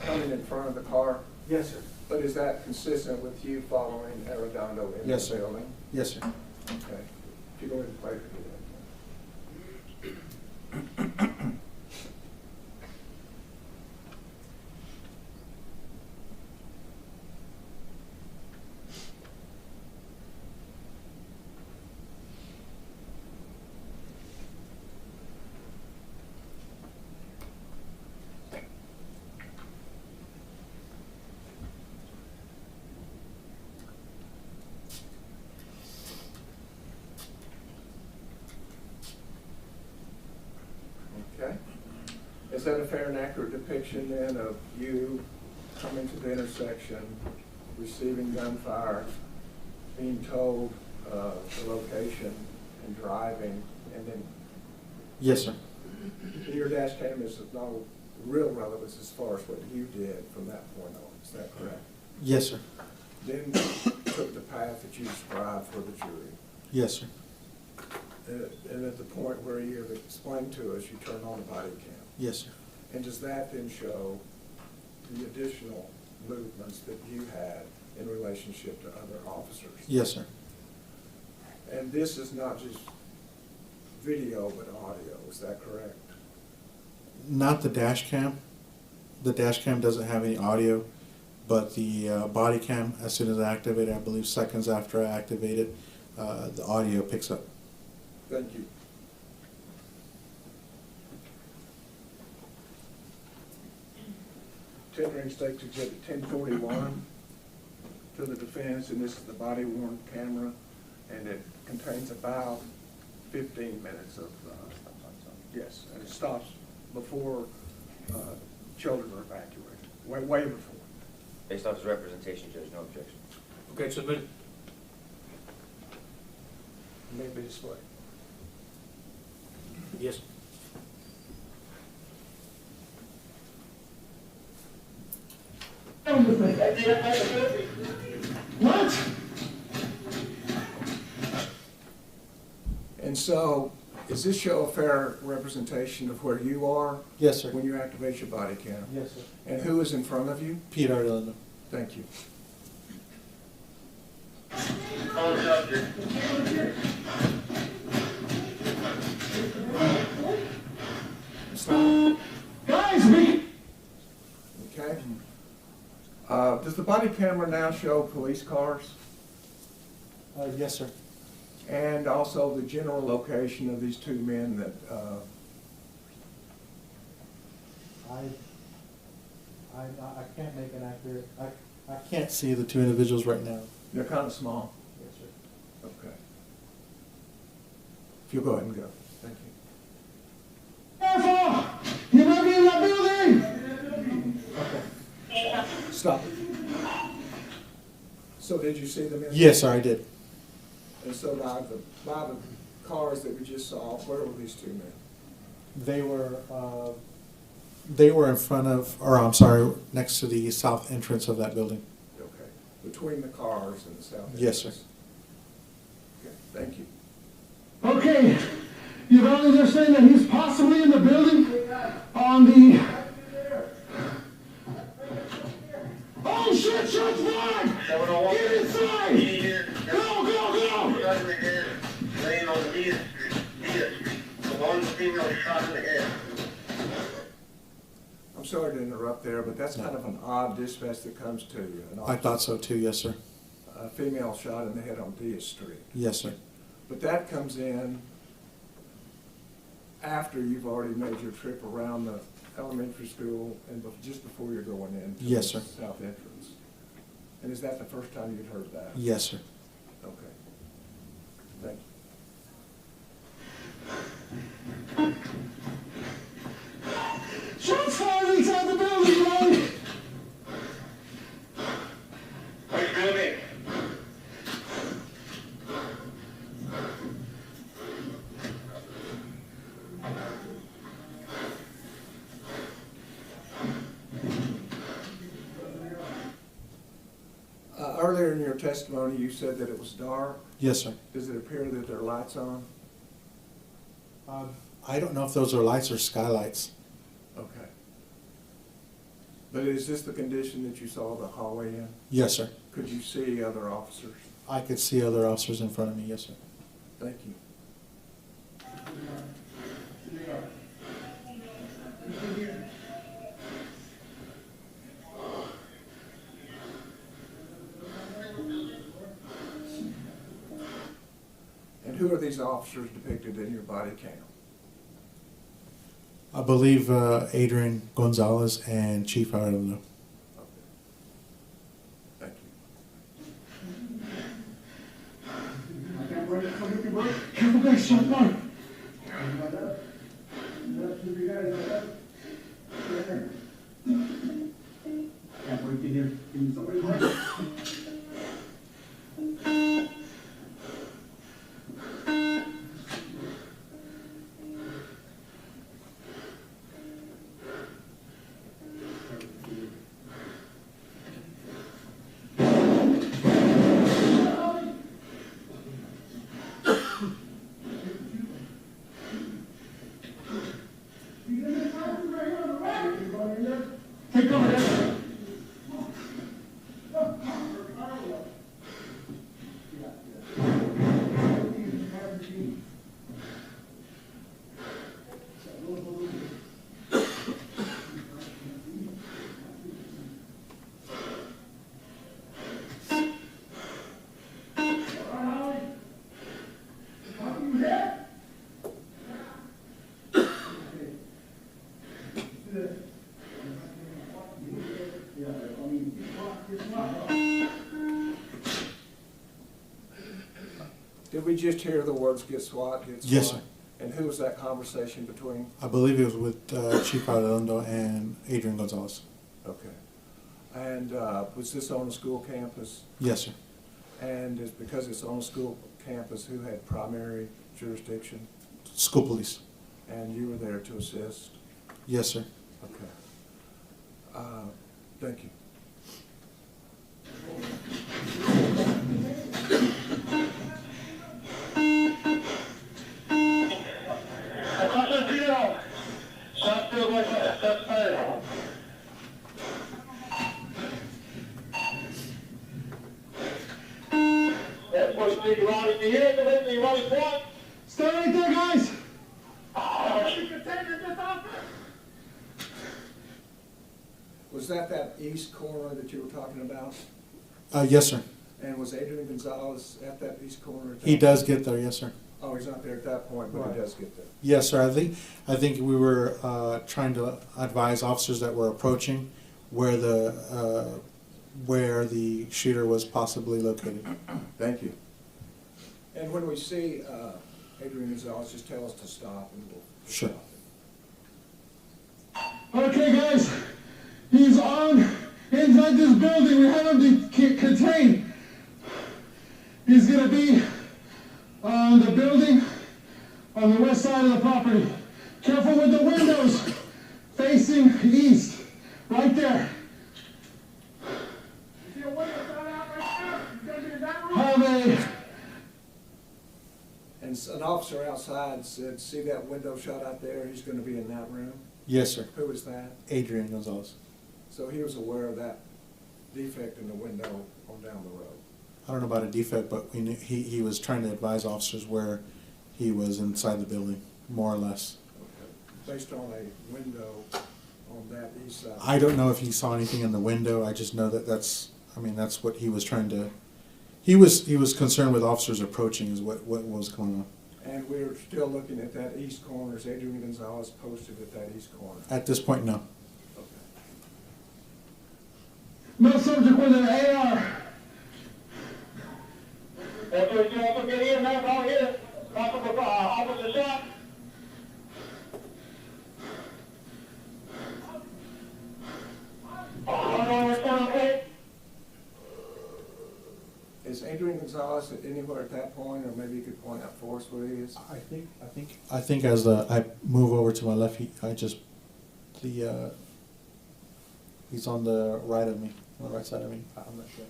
Speaker 2: Coming in front of the car,
Speaker 3: Yes, sir.
Speaker 2: but is that consistent with you following Arredondo in the
Speaker 3: Yes, sir.
Speaker 2: building?
Speaker 3: Yes, sir.
Speaker 2: Okay. If you go ahead and play for me. Okay. Is that a fair and accurate depiction then of you coming to the intersection, receiving gunfire, being told the location and driving, and then
Speaker 3: Yes, sir.
Speaker 2: your dash cam is of no real relevance as far as what you did from that point on, is that correct?
Speaker 3: Yes, sir.
Speaker 2: Then took the path that you described for the jury.
Speaker 3: Yes, sir.
Speaker 2: And at the point where you have explained to us, you turn on the body cam.
Speaker 3: Yes, sir.
Speaker 2: And does that then show the additional movements that you had in relationship to other officers?
Speaker 3: Yes, sir.
Speaker 2: And this is not just video, but audio, is that correct?
Speaker 3: Not the dash cam. The dash cam doesn't have any audio, but the body cam, as soon as I activate it, I believe seconds after I activate it, the audio picks up.
Speaker 2: Thank you. Tendering State Exhibit 1041 to the defense, and this is the body worn camera, and it contains about 15 minutes of, yes, and it stops before children are evacuated, way before.
Speaker 5: Based off his representation, Judge, no objection.
Speaker 1: Okay, submitted.
Speaker 2: May be displayed.
Speaker 1: Yes.
Speaker 2: What? And so, does this show a fair representation of where you are
Speaker 3: Yes, sir.
Speaker 2: when you activate your body cam?
Speaker 3: Yes, sir.
Speaker 2: And who is in front of you?
Speaker 3: Pete Arellano.
Speaker 2: Thank you. Stop.
Speaker 6: Guys, me!
Speaker 2: Okay. Does the body camera now show police cars?
Speaker 3: Yes, sir.
Speaker 2: And also the general location of these two men that,
Speaker 3: I can't make an accurate, I can't see the two individuals right now.
Speaker 2: they're kind of small?
Speaker 3: Yes, sir.
Speaker 2: Okay. If you'll go ahead and go. Thank you.
Speaker 6: Careful! You might be in that building!
Speaker 2: Okay. Stop it. So did you see them in?
Speaker 3: Yes, sir, I did.
Speaker 2: And so by the cars that we just saw, where were these two men?
Speaker 3: They were in front of, or I'm sorry, next to the south entrance of that building.
Speaker 2: Okay. Between the cars and the south.
Speaker 3: Yes, sir.
Speaker 2: Okay, thank you.
Speaker 6: Okay, Uvalde, they're saying that he's possibly in the building on the... Oh shit, shots fired! Get inside! Go, go, go!
Speaker 7: Laying on Dia Street. The one female shot in the head.
Speaker 2: I'm sorry to interrupt there, but that's kind of an odd dispatch that comes to you.
Speaker 3: I thought so too, yes, sir.
Speaker 2: A female shot in the head on Dia Street.
Speaker 3: Yes, sir.
Speaker 2: But that comes in after you've already made your trip around the elementary school and just before you're going in? to
Speaker 3: Yes,
Speaker 2: the
Speaker 3: sir.
Speaker 2: South entrance? And is that the first time you'd heard that?
Speaker 3: Yes, sir.
Speaker 2: Okay. Thank you.
Speaker 6: Shots fired inside the building, Ron!
Speaker 7: Which building?
Speaker 2: Earlier in your testimony, you said that it was dark.
Speaker 3: Yes, sir.
Speaker 2: Does it appear that there are lights on?
Speaker 3: I don't know if those are lights or skylights.
Speaker 2: Okay. But is this the condition that you saw the hallway in?
Speaker 3: Yes, sir.
Speaker 2: Could you see other officers?
Speaker 3: I could see other officers in front of me. Yes, sir.
Speaker 2: Thank you. And who are these officers depicted in your body cam?
Speaker 3: I believe Adrian Gonzales and Chief Arredondo.
Speaker 2: Okay. Thank you.
Speaker 6: Careful, guys, shot fired. Take cover, guys.
Speaker 2: Did we just hear the words "get SWAT"? Get SWAT?
Speaker 3: Yes, sir.
Speaker 2: And who was that conversation between?
Speaker 3: I believe it was with Chief Arredondo and Adrian Gonzales.
Speaker 2: Okay. And was this on a school campus?
Speaker 3: Yes, sir.
Speaker 2: And is because it's on a school campus, who had primary jurisdiction?
Speaker 3: School police.
Speaker 2: And you were there to assist?
Speaker 3: Yes, sir.
Speaker 2: Okay. Thank you.
Speaker 7: That's supposed to be Ronnie. Do you hear the Ronnie Point?
Speaker 6: Stay right there, guys.
Speaker 2: Was that east corner that you were talking about?
Speaker 3: Yes, sir.
Speaker 2: And was Adrian Gonzales at that east corner?
Speaker 3: He does get there. Yes, sir.
Speaker 2: Oh, he's not there at that point, but
Speaker 6: Right.
Speaker 2: he does get there.
Speaker 3: Yes, sir. I think we were trying to advise officers that were approaching where the shooter was possibly located.
Speaker 2: Thank you. And when we see Adrian Gonzales, just tell us to stop and we'll
Speaker 3: Sure.
Speaker 2: stop.
Speaker 6: Okay, guys, he's on inside this building. We have him contained. He's gonna be on the building on the west side of the property. Careful with the windows facing east, right there. Have
Speaker 2: And an officer outside said, see that window shot out there? He's gonna be in that room?
Speaker 3: Yes, sir.
Speaker 2: Who was that?
Speaker 3: Adrian Gonzales.
Speaker 2: So he was aware of that defect in the window on down the road?
Speaker 3: I don't know about a defect, but we knew he was trying to advise officers where he was inside the building, more or less.
Speaker 2: Okay. Based on a window on that east side?
Speaker 3: I don't know if he saw anything in the window. I just know that that's what he was trying to. He was concerned with officers approaching is what was going on.
Speaker 2: And we're still looking at that east corner. Is Adrian Gonzales posted at that east corner?
Speaker 3: At this point, no.
Speaker 2: Okay.
Speaker 6: No subject with an AR.
Speaker 7: That's what you also get in there, right here. Officer shot. Okay.
Speaker 2: Is Adrian Gonzales anywhere at that point, or maybe you could point out for us where he is?
Speaker 3: I think as I move over to my left, he's on the right of me, on the right side of me. I'm not sure.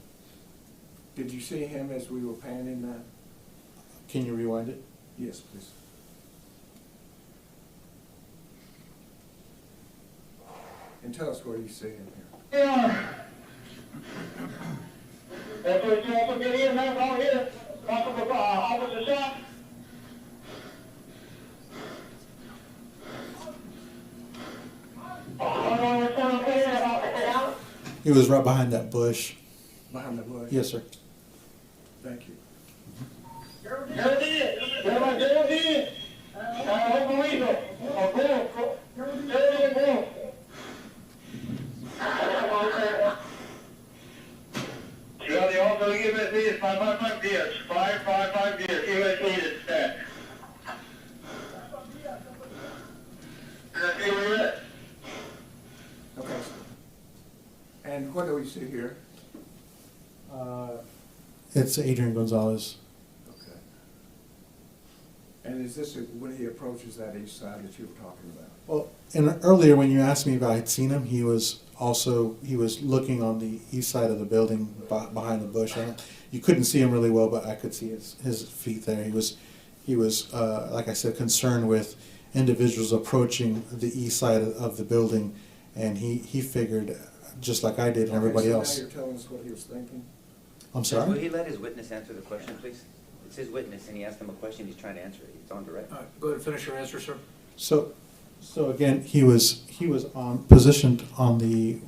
Speaker 2: Did you see him as we were panning that?
Speaker 3: Can you rewind it?
Speaker 2: Yes, please. And tell us where you see him here.
Speaker 6: AR.
Speaker 7: That's what you also get in there, right here. Officer shot.
Speaker 3: He was right behind that bush.
Speaker 2: Behind the bush?
Speaker 3: Yes, sir.
Speaker 2: Thank you.
Speaker 7: Charlie, also USD is 555 gears. 555 gears. USD is set. Okay, where you at?
Speaker 2: Okay. And what do we see here?
Speaker 3: It's Adrian Gonzales.
Speaker 2: Okay. And is this when he approaches that east side that you were talking about?
Speaker 3: Well, and earlier when you asked me if I had seen him, he was looking on the east side of the building behind the bush. You couldn't see him really well, but I could see his feet there. He was like I said, concerned with individuals approaching the east side of the building, and he figured, just like I did and everybody else.
Speaker 2: Now you're telling us what he was thinking?
Speaker 3: I'm
Speaker 5: Will
Speaker 3: sorry?
Speaker 5: he let his witness answer the question, please? It's his witness, and he asked him a question, he's trying to answer it. It's on direct.
Speaker 1: All right, go ahead and finish your answer, sir.
Speaker 3: So again, he was positioned on the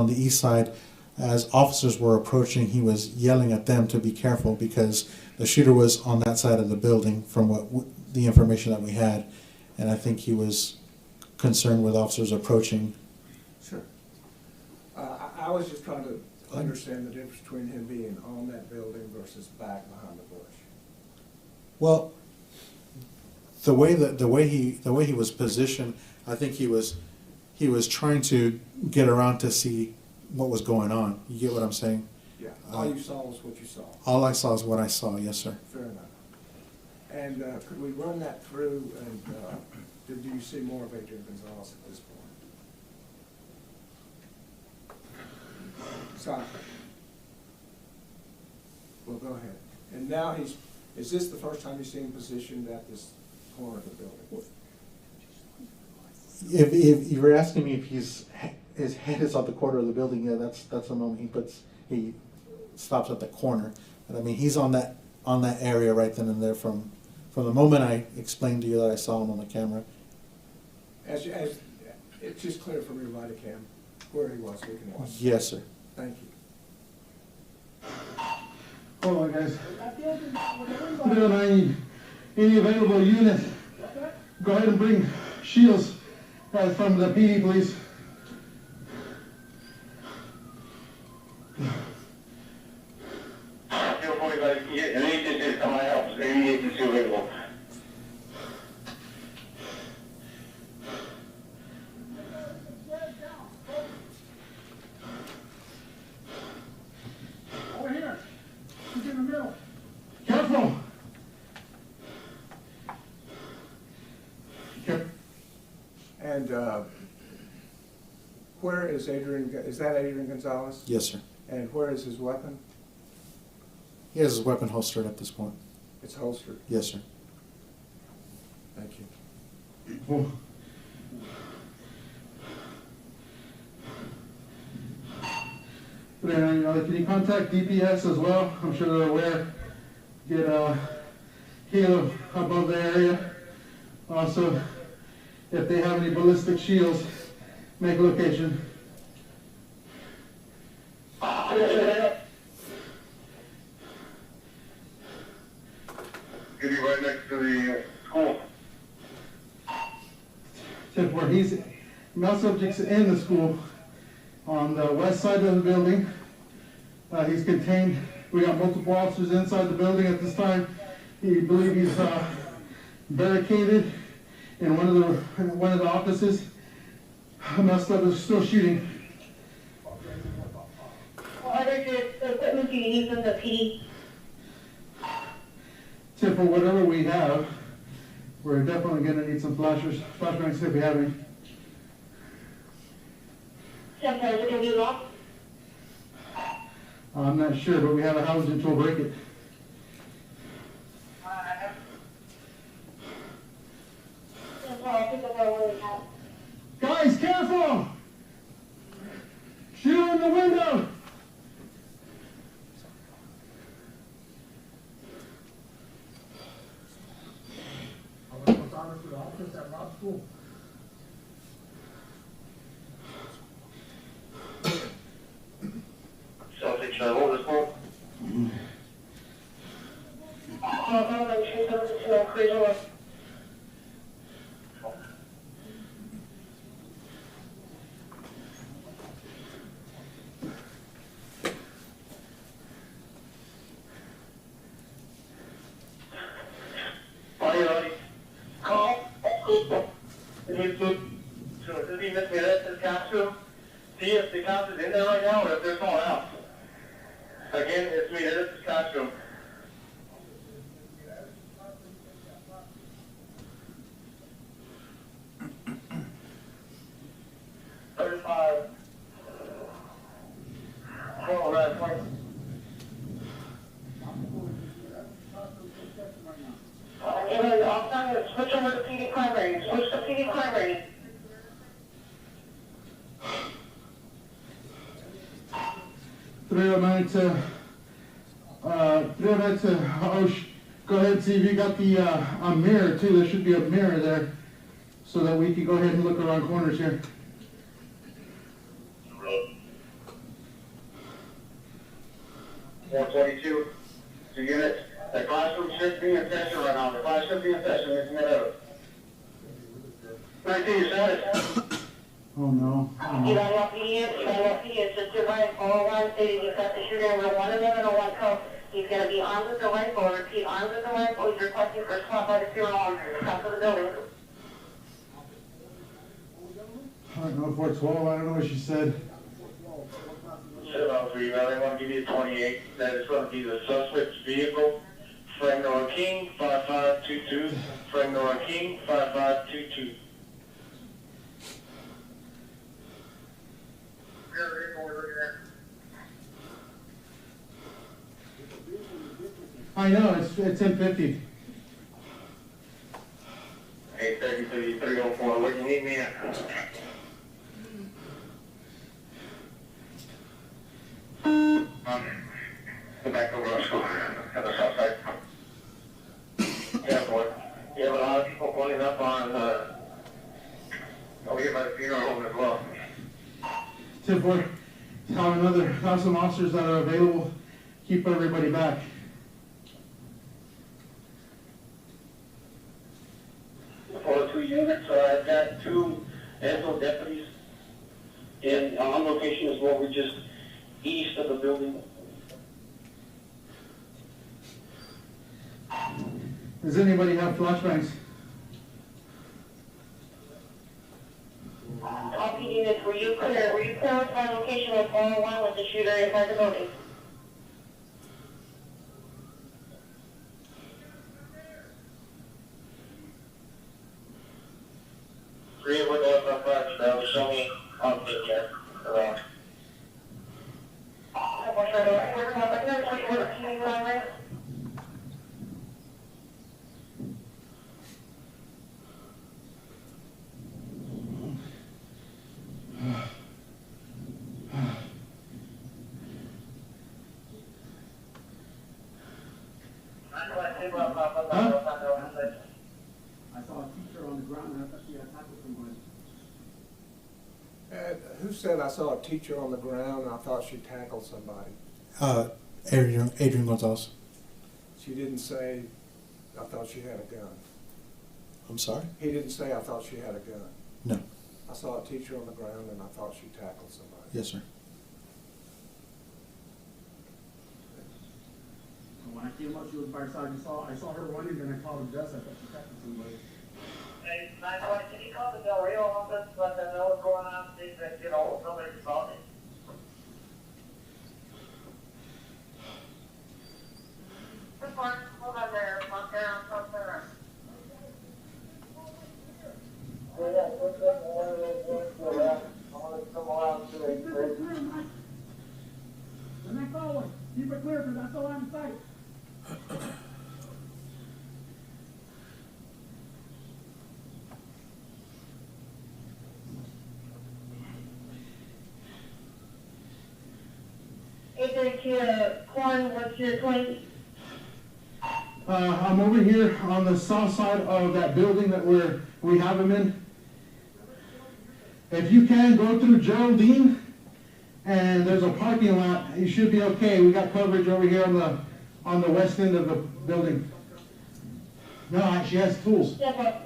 Speaker 3: east side. As officers were approaching, he was yelling at them to be careful because the shooter was on that side of the building from the information that we had, and I think he was concerned with officers approaching.
Speaker 2: Sure. I was just trying to understand the difference between him being on that building versus back behind the bush.
Speaker 3: Well, the way he was positioned, I think he was trying to get around to see what was going on. You get what I'm saying?
Speaker 2: Yeah. All you saw was what you saw.
Speaker 3: All I saw is what I saw. Yes, sir.
Speaker 2: Fair enough. And could we run that through, and did you see more of Adrian Gonzales at this point? Sorry. Well, go ahead. And now is this the first time you've seen him positioned at this corner of the building?
Speaker 3: If you were asking me if his head is on the corner of the building, yeah, that's the moment he stops at the corner. But I mean, he's on that area right then and there from the moment I explained to you that I saw him on the camera.
Speaker 2: As it's just clear from your body cam where he was, we can watch.
Speaker 3: Yes, sir.
Speaker 2: Thank you.
Speaker 6: Hold on, guys. Then I need any available unit. Go ahead and bring shields from the PD, please.
Speaker 7: Feel free, guys. Yeah, need to just come out. So you need to see available.
Speaker 6: Over here. He's in the middle. Careful.
Speaker 2: And where is Adrian, is that Adrian Gonzales?
Speaker 3: Yes, sir.
Speaker 2: And where is his weapon?
Speaker 3: He has his weapon holstered at this point.
Speaker 2: It's holstered.
Speaker 3: Yes, sir.
Speaker 2: Thank you.
Speaker 6: Oh. Can you contact DPS as well? I'm sure they're aware. Get a helo above the area. Also, if they have any ballistic shields, make a location.
Speaker 7: Gonna be right next to the school.
Speaker 6: Except where he's, male subjects in the school, on the west side of the building. He's contained, we got multiple officers inside the building at this time. We believe he's barricaded in one of the offices. Male subject is still shooting.
Speaker 4: What other equipment do you need from the PD?
Speaker 6: Except for whatever we have, we're definitely gonna need some flashbangs if we have any.
Speaker 4: Sometimes it can be locked.
Speaker 6: I'm not sure, but we have a housing tool break it.
Speaker 4: That's all, I think that's all we have.
Speaker 6: Guys, careful! Shoot in the window!
Speaker 1: What's honored for the office at Robb School?
Speaker 7: So, I think, should I hold this one? Call. So, does he miss me this costume? See if the cops is in there right now or if they're calling out. Again, it's me, this is costume. All right, point.
Speaker 4: And also, switch over to PD crime rating. Switch to PD crime rating.
Speaker 6: Go ahead and see if you got the a mirror too. There should be a mirror there, so that we can go ahead and look around corners here.
Speaker 7: 122, 2 units. The classroom should be in session right now. The class should be in session, isn't it? 19, you said it.
Speaker 6: Oh no.
Speaker 4: Uvalde PD is just your right, all one city, you've got the shooter over one of them and a one coat. He's gonna be armed with the rifle, repeat, armed with the rifle, he's requesting for a swap by the serial arm to the top of the building.
Speaker 6: I don't know, 412. I don't know what she said.
Speaker 7: Shit out for you, now they want to give you a 28. That is going to be the suspect's vehicle. Frank Noah King, 5522. Frank Noah King, 5522.
Speaker 6: I know, it's 1050.
Speaker 7: 833, 304, where do you need me at? Go back over to school, at the south side. Yeah, boy. You have a lot of people pulling up on, over here by the funeral home as well.
Speaker 6: 10-4. Have some officers that are available. Keep everybody back.
Speaker 7: For 2 units, I've got 2 Enfield deputies on location as well. We're just east of the building.
Speaker 6: Does anybody have flashbangs?
Speaker 4: All PD units, were you clear with my location with 401 with the shooter inside the building?
Speaker 7: Three windows on fire, that was show me on the here around.
Speaker 8: I saw a teacher on the ground, and I thought she got tackled somewhere.
Speaker 2: Who said I saw a teacher on the ground and I thought she tackled somebody?
Speaker 3: Adrian Gonzales.
Speaker 2: She didn't say I thought she had a gun.
Speaker 3: I'm sorry?
Speaker 2: He didn't say, I thought she had a gun.
Speaker 3: No.
Speaker 2: I saw a teacher on the ground and I thought she tackled somebody.
Speaker 3: Yes, sir.
Speaker 8: When I came up, she was by her side. I saw her running, and I called the desk. I thought she tackled somebody.
Speaker 7: Hey, 911, can you call the Del Rio office, let them know what's going on, see if, you know, somebody can solve it?
Speaker 4: Report, hold on there, lock down, talk to her.
Speaker 7: Yeah, put them in one of those rooms for that. I want to come around to it, Chris.
Speaker 8: The next hallway. Keep it clear, because that's all I'm in sight.
Speaker 4: Adrian, Corn, what's your claim?
Speaker 6: I'm over here on the south side of that building that we have him in. If you can, go through Geraldine, and there's a parking lot. You should be okay. We got coverage over here on the west end of the building. No, she has tools.
Speaker 4: Step up.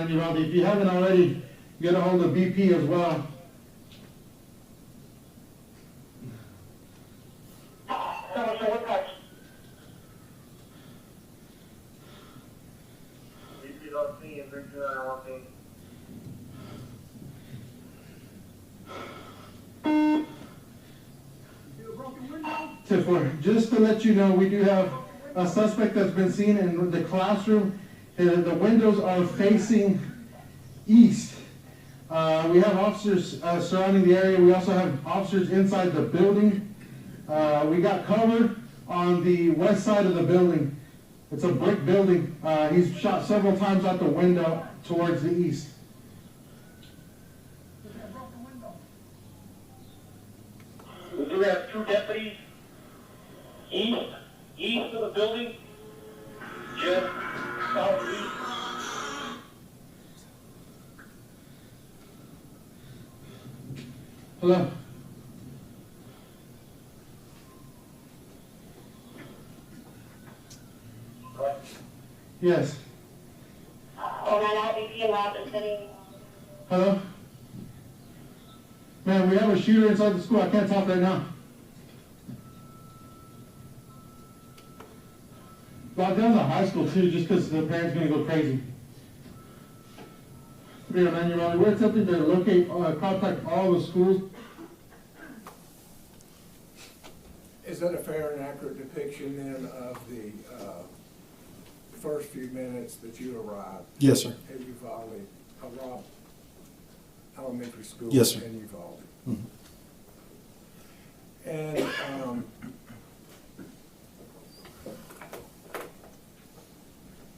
Speaker 6: Uvalde. If you haven't already, get a hold of BP as well.
Speaker 4: So what touch?
Speaker 7: If you don't see him, bring you on one thing.
Speaker 6: Just to let you know, we do have a suspect that's been seen in the classroom. The windows are facing east. We have officers surrounding the area. We also have officers inside the building. We got cover on the west side of the building. It's a brick building. He's shot several times out the window towards the east.
Speaker 7: We do have two deputies east of the building, just southeast.
Speaker 6: Hello? Yes.
Speaker 4: Oh, no, no, BP lab is sitting.
Speaker 6: Hello? Man, we have a shooter inside the school. I can't talk right now. Lock down the high school too, just because the parents gonna go crazy. 309 Uvalde. We're attempting to locate, contact all the schools.
Speaker 2: Is that a fair and accurate depiction then of the first few minutes that you arrived
Speaker 3: Yes, sir.
Speaker 2: at Uvalde, Robb Elementary School
Speaker 3: Yes, sir.
Speaker 2: in Uvalde?
Speaker 3: Mhm.
Speaker 2: And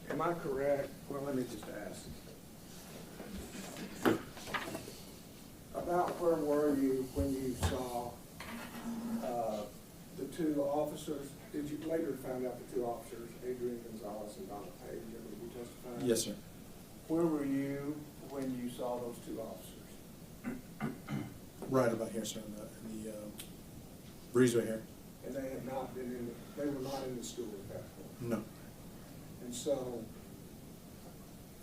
Speaker 2: am I correct? Well, let me just ask. About where were you when you saw the two officers? Did you later find out the two officers, Adrian Gonzales and Donna Page, did you testify?
Speaker 3: Yes, sir.
Speaker 2: Where were you when you saw those two officers?
Speaker 3: Right about here, sir, in the breezeway here.
Speaker 2: And they had not been in, they were not in the school at that point.
Speaker 3: No.
Speaker 2: And so,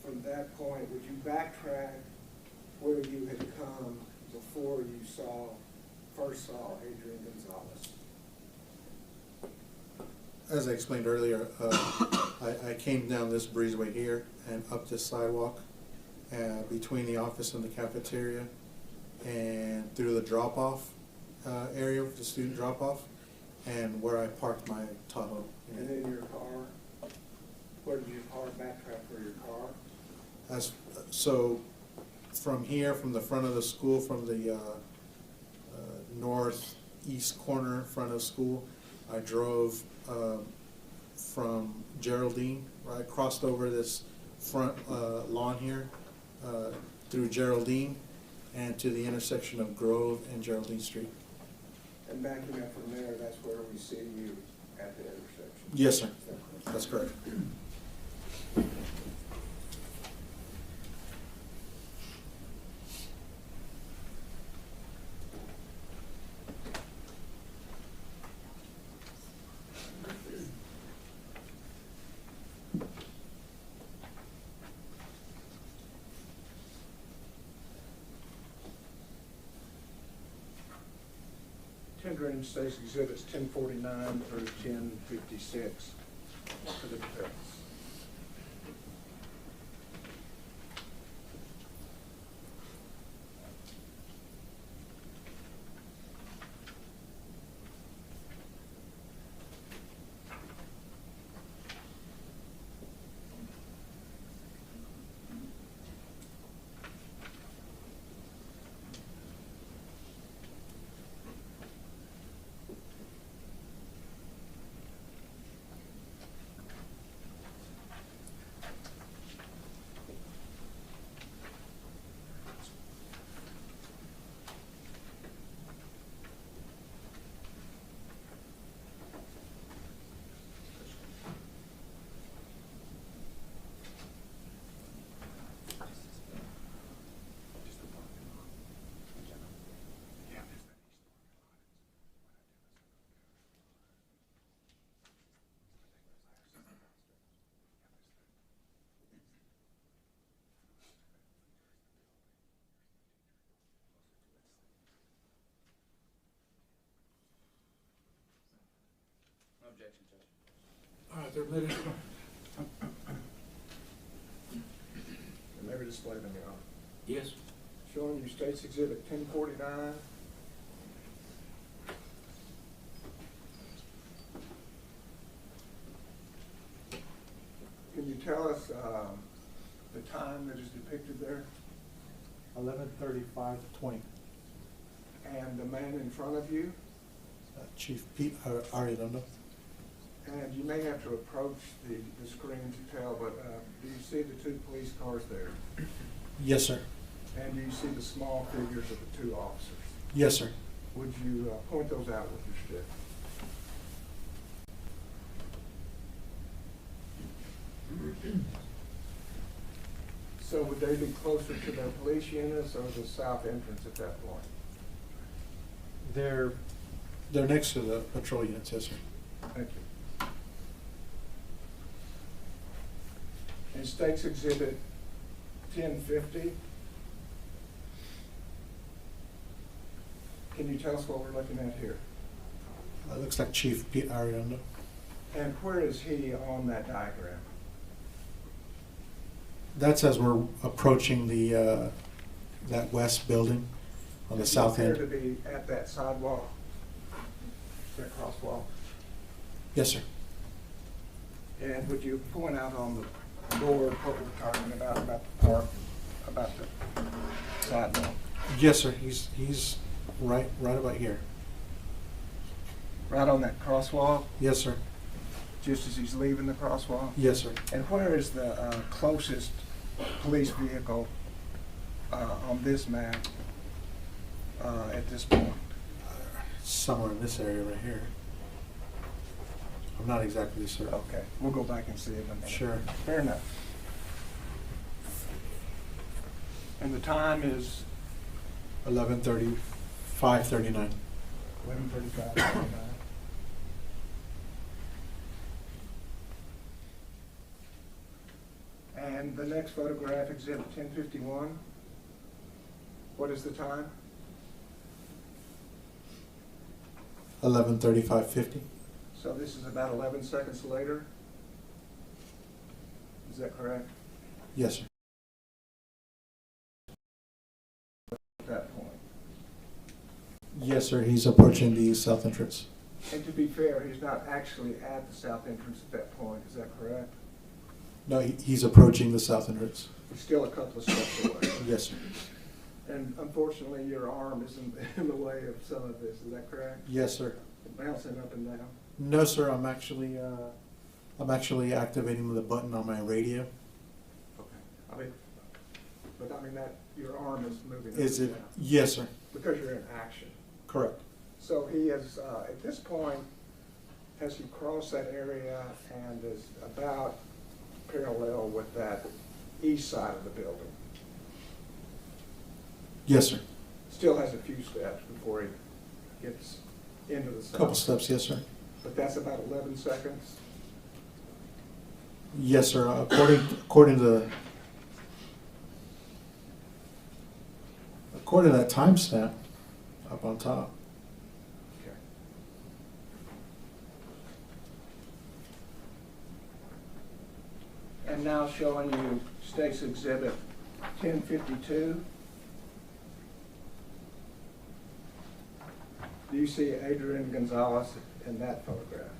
Speaker 2: from that point, would you backtrack where you had come before you first saw Adrian Gonzales?
Speaker 3: As I explained earlier, I came down this breezeway here and up this sidewalk between the office and the cafeteria and through the drop-off area, the student drop-off, and where I parked my Tahoe.
Speaker 2: And in your car, where did you backtrack for your car?
Speaker 3: So from here, from the front of the school, from the northeast corner front of school, I drove from Geraldine, right, crossed over this front lawn here through Geraldine and to the intersection of Grove and Geraldine Street.
Speaker 2: And backing up from there, that's where we see you at the intersection.
Speaker 3: Yes, sir. That's correct.
Speaker 2: Tendering State's Exhibits 1049 through 1056 to the defense.
Speaker 5: No objection, Judge.
Speaker 3: All right, they're admitted.
Speaker 2: And they were displayed in the office.
Speaker 3: Yes.
Speaker 2: Showing you State's Exhibit 1049. Can you tell us the time that is depicted there
Speaker 3: 11:35:20.
Speaker 2: and the man in front of you?
Speaker 3: Chief Pete Arredondo.
Speaker 2: And you may have to approach the screen to tell, but do you see the two police cars there?
Speaker 3: Yes, sir.
Speaker 2: And do you see the small figures of the two officers?
Speaker 3: Yes, sir.
Speaker 2: Would you point those out with your stick? So would they be closer to their police units or the south entrance at that point?
Speaker 3: They're next to the patrol units, yes, sir.
Speaker 2: Thank you. In State's Exhibit 1050, can you tell us what we're looking at here?
Speaker 3: Looks like Chief Pete Arredondo.
Speaker 2: And where is he on that diagram?
Speaker 3: That's as we're approaching the that west building on the south
Speaker 2: Does he
Speaker 3: end.
Speaker 2: appear to be at that sidewalk, that crosswalk?
Speaker 3: Yes, sir.
Speaker 2: And would you point out on the board what we're talking about the park, about the sidewalk?
Speaker 3: Yes, sir. He's right about here.
Speaker 2: Right on that crosswalk,
Speaker 3: Yes, sir.
Speaker 2: just as he's leaving the crosswalk?
Speaker 3: Yes, sir.
Speaker 2: And where is the closest police vehicle on this map at this point?
Speaker 3: Somewhere in this area right here. I'm not exactly certain.
Speaker 2: Okay, we'll go back and see it in a minute.
Speaker 3: Sure.
Speaker 2: Fair enough. And the time is
Speaker 3: 11:30, 5:39.
Speaker 2: 11:35. And the next photograph, Exhibit 1051. What is the time?
Speaker 3: 11:35:50.
Speaker 2: So this is about 11 seconds later. Is that correct?
Speaker 3: Yes, sir.
Speaker 2: At that point.
Speaker 3: Yes, sir. He's approaching the south entrance.
Speaker 2: And to be fair, he's not actually at the south entrance at that point. Is that correct?
Speaker 3: No, he's approaching the south entrance.
Speaker 2: He's still a couple of steps away.
Speaker 3: Yes, sir.
Speaker 2: And unfortunately, your arm is in the way of some of this. Is that correct?
Speaker 3: Yes, sir.
Speaker 2: Bouncing up and down.
Speaker 3: No, sir. I'm actually activating the button on my radio.
Speaker 2: Okay. But that your arm is moving.
Speaker 3: Is
Speaker 2: up
Speaker 3: it?
Speaker 2: and down
Speaker 3: Yes, sir.
Speaker 2: because you're in action.
Speaker 3: Correct.
Speaker 2: So he is at this point. as you cross that area and is about parallel with that east side of the building.
Speaker 3: Yes, sir.
Speaker 2: Still has a few steps before he gets into the south.
Speaker 3: Couple steps, yes, sir.
Speaker 2: But that's about 11 seconds.
Speaker 3: Yes, sir. According to that timestamp up on top.
Speaker 2: Okay. And now showing you State's Exhibit 1052. Do you see Adrian Gonzales in that photograph?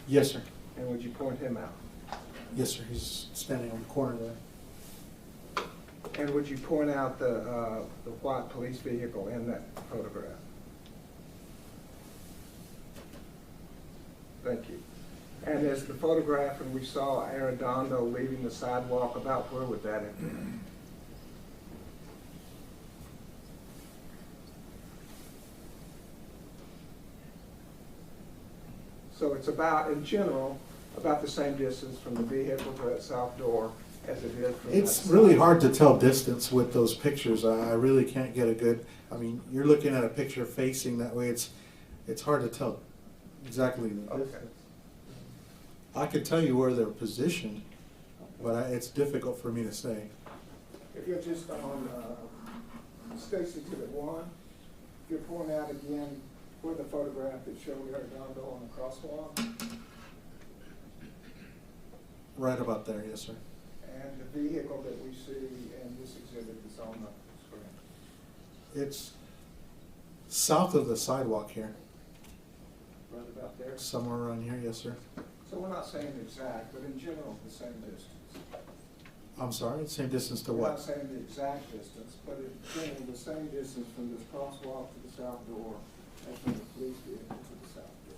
Speaker 3: Yes, sir.
Speaker 2: And would you point him out?
Speaker 3: Yes, sir. He's standing on the corner there.
Speaker 2: And would you point out the white police vehicle in that photograph? Thank you. And as the photograph, when we saw Arredondo leaving the sidewalk, about where would that have been? So it's about, in general, about the same distance from the vehicle to that south door as it is from
Speaker 3: It's
Speaker 2: that
Speaker 3: really
Speaker 2: side.
Speaker 3: hard to tell distance with those pictures. I really can't get a good, I mean, you're looking at a picture facing that way, it's hard to tell exactly the
Speaker 2: Okay.
Speaker 3: distance. I can tell you where they're positioned, but it's difficult for me to say.
Speaker 2: If you're just on State's Exhibit 1, if you're pointing out again where the photograph that showed Arredondo on the crosswalk,
Speaker 3: Right about there, yes, sir.
Speaker 2: and the vehicle that we see in this exhibit is on the screen.
Speaker 3: It's south of the sidewalk here,
Speaker 2: Right about there.
Speaker 3: somewhere around here, yes, sir.
Speaker 2: So we're not saying exact, but in general, the same distance.
Speaker 3: I'm sorry, same distance to
Speaker 2: We're not
Speaker 3: what?
Speaker 2: saying the exact distance, but in general, the same distance from this crosswalk to the south door as from the police vehicle to the south door.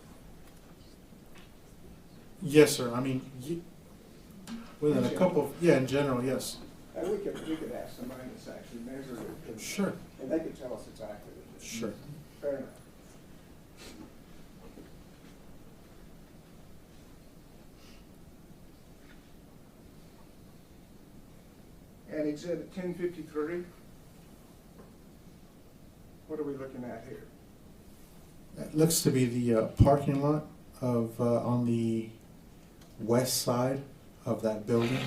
Speaker 3: Yes, sir, I mean, within a couple, yeah, in general, yes.
Speaker 2: And we could ask somebody that's actually measured it.
Speaker 3: Sure.
Speaker 2: And they could tell us exactly.
Speaker 3: Sure.
Speaker 2: Fair enough. And exhibit 1053, what are we looking at here?
Speaker 3: It looks to be the parking lot of, on the west side of that building.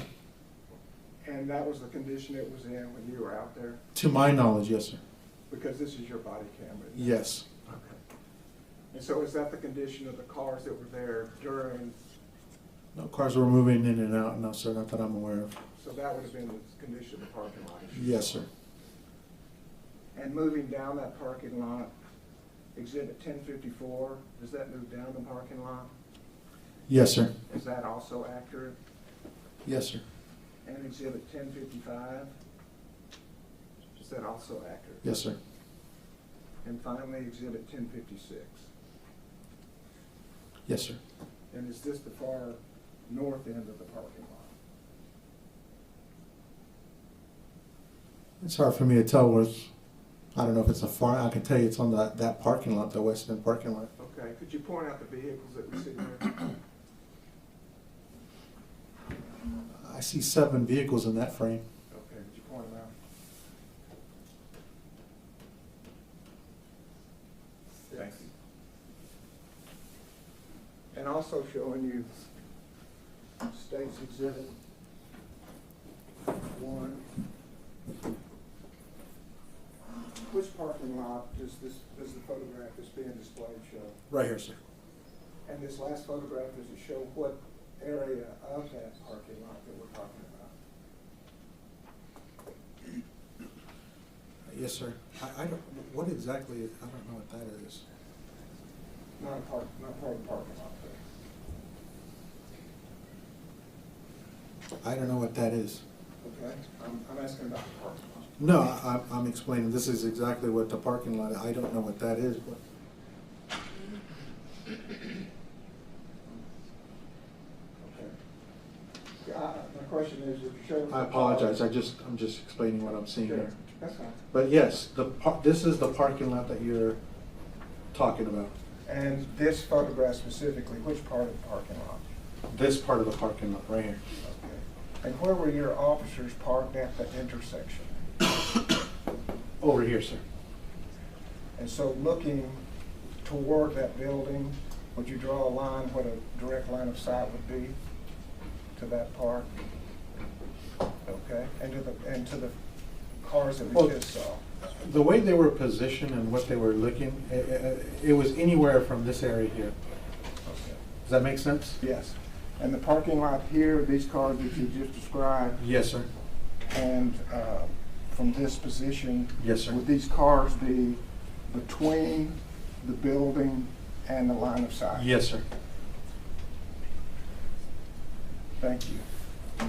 Speaker 2: And that was the condition it was in when you were out there?
Speaker 3: To my knowledge, yes, sir.
Speaker 2: Because this is your body camera? isn't it?
Speaker 3: Yes.
Speaker 2: Okay. And so is that the condition of the cars that were there during,
Speaker 3: No cars were moving in and out, no, sir, not that I'm aware of.
Speaker 2: so that would have been the condition of the parking lot? as you
Speaker 3: Yes,
Speaker 2: saw
Speaker 3: sir.
Speaker 2: it. And moving down that parking lot, exhibit 1054, does that move down the parking lot?
Speaker 3: Yes, sir.
Speaker 2: Is that also accurate?
Speaker 3: Yes, sir.
Speaker 2: And exhibit 1055, is that also accurate?
Speaker 3: Yes, sir.
Speaker 2: And finally, exhibit 1056.
Speaker 3: Yes, sir.
Speaker 2: And is this the far north end of the parking lot?
Speaker 3: It's hard for me to tell where, I don't know if it's a far, I can tell you it's on that parking lot, the west end parking lot.
Speaker 2: Okay, could you point out the vehicles that we see there?
Speaker 3: I see 7 vehicles in that frame.
Speaker 2: Okay, could you point them out? Thank you. And also showing you State's Exhibit 1. Which parking lot does the photograph that's being displayed show?
Speaker 3: Right here, sir.
Speaker 2: And this last photograph, does it show what area of that parking lot that we're talking about?
Speaker 3: Yes, sir. I don't, what exactly, I don't know what that is.
Speaker 2: Not part of the parking lot there.
Speaker 3: I don't know what that is.
Speaker 2: Okay, I'm asking about the parking lot.
Speaker 3: No, I'm explaining, this is exactly what the parking lot, I don't know what that is, but.
Speaker 2: Okay. My question is, if you show.
Speaker 3: I apologize, I'm just explaining what I'm seeing
Speaker 2: Sure,
Speaker 3: here.
Speaker 2: that's fine.
Speaker 3: But yes, this is the parking lot that you're talking about.
Speaker 2: And this photograph specifically, which part of the parking lot?
Speaker 3: This part of the parking lot right here.
Speaker 2: Okay. And where were your officers parked at the intersection?
Speaker 3: Over here, sir.
Speaker 2: And so looking toward that building, would you draw a line, what a direct line of sight would be to that park? Okay, and to the cars that we just saw?
Speaker 3: The way they were positioned and what they were looking, it was anywhere from this area here.
Speaker 2: Okay.
Speaker 3: Does that make sense?
Speaker 2: Yes. And the parking lot here, these cars that you just described,
Speaker 3: Yes, sir.
Speaker 2: and from this position,
Speaker 3: Yes, sir.
Speaker 2: would these cars be between the building and the line of sight?
Speaker 3: Yes, sir.
Speaker 2: Thank you.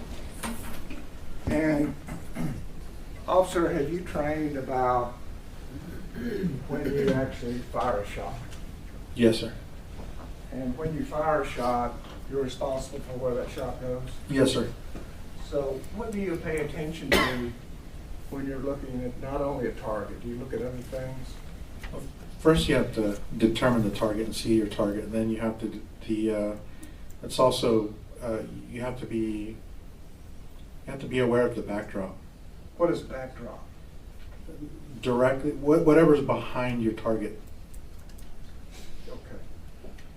Speaker 2: And officer, have you trained about when you actually fire a shot?
Speaker 3: Yes, sir.
Speaker 2: And when you fire a shot, you're responsible for where that shot goes?
Speaker 3: Yes, sir.
Speaker 2: So what do you pay attention to when you're looking at not only a target? Do you look at other things?
Speaker 3: First, you have to determine the target and see your target. Then you have to it's also you have to be aware of the backdrop.
Speaker 2: What is backdrop?
Speaker 3: Directly, whatever's behind your target.
Speaker 2: Okay.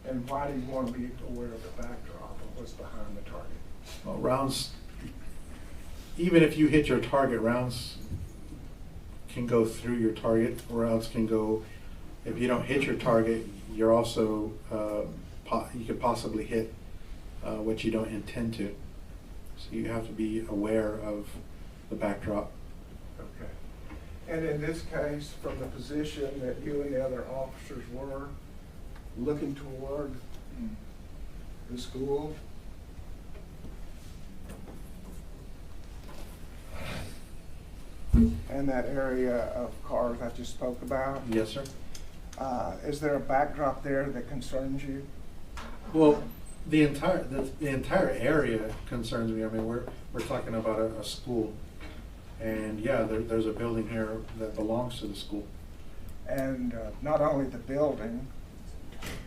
Speaker 2: And why do you want to be aware of the backdrop of what's behind the target?
Speaker 3: Well, rounds, even if you hit your target, rounds can go through your target. Rounds can go, if you don't hit your target, you're also, you could possibly hit what you don't intend to. So you have to be aware of the backdrop.
Speaker 2: Okay. And in this case, from the position that you and the other officers were, looking toward the school, and that area of cars I just spoke about,
Speaker 3: Yes, sir.
Speaker 2: is there a backdrop there that concerns you?
Speaker 3: Well, the entire area concerns me. I mean, we're talking about a school, and yeah, there's a building here that belongs to the school.
Speaker 2: And not only the building,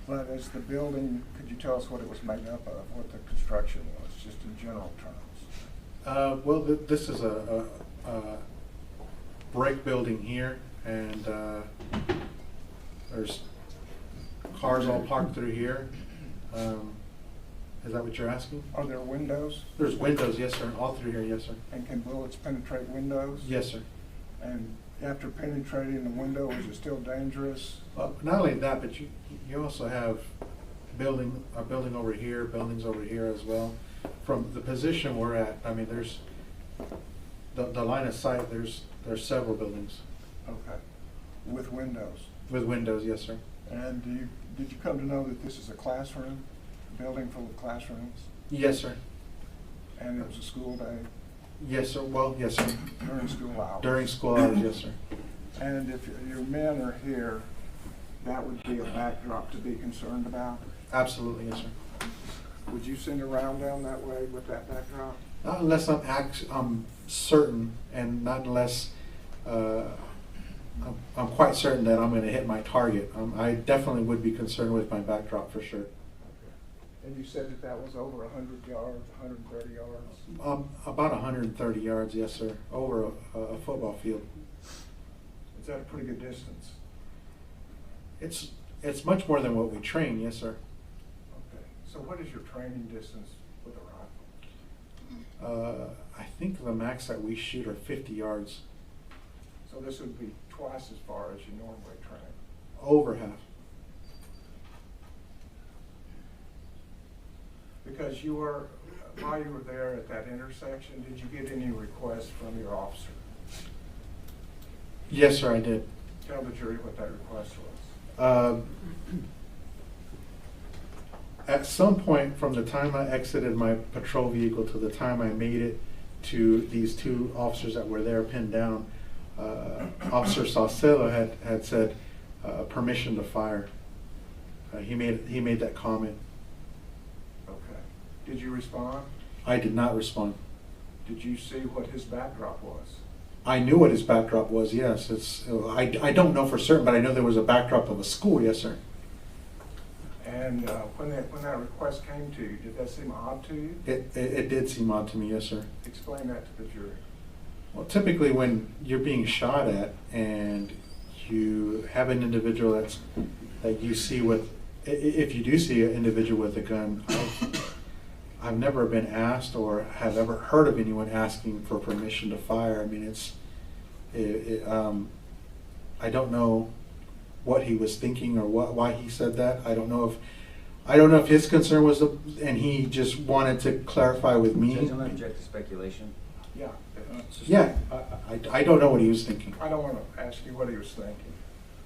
Speaker 2: but as the building, could you tell us what it was made up of, what the construction was, just in general terms?
Speaker 3: Well, this is a brick building here, and there's cars all parked through here. Is that what you're asking?
Speaker 2: Are there windows?
Speaker 3: There's windows, yes, sir, all through here, yes, sir.
Speaker 2: And can bullets penetrate windows?
Speaker 3: Yes, sir.
Speaker 2: And after penetrating the window, is it still dangerous?
Speaker 3: Well, not only that, but you also have a building over here, buildings over here as well. From the position we're at, I mean, there's the line of sight. There's several buildings
Speaker 2: Okay. With windows?
Speaker 3: with windows, yes, sir.
Speaker 2: And did you come to know that this is a classroom, a building full of classrooms?
Speaker 3: Yes, sir.
Speaker 2: And it was a school day
Speaker 3: Yes, sir. Well, yes, sir.
Speaker 2: during school hours?
Speaker 3: During school hours, yes, sir.
Speaker 2: And if your men are here, that would be a backdrop to be concerned about?
Speaker 3: Absolutely, yes, sir.
Speaker 2: Would you send a round down that way with that backdrop?
Speaker 3: Not unless I'm certain, and not unless I'm quite certain that I'm going to hit my target. I definitely would be concerned with my backdrop for sure.
Speaker 2: And you said that was over 100 yards, 130 yards?
Speaker 3: About 130 yards, yes, sir, over a football field.
Speaker 2: Is that a pretty good distance?
Speaker 3: It's much more than what we train, yes, sir.
Speaker 2: Okay. So what is your training distance with a rifle?
Speaker 3: I think the max that we shoot are 50 yards.
Speaker 2: So this would be twice as far as you normally train?
Speaker 3: Over half.
Speaker 2: Because while you were there at that intersection, did you get any requests from your officer?
Speaker 3: Yes, sir, I did.
Speaker 2: Tell the jury what that request was.
Speaker 3: At some point from the time I exited my patrol vehicle to the time I made it to these two officers that were there pinned down, Officer Saucelo had said permission to fire. He made that comment.
Speaker 2: Okay. Did you respond?
Speaker 3: I did not respond.
Speaker 2: Did you see what his backdrop was?
Speaker 3: I knew what his backdrop was, yes. I don't know for certain, but I know there was a backdrop of a school, yes, sir.
Speaker 2: And when that request came to you, did that seem odd to you?
Speaker 3: It did seem odd to me, yes, sir.
Speaker 2: Explain that to the jury.
Speaker 3: Well, typically when you're being shot at and you have an individual that you see with, if you do see an individual with a gun, I've never been asked or have ever heard of anyone asking for permission to fire. I mean, I don't know what he was thinking or why he said that. I don't know if his concern was, and he just wanted to clarify with me.
Speaker 5: Judge, I'm gonna object to speculation.
Speaker 2: Yeah.
Speaker 3: Yeah, I don't know what he was thinking.
Speaker 2: I don't want to ask you what he was thinking.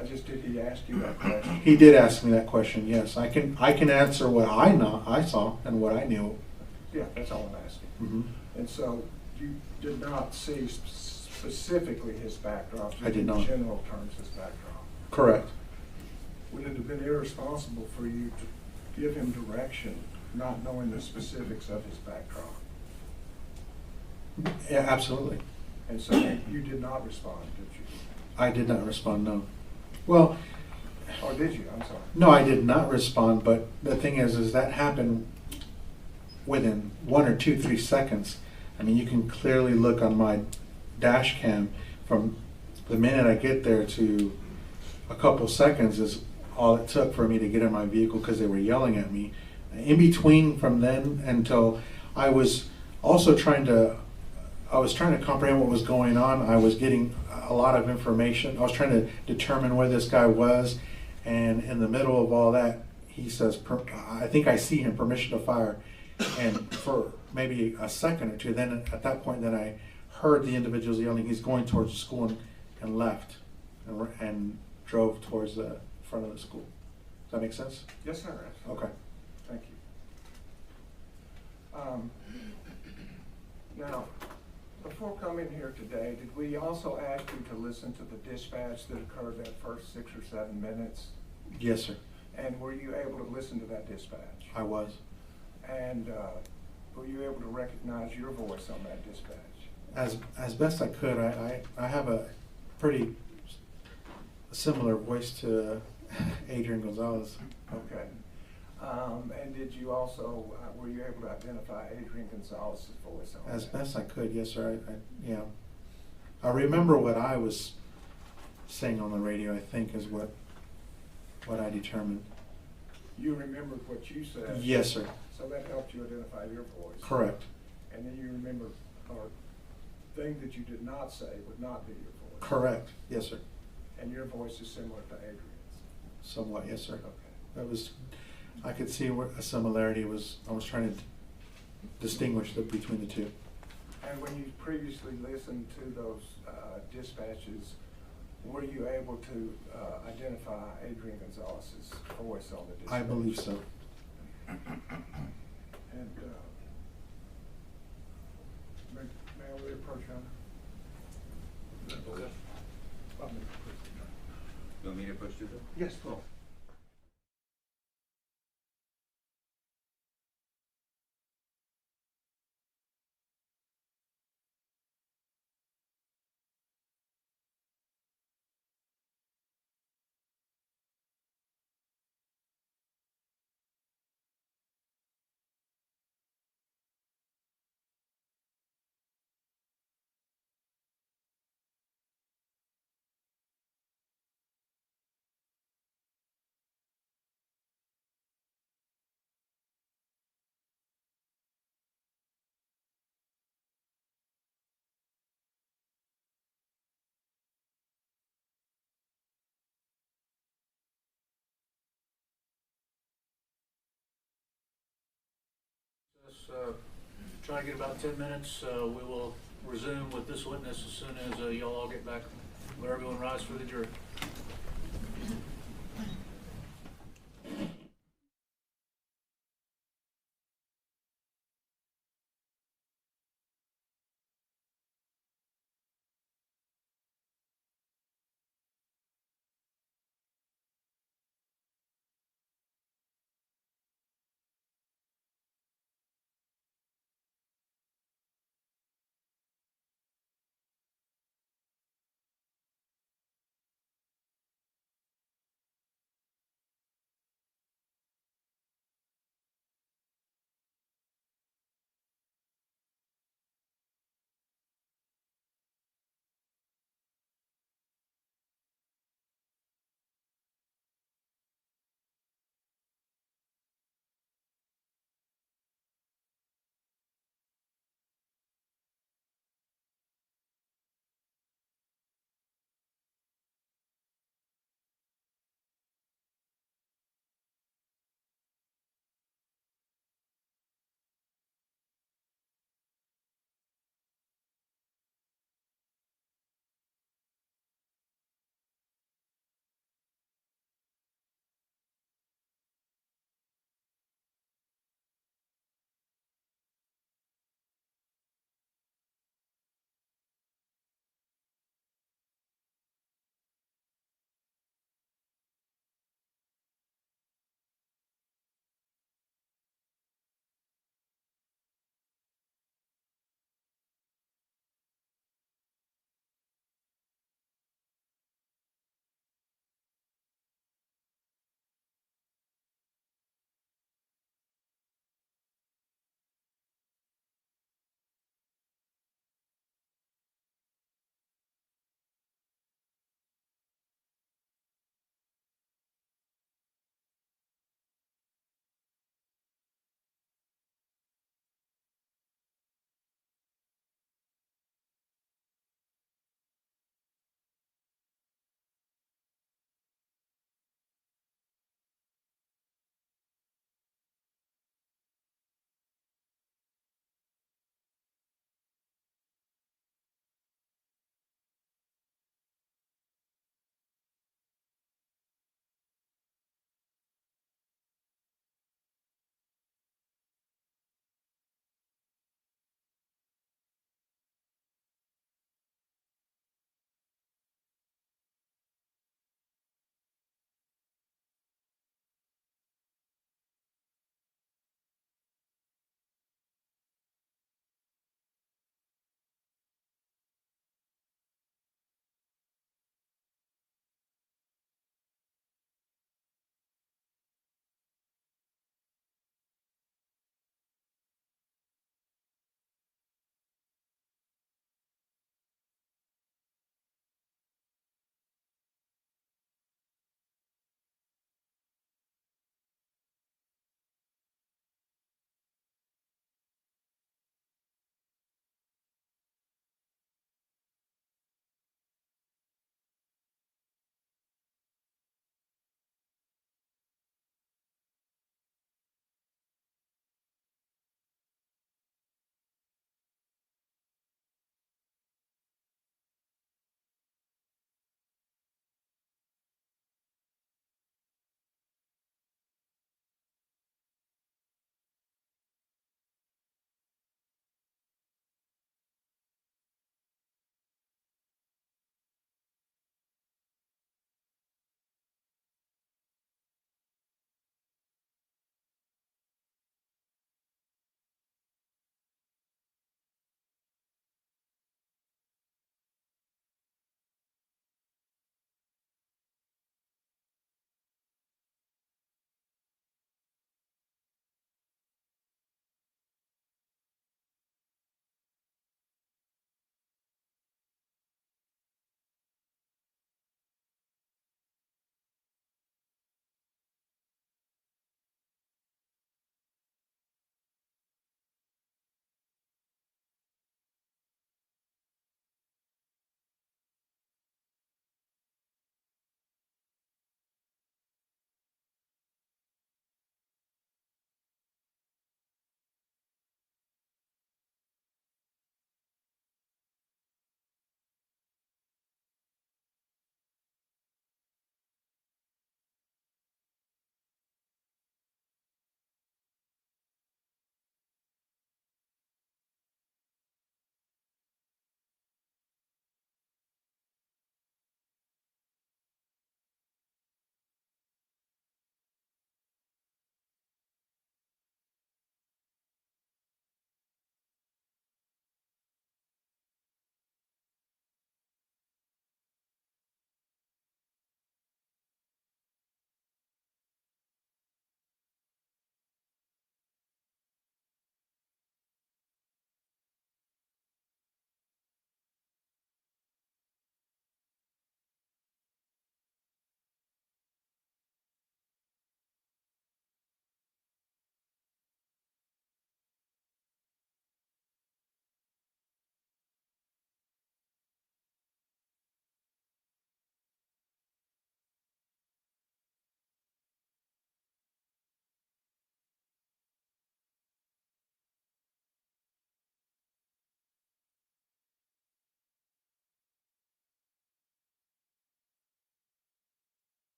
Speaker 2: Did he ask you that question?
Speaker 3: He did ask me that question, yes. I can answer what I saw and what I knew.
Speaker 2: Yeah, that's all I'm asking.
Speaker 3: Mhm.
Speaker 2: And so you did not see specifically his backdrop?
Speaker 3: I did not.
Speaker 2: In general terms, his backdrop?
Speaker 3: Correct.
Speaker 2: Would it have been irresponsible for you to give him direction, not knowing the specifics of his backdrop?
Speaker 3: Yeah, absolutely.
Speaker 2: And so you did not respond, did you?
Speaker 3: I did not respond, no. Well,
Speaker 2: Or did you? I'm sorry.
Speaker 3: no, I did not respond, but the thing is that happened within 1 or 2, 3 seconds. I mean, you can clearly look on my dash cam from the minute I get there to a couple seconds is all it took for me to get in my vehicle because they were yelling at me. In between from then until I was also trying to comprehend what was going on. I was getting a lot of information. I was trying to determine where this guy was, and in the middle of all that, he says, I think I see him, permission to fire. And for maybe a second or two, then at that point, then I heard the individuals yelling, he's going towards the school, and left and drove towards the front of the school. Does that make sense?
Speaker 2: Yes, sir.
Speaker 3: Okay.
Speaker 2: Thank you. Now, before coming here today, did we also ask you to listen to the dispatch that occurred that first 6 or 7 minutes?
Speaker 3: Yes, sir.
Speaker 2: And were you able to listen to that dispatch?
Speaker 3: I was.
Speaker 2: And were you able to recognize your voice on that dispatch?
Speaker 3: As best I could. I have a pretty similar voice to Adrian Gonzales.
Speaker 2: Okay. And did you also, were you able to identify Adrian Gonzales' voice on
Speaker 3: As
Speaker 2: that?
Speaker 3: best I could, yes, sir. Yeah. I remember what I was saying on the radio, I think, is what I determined.
Speaker 2: You remembered what you said?
Speaker 3: Yes, sir.
Speaker 2: So that helped you identify your voice?
Speaker 3: Correct.
Speaker 2: And then you remember, or thing that you did not say would not be your voice?
Speaker 3: Correct. Yes, sir.
Speaker 2: And your voice is similar to Adrian's?
Speaker 3: Somewhat, yes, sir.
Speaker 2: Okay.
Speaker 3: I could see what a similarity was. I was trying to distinguish between the two.
Speaker 2: And when you previously listened to those dispatches, were you able to identify Adrian Gonzales' voice on the dispatch?
Speaker 3: I believe so.
Speaker 2: And may we approach him?
Speaker 5: Okay. You want me to push through them?
Speaker 2: Yes, please.
Speaker 9: Try to get about 10 minutes. We will resume with this witness as soon as y'all all get back. Let everyone rise for the jury.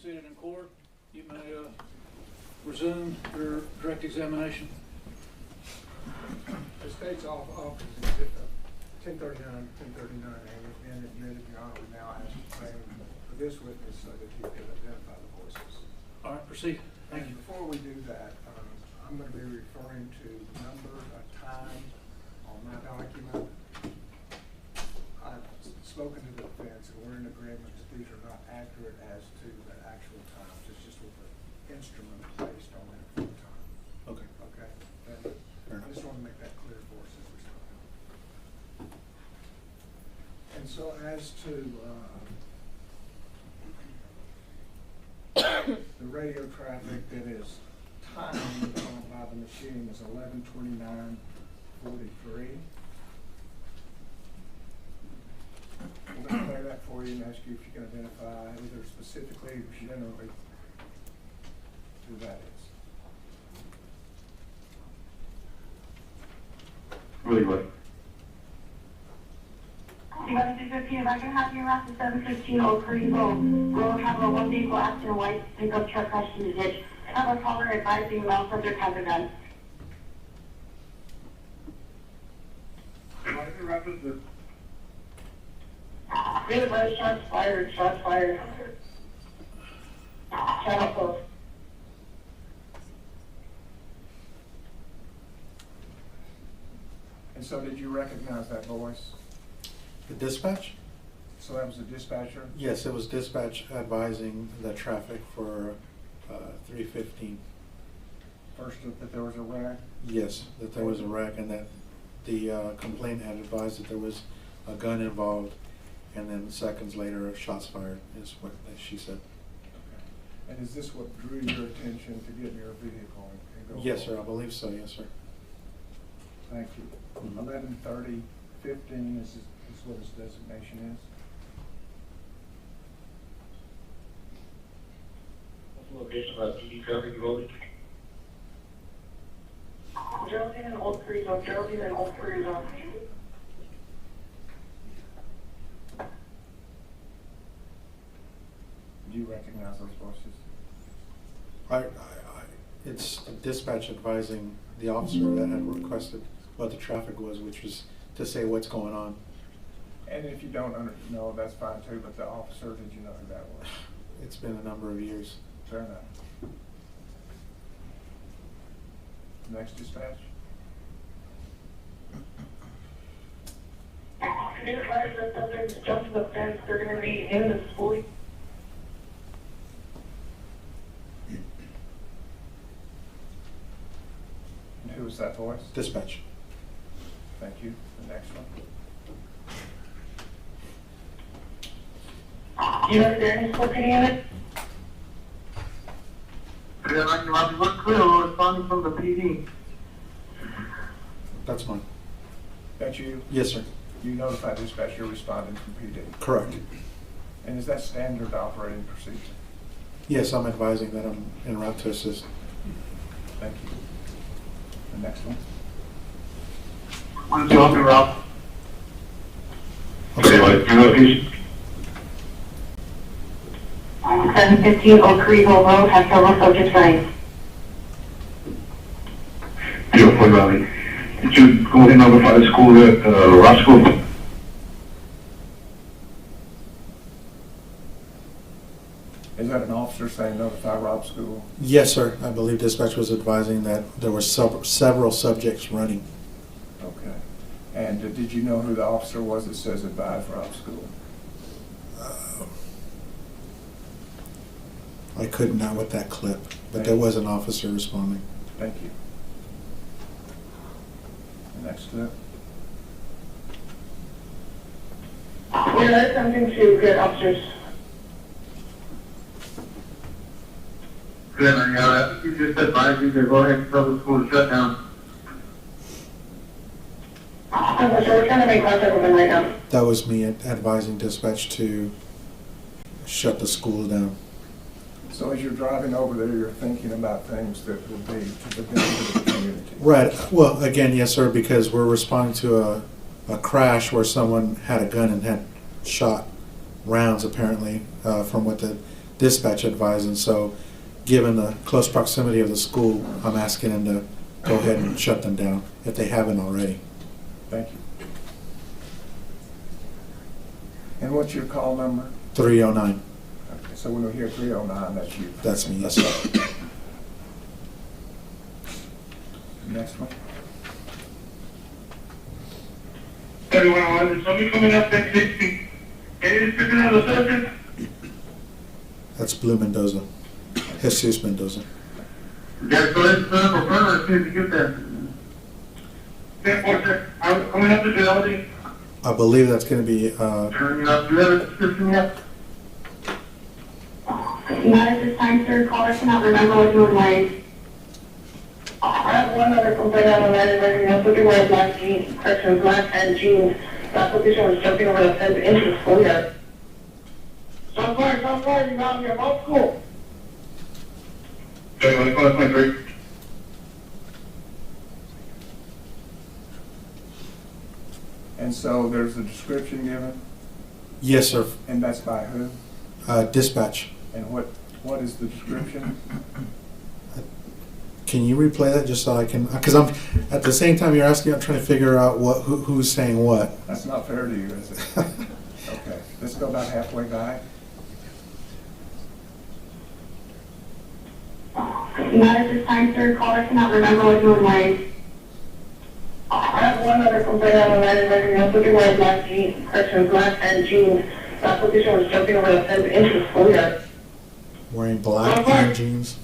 Speaker 9: seated in court. You may resume your direct examination.
Speaker 2: The state's office is 1039, 1039, and has been admitted, Your Honor, we now ask the claim for this witness so that he can identify the voices.
Speaker 9: All right, proceed. Thank you.
Speaker 2: Before we do that, I'm going to be referring to numbers of time on my document. I've spoken to the defense, and we're in agreement that these are not accurate as to the actual times. It's just what the instrument placed on that for the time.
Speaker 3: Okay.
Speaker 2: Okay? And I just want to make that clear for us as we start. And so as to the radio traffic that is timed by the machine is 11:29:43. I'm going to play that for you and ask you if you can identify either specifically or generally who that is.
Speaker 7: Really good.
Speaker 4: 11:15, if I can have you around to 715 Oak Creek Road. Road have a one vehicle accident, white pickup truck crashed in the ditch. Have a caller advising male subject has a gun. Really bad, shots fired, shots fired. Channel close.
Speaker 2: And so did you recognize that voice?
Speaker 3: The dispatch?
Speaker 2: So that was the dispatcher?
Speaker 3: Yes, it was dispatch advising the traffic for 315.
Speaker 2: First, that there was a wreck?
Speaker 3: Yes, that there was a wreck and that the complainant had advised that there was a gun involved, and then seconds later, shots fired is what she said.
Speaker 2: Okay. And is this what drew your attention to get in your vehicle and go?
Speaker 3: Yes, sir, I
Speaker 2: forward?
Speaker 3: believe so, yes, sir.
Speaker 2: Thank you. 11:30:15 is what his designation is?
Speaker 7: Location of PD traffic rolling.
Speaker 4: Geraldine and Old Creek Road, Geraldine and Old Creek Road.
Speaker 2: Do you recognize those voices?
Speaker 3: It's the dispatch advising the officer that had requested what the traffic was, which was to say what's going on.
Speaker 2: And if you don't know, that's fine too, but the officer, did you know who that was?
Speaker 3: It's been a number of years.
Speaker 2: Fair enough. Next dispatch.
Speaker 4: New advised that subjects jumped the fence, they're gonna be in the school.
Speaker 2: And who was that voice?
Speaker 3: Dispatch.
Speaker 2: Thank you. The next one.
Speaker 4: You know if there any smoking in it?
Speaker 7: What's clear, we're responding from the PD.
Speaker 3: That's mine.
Speaker 2: That's you?
Speaker 3: Yes, sir.
Speaker 2: You notified dispatch you're responding from PD?
Speaker 3: Correct.
Speaker 2: And is that standard operating procedure?
Speaker 3: Yes, I'm advising that I'm en route to assist.
Speaker 2: Thank you. The next one.
Speaker 7: What's your route?
Speaker 3: Okay.
Speaker 7: Your location?
Speaker 4: 715 Oak Creek Road has several subjects running.
Speaker 7: Beautiful, Robbie. Did you go ahead and notify the school at Robb School?
Speaker 2: Is that an officer saying notify Robb School?
Speaker 3: Yes, sir. I believe dispatch was advising that there were several subjects running.
Speaker 2: Okay. And did you know who the officer was that says advise Robb School?
Speaker 3: I couldn't not with that clip, but there was an officer responding.
Speaker 2: Thank you. The next clip.
Speaker 4: Yeah, that's something to good officers.
Speaker 7: Good, yeah, you just advised you to go ahead and tell the school to shut down.
Speaker 4: So we're trying to make contact with them right now.
Speaker 3: That was me advising dispatch to shut the school down.
Speaker 2: So as you're driving over there, you're thinking about things that would be to the benefit of the community.
Speaker 3: Right. Well, again, yes, sir, because we're responding to a crash where someone had a gun and had shot rounds, apparently, from what the dispatch advised, and so, given the close proximity of the school, I'm asking them to go ahead and shut them down, if they haven't already.
Speaker 2: Thank you. And what's your call number?
Speaker 3: 309,
Speaker 2: Okay, so when we hear 309, that's you.
Speaker 3: that's me, yes, sir.
Speaker 2: Next one.
Speaker 7: 3101, there's somebody coming up at 60. Can you just pick another subject?
Speaker 3: That's Blue Mendoza, Jesus Mendoza.
Speaker 7: Yes, go ahead and set up a burner as soon as you get there. 10-4, I'm coming up to the building.
Speaker 3: I believe that's gonna be,
Speaker 7: Turning up, do you have a description yet?
Speaker 4: Not at this time, sir. Caller cannot remember what you were wearing. I have one other complaint on the line, and I was looking wearing black jeans, correction, black and jeans. The application was jumping over the fence into the schoolyard.
Speaker 7: Stop fire, you got me about school. Okay, let me call my 3.
Speaker 2: And so there's a description given,
Speaker 3: yes, sir,
Speaker 2: and that's by who?
Speaker 3: dispatch.
Speaker 2: And what is the description?
Speaker 3: Can you replay that just so I can, because I'm, at the same time you're asking, I'm trying to figure out who's saying what.
Speaker 2: That's not fair to you, is it? Okay, let's go about halfway by.
Speaker 4: Not at this time, sir. Caller cannot remember what you were wearing. I have one other complaint on the line, and I was looking wearing black jeans, correction, black and jeans. The application was jumping over the fence into the schoolyard.
Speaker 3: Wearing black and jeans.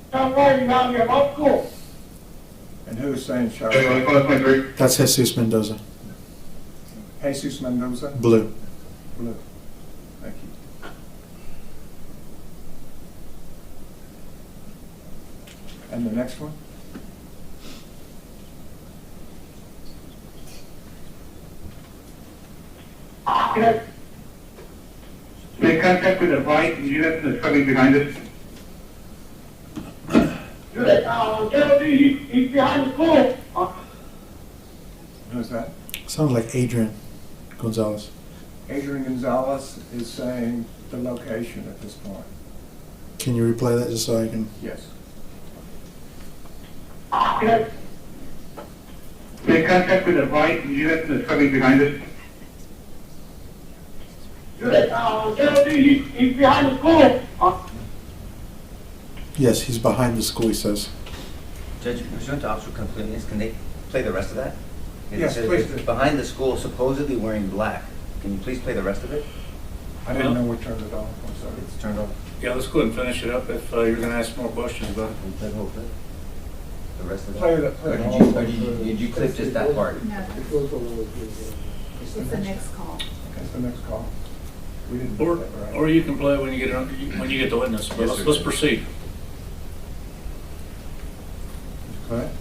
Speaker 7: Stop fire, you got me about school.
Speaker 2: And who is saying sharp?
Speaker 7: Okay, let me call my 3.
Speaker 3: That's Jesus Mendoza,
Speaker 2: Jesus Mendoza?
Speaker 3: blue.
Speaker 2: Blue. Thank you. And the next one?
Speaker 7: Make contact with the right unit that's coming behind us. Geraldine, he's behind the school.
Speaker 2: Who's that?
Speaker 3: Sounds like Adrian Gonzales.
Speaker 2: Adrian Gonzales is saying the location at this point.
Speaker 3: Can you replay that just so I can?
Speaker 2: Yes.
Speaker 7: Make contact with the right unit that's coming behind us. Geraldine, he's behind the school.
Speaker 3: Yes, he's behind the school, he says.
Speaker 5: Judge, pursuant to officer completeness, can they play the rest of that? It
Speaker 2: Yes,
Speaker 5: says
Speaker 2: please
Speaker 5: it's
Speaker 2: do.
Speaker 5: behind the school, supposedly wearing black. Can you please play the rest of it?
Speaker 2: I didn't know we turned it off, I'm sorry.
Speaker 5: It's turned off.
Speaker 9: Yeah, let's go ahead and finish it up if you're gonna ask more questions about it.
Speaker 5: Can you play the whole thing? The rest of it?
Speaker 2: Play it, play
Speaker 5: Or
Speaker 2: it
Speaker 5: did
Speaker 2: all.
Speaker 5: you, or did you clip just that part?
Speaker 10: No, it's the next call.
Speaker 2: That's the next call. We didn't
Speaker 9: Or,
Speaker 2: do that right.
Speaker 9: or you can play when you get when you get the witness, but
Speaker 5: Yes,
Speaker 9: let's,
Speaker 5: sir.
Speaker 9: let's proceed.
Speaker 2: Go ahead.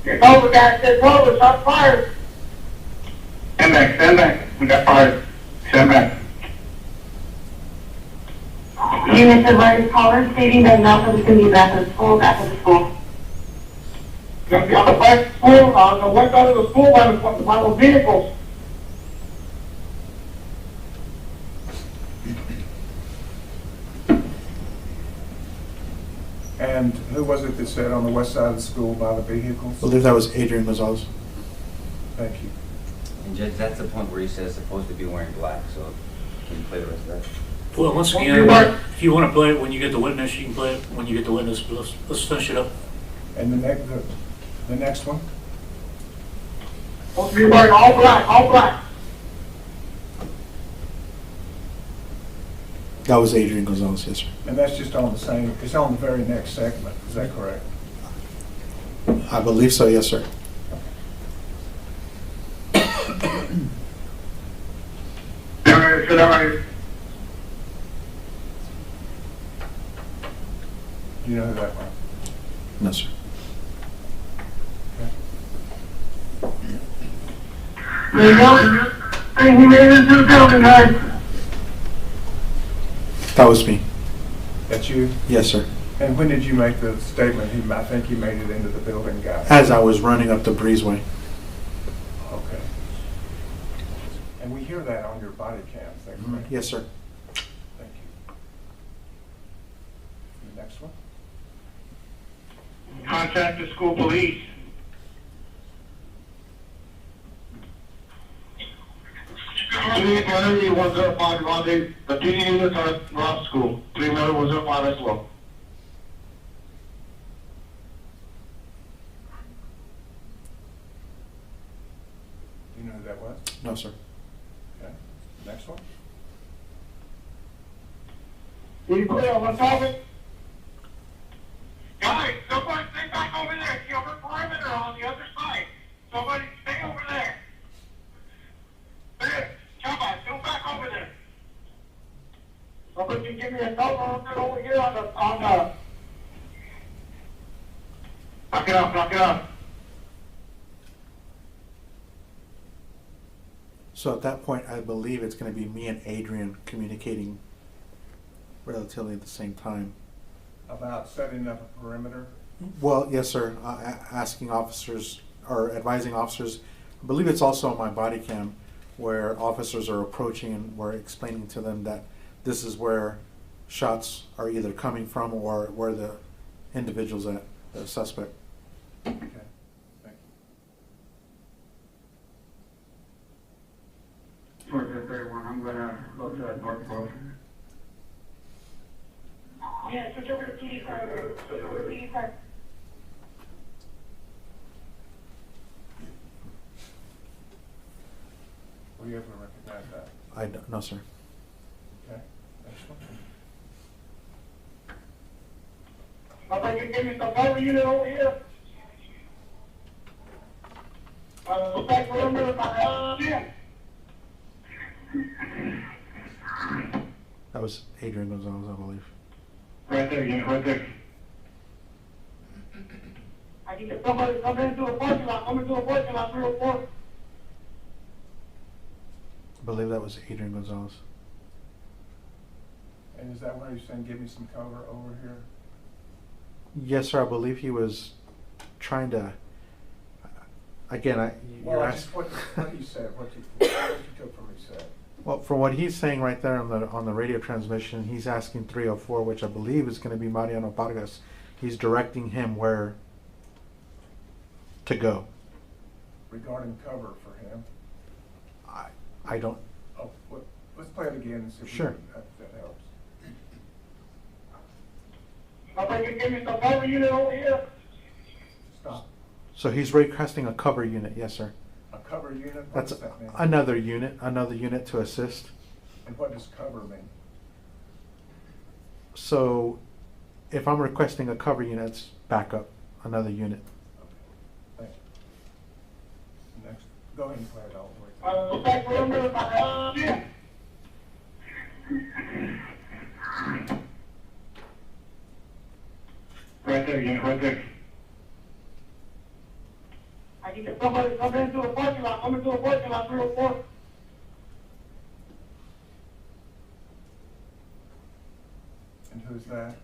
Speaker 7: Over, guys, it's over, stop fire. Stand back, we got fired. Stand back.
Speaker 4: Unit advised caller stating that Malcolm is going to be back at the school,
Speaker 7: Gonna be on the back school, on the west side of the school by the vehicles.
Speaker 2: And who was it that said on the west side of the school by the vehicles?
Speaker 3: I believe that was Adrian Gonzales.
Speaker 2: Thank you.
Speaker 5: And Judge, that's the point where he says supposed to be wearing black, so can you play the rest of that?
Speaker 9: Well, once again, if you wanna play it when you get the witness, you can play it when you get the witness, but let's finish it up.
Speaker 2: And the next one?
Speaker 7: Supposed to be wearing all black, all black.
Speaker 3: That was Adrian Gonzales, yes, sir.
Speaker 2: And that's just on the same, it's on the very next segment, is that correct?
Speaker 3: I believe so, yes, sir.
Speaker 2: Do you know who that was?
Speaker 3: No, sir.
Speaker 7: He made it into the building, guys.
Speaker 3: That was me.
Speaker 2: That's you?
Speaker 3: Yes, sir.
Speaker 2: And when did you make the statement, I think he made it into the building, guy?
Speaker 3: As I was running up the breezeway.
Speaker 2: Okay. And we hear that on your body cam, is that correct?
Speaker 3: Yes, sir.
Speaker 2: Thank you. The next one?
Speaker 7: Contact the school police. Three was up on Monday, the PD units are Robb School. 3-105 as well.
Speaker 2: Do you know who that was?
Speaker 3: No, sir.
Speaker 2: Okay. Next one?
Speaker 7: We clear on topic? Guys, somebody stay back over there. See over perimeter on the other side. Somebody stay over there. There, Chapa, go back over there. Somebody can give me a cover over here on the. Knock it out, knock it out.
Speaker 3: So at that point, I believe it's going to be me and Adrian communicating relatively at the same time.
Speaker 2: About setting up a perimeter?
Speaker 3: Well, yes, sir. Asking officers or advising officers. I believe it's also on my body cam where officers are approaching and we're explaining to them that this is where shots are either coming from or where the individual's at, the suspect.
Speaker 2: Okay, thank you.
Speaker 1: For the third one, I'm gonna go to the North Pole.
Speaker 4: Yeah, switch over to PD car. Switch over to PD car.
Speaker 2: Were you able to recognize that?
Speaker 3: I don't, no, sir.
Speaker 2: Okay, next one?
Speaker 7: Somebody can give me some cover unit over here. Back perimeter by Jim.
Speaker 3: That was Adrian Gonzales, I believe.
Speaker 7: Right there, unit, right there. I need somebody come into a parking lot, 304.
Speaker 3: I believe that was Adrian Gonzales.
Speaker 2: And is that why you're saying give me some cover over here?
Speaker 3: Yes, sir. I believe he was trying to. Again,
Speaker 2: Well,
Speaker 3: you're
Speaker 2: I
Speaker 3: asking.
Speaker 2: just, what you said, what you took from what you said.
Speaker 3: Well, from what he's saying right there on the radio transmission, he's asking 304, which I believe is going to be Mariano Vargas. He's directing him where to go.
Speaker 2: Regarding cover for him.
Speaker 3: I don't.
Speaker 2: Oh, let's play it again and see if
Speaker 3: Sure.
Speaker 2: that helps.
Speaker 7: Somebody can give me some cover unit over here.
Speaker 2: Stop.
Speaker 3: So he's requesting a cover unit, yes, sir.
Speaker 2: A cover unit? What
Speaker 3: That's
Speaker 2: does that mean?
Speaker 3: another unit to assist.
Speaker 2: And what does cover mean?
Speaker 3: So if I'm requesting a cover unit, it's backup, another unit.
Speaker 2: Okay, thank you. Next, go ahead and play it all the way.
Speaker 7: Back perimeter by Jim. Right there, unit, right there. I need somebody come into a parking lot, 304.
Speaker 2: And who's that?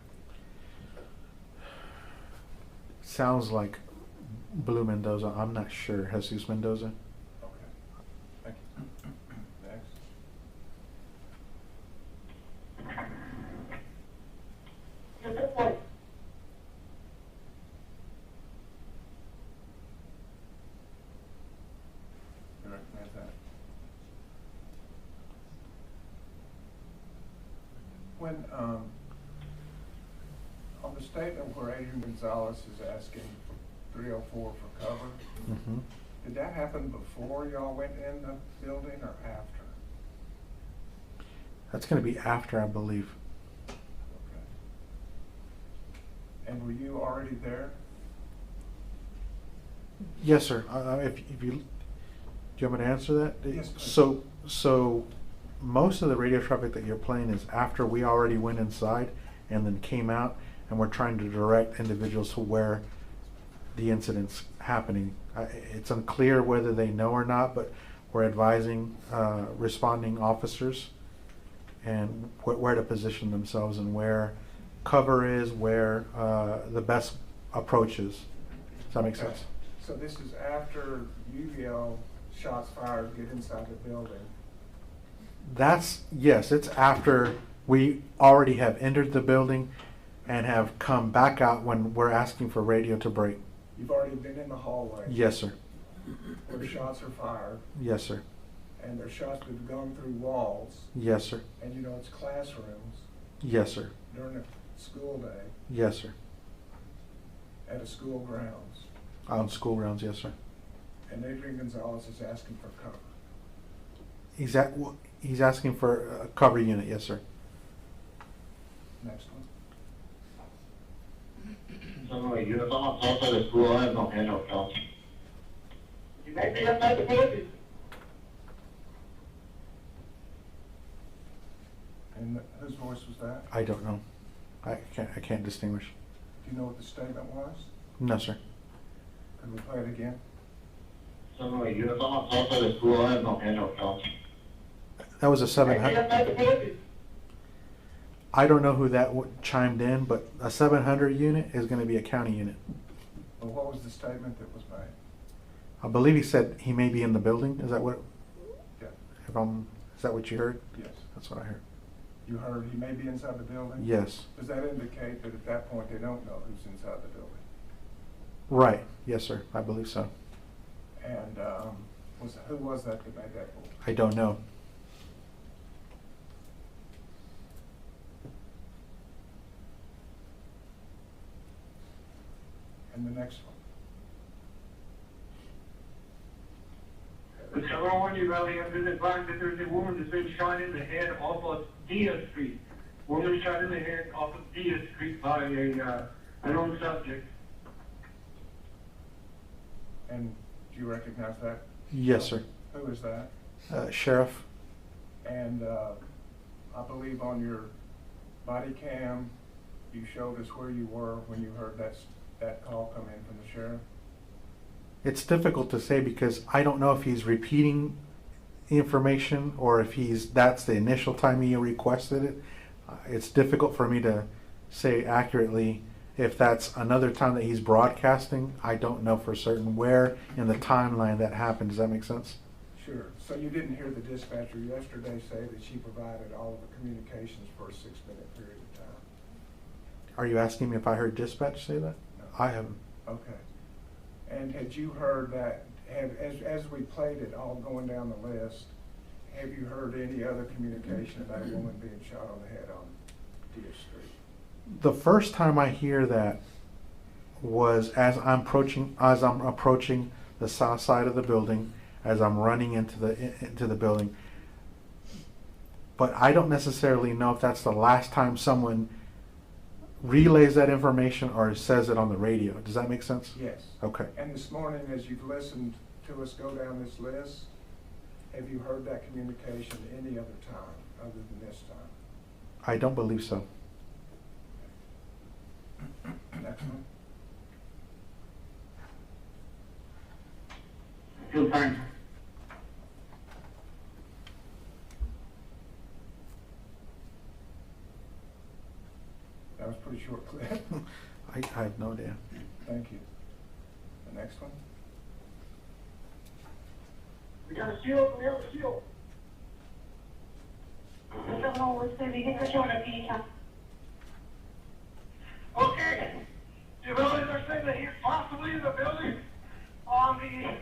Speaker 3: Sounds like Blue Mendoza. I'm not sure. Jesus Mendoza.
Speaker 2: Okay, thank you. Next.
Speaker 7: Just this way.
Speaker 2: You recognize that? When, on the statement where Adrian Gonzales is asking 304 for cover,
Speaker 3: Mm-hmm.
Speaker 2: did that happen before y'all went in the building or after?
Speaker 3: That's going to be after, I believe.
Speaker 2: Okay. And were you already there?
Speaker 3: Yes, sir. If you, do you want me to answer that?
Speaker 2: Yes, please.
Speaker 3: So most of the radio traffic that you're playing is after we already went inside and then came out, and we're trying to direct individuals to where the incident's happening. It's unclear whether they know or not, but we're advising responding officers and where to position themselves and where cover is, where the best approach is. Does that make
Speaker 2: Okay.
Speaker 3: sense?
Speaker 2: So this is after you yell shots fired, get inside the building.
Speaker 3: Yes, it's after we already have entered the building and have come back out when we're asking for radio to break.
Speaker 2: You've already been in the hallway.
Speaker 3: Yes, sir.
Speaker 2: Where shots are fired,
Speaker 3: Yes, sir.
Speaker 2: and there's shots that have gone through walls,
Speaker 3: Yes, sir.
Speaker 2: and you know it's classrooms
Speaker 3: Yes, sir.
Speaker 2: during a school day
Speaker 3: Yes, sir.
Speaker 2: at a school grounds,
Speaker 3: On school grounds, yes, sir.
Speaker 2: and Adrian Gonzales is asking for cover.
Speaker 3: He's asking for a cover unit, yes, sir.
Speaker 2: Next one.
Speaker 7: You may be inside the building.
Speaker 2: And whose voice was that?
Speaker 3: I don't know. I can't distinguish.
Speaker 2: Do you know what the statement was?
Speaker 3: No, sir.
Speaker 2: Could we play it again?
Speaker 3: That was a
Speaker 7: You may be
Speaker 3: 700.
Speaker 7: inside the building.
Speaker 3: I don't know who that chimed in, but a 700 unit is going to be a county unit.
Speaker 2: Well, what was the statement that was made?
Speaker 3: I believe he said he may be in the building. Is that what?
Speaker 2: Yeah.
Speaker 3: Is that what you heard?
Speaker 2: Yes.
Speaker 3: That's what I heard.
Speaker 2: You heard he may be inside the building?
Speaker 3: Yes.
Speaker 2: Does that indicate that at that point they don't know who's inside the building?
Speaker 3: Right. Yes, sir. I believe so.
Speaker 2: And who was that made that voice?
Speaker 3: I don't know.
Speaker 2: And the next one.
Speaker 7: The 701 Uvalde has been advised that there's a woman that's been shot in the head off of Diaz Street. Woman shot in the head off of Diaz Street by a unknown subject.
Speaker 2: And do you recognize that?
Speaker 3: Yes, sir.
Speaker 2: Who is that?
Speaker 3: Sheriff.
Speaker 2: And I believe on your body cam, you showed us where you were when you heard that call come in from the sheriff.
Speaker 3: It's difficult to say because I don't know if he's repeating information or if that's the initial time he requested it. It's difficult for me to say accurately if that's another time that he's broadcasting. I don't know for certain where in the timeline that happened. Does that make sense?
Speaker 2: Sure. So you didn't hear the dispatcher yesterday say that she provided all of the communications for a 6-minute period of time?
Speaker 3: Are you asking me if I heard dispatch say that?
Speaker 2: No.
Speaker 3: I haven't.
Speaker 2: Okay. And had you heard that, as we played it all going down the list, have you heard any other communication about a woman being shot on the head on Diaz Street?
Speaker 3: The first time I hear that was as I'm approaching the south side of the building, as I'm running into the building. But I don't necessarily know if that's the last time someone relays that information or says it on the radio. Does that make sense?
Speaker 2: Yes.
Speaker 3: Okay.
Speaker 2: And this morning, as you've listened to us go down this list, have you heard that communication any other time other than this time?
Speaker 3: I don't believe so.
Speaker 2: Next one.
Speaker 7: Still time.
Speaker 2: That was a pretty short clip.
Speaker 3: I have no idea.
Speaker 2: Thank you. The next one.
Speaker 7: We got a shield, we have a shield. Okay. You really are saying that he's possibly in the building on the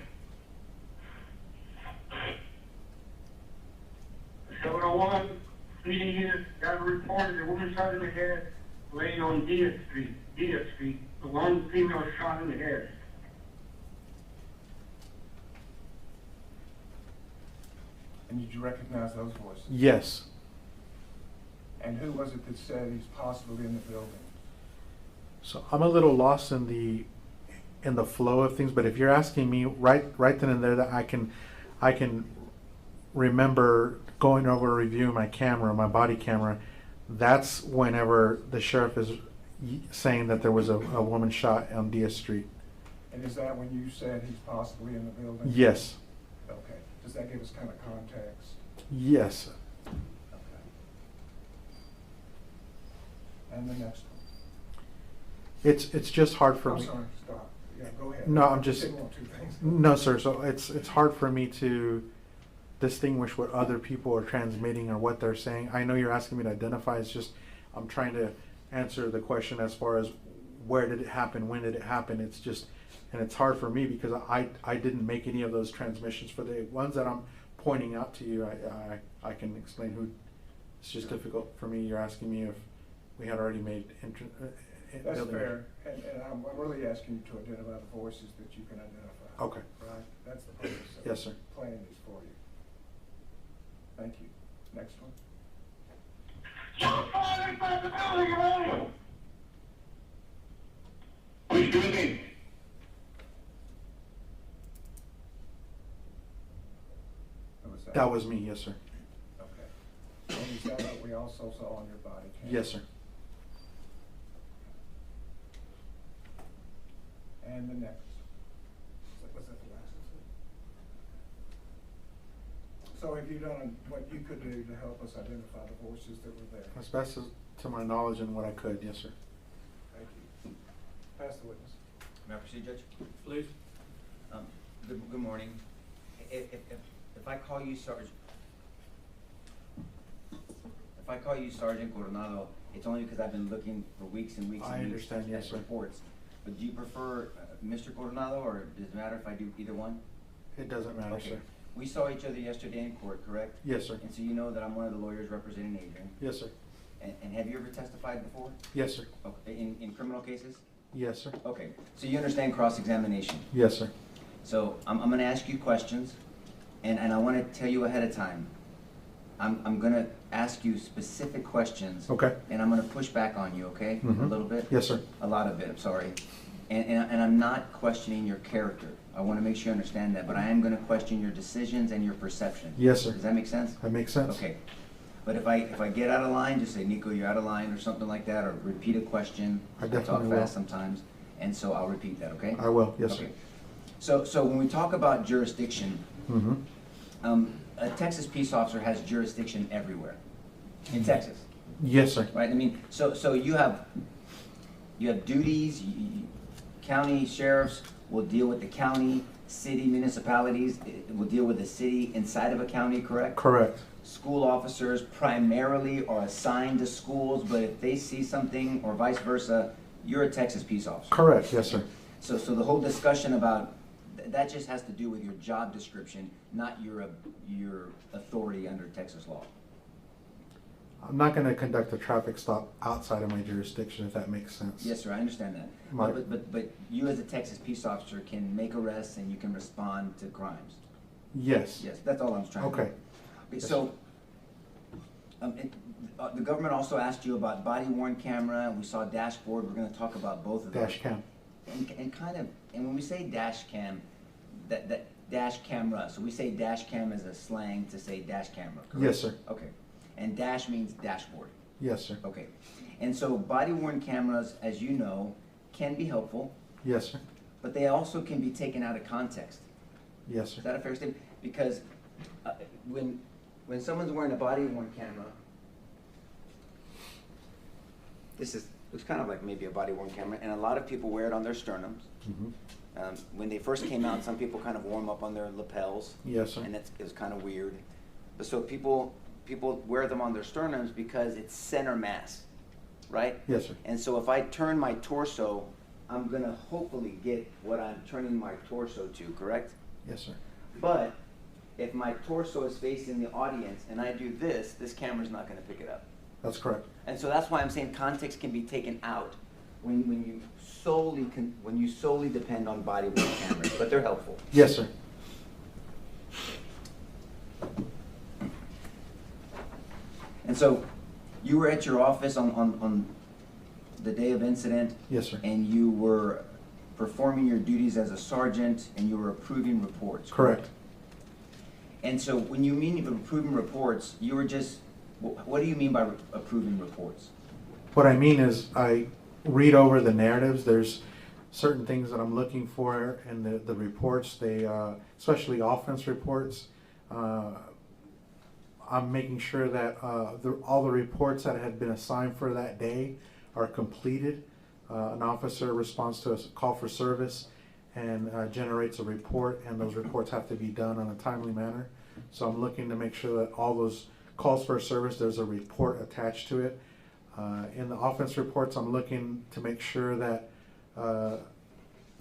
Speaker 7: 701 meeting here, got a report that a woman shot in the head laying on Diaz Street. The one female shot in the head.
Speaker 2: And did you recognize those voices?
Speaker 3: Yes.
Speaker 2: And who was it that said he's possibly in the building?
Speaker 3: So I'm a little lost in the flow of things, but if you're asking me right then and there, that I can remember going over reviewing my camera, my body camera. That's whenever the sheriff is saying that there was a woman shot on Diaz Street.
Speaker 2: And is that when you said he's possibly in the building?
Speaker 3: Yes.
Speaker 2: Okay. Does that give us kind of context?
Speaker 3: Yes.
Speaker 2: Okay. And the next one.
Speaker 3: It's just hard for
Speaker 2: I'm
Speaker 3: me.
Speaker 2: sorry, stop. Yeah, go ahead.
Speaker 3: No, I'm
Speaker 2: I
Speaker 3: just
Speaker 2: didn't want two things.
Speaker 3: no, sir. So it's hard for me to distinguish what other people are transmitting or what they're saying. I know you're asking me to identify, it's just, I'm trying to answer the question as far as where did it happen, when did it happen. It's just, and it's hard for me because I didn't make any of those transmissions. For the ones that I'm pointing out to you, I can explain who. It's just difficult for me. You're asking me if we had already made
Speaker 2: That's fair, and I'm really asking you to identify the voices that you can identify.
Speaker 3: Okay.
Speaker 2: Right, that's the purpose of
Speaker 3: Yes, sir.
Speaker 2: playing these for you. Thank you. Next one.
Speaker 7: Excuse me.
Speaker 3: That was me, yes, sir.
Speaker 2: Okay. And is that what we also saw on your body cam?
Speaker 3: Yes, sir.
Speaker 2: And the necklace. Was that the last one? So have you done what you could do to help us identify the voices that were there?
Speaker 3: As best as to my knowledge and what I could, yes, sir.
Speaker 2: Thank you. Pass the witness.
Speaker 5: May I proceed, Judge?
Speaker 9: Please.
Speaker 5: Good morning. If I call you Sergeant, Coronado, it's only because I've been looking for weeks and weeks
Speaker 3: I
Speaker 5: and weeks
Speaker 3: understand, yes,
Speaker 5: at
Speaker 3: sir.
Speaker 5: reports. But do you prefer Mr. Coronado, or does it matter if I do either one?
Speaker 3: It doesn't matter,
Speaker 5: Okay.
Speaker 3: sir.
Speaker 5: We saw each other yesterday in court, correct?
Speaker 3: Yes, sir.
Speaker 5: And so you know that I'm one of the lawyers representing Adrian.
Speaker 3: Yes, sir.
Speaker 5: And have you ever testified before?
Speaker 3: Yes, sir.
Speaker 5: Okay, in criminal cases?
Speaker 3: Yes, sir.
Speaker 5: Okay, so you understand cross-examination.
Speaker 3: Yes, sir.
Speaker 5: So I'm gonna ask you questions, and I wanna tell you ahead of time. I'm gonna ask you specific questions.
Speaker 3: Okay.
Speaker 5: And I'm gonna push back on you, okay? A
Speaker 3: Mhm.
Speaker 5: little bit?
Speaker 3: Yes, sir.
Speaker 5: A lot of it, I'm sorry. And I'm not questioning your character. I wanna make sure you understand that, but I am gonna question your decisions and your perception.
Speaker 3: Yes, sir.
Speaker 5: Does that make sense?
Speaker 3: That makes sense.
Speaker 5: Okay. But if I get out of line, just say, Nico, you're out of line, or something like that, or repeat a question.
Speaker 3: I
Speaker 5: talk
Speaker 3: definitely will.
Speaker 5: fast sometimes, and so I'll repeat that, okay?
Speaker 3: I will, yes, sir.
Speaker 5: Okay. So when we talk about jurisdiction,
Speaker 3: Mm-hmm.
Speaker 5: A Texas peace officer has jurisdiction everywhere in Texas,
Speaker 3: Yes, sir.
Speaker 5: right? I mean, so you have duties. County sheriffs will deal with the county. City municipalities will deal with the city inside of a county, correct?
Speaker 3: Correct.
Speaker 5: School officers primarily are assigned to schools, but if they see something or vice versa, you're a Texas peace officer.
Speaker 3: Correct, yes, sir.
Speaker 5: So the whole discussion about, that just has to do with your job description, not your authority under Texas law.
Speaker 3: I'm not gonna conduct a traffic stop outside of my jurisdiction, if that makes sense.
Speaker 5: Yes, sir, I understand that.
Speaker 3: My-
Speaker 5: But you as a Texas peace officer can make arrests and you can respond to crimes.
Speaker 3: Yes.
Speaker 5: Yes, that's all I'm trying to do.
Speaker 3: Okay. Yes,
Speaker 5: So, the government also asked you about body worn camera, and we saw dashboard. We're gonna talk about both of those.
Speaker 3: Dash cam.
Speaker 5: And when we say dash cam, that dash camera, so we say dash cam as a slang to say dash camera, correct?
Speaker 3: Yes, sir.
Speaker 5: Okay, and dash means dashboard,
Speaker 3: Yes, sir.
Speaker 5: okay. And so body worn cameras, as you know, can be helpful,
Speaker 3: Yes, sir.
Speaker 5: but they also can be taken out of context.
Speaker 3: Yes,
Speaker 5: Is
Speaker 3: sir.
Speaker 5: that a fair statement? Because when someone's wearing a body worn camera, it's kind of like maybe a body worn camera, and a lot of people wear it on their sternums.
Speaker 3: Mhm.
Speaker 5: When they first came out, some people kind of wore them up on their lapels.
Speaker 3: Yes, sir.
Speaker 5: And it was kind of weird. But so people wear them on their sternums because it's center mass, right?
Speaker 3: Yes, sir.
Speaker 5: And so if I turn my torso, I'm gonna hopefully get what I'm turning my torso to, correct?
Speaker 3: Yes, sir.
Speaker 5: But if my torso is facing the audience and I do this camera's not gonna pick it up.
Speaker 3: That's correct.
Speaker 5: And so that's why I'm saying context can be taken out when you solely depend on body worn cameras, but they're helpful.
Speaker 3: Yes, sir.
Speaker 5: And so you were at your office on the day of incident.
Speaker 3: Yes, sir.
Speaker 5: And you were performing your duties as a sergeant and you were approving reports.
Speaker 3: Correct.
Speaker 5: And so when you mean approving reports, you were just, what do you mean by approving reports?
Speaker 3: What I mean is I read over the narratives. There's certain things that I'm looking for in the reports. They, especially offense reports. I'm making sure that all the reports that had been assigned for that day are completed. An officer responds to a call for service and generates a report, and those reports have to be done in a timely manner. So I'm looking to make sure that all those calls for service, there's a report attached to it. In the offense reports, I'm looking to make sure that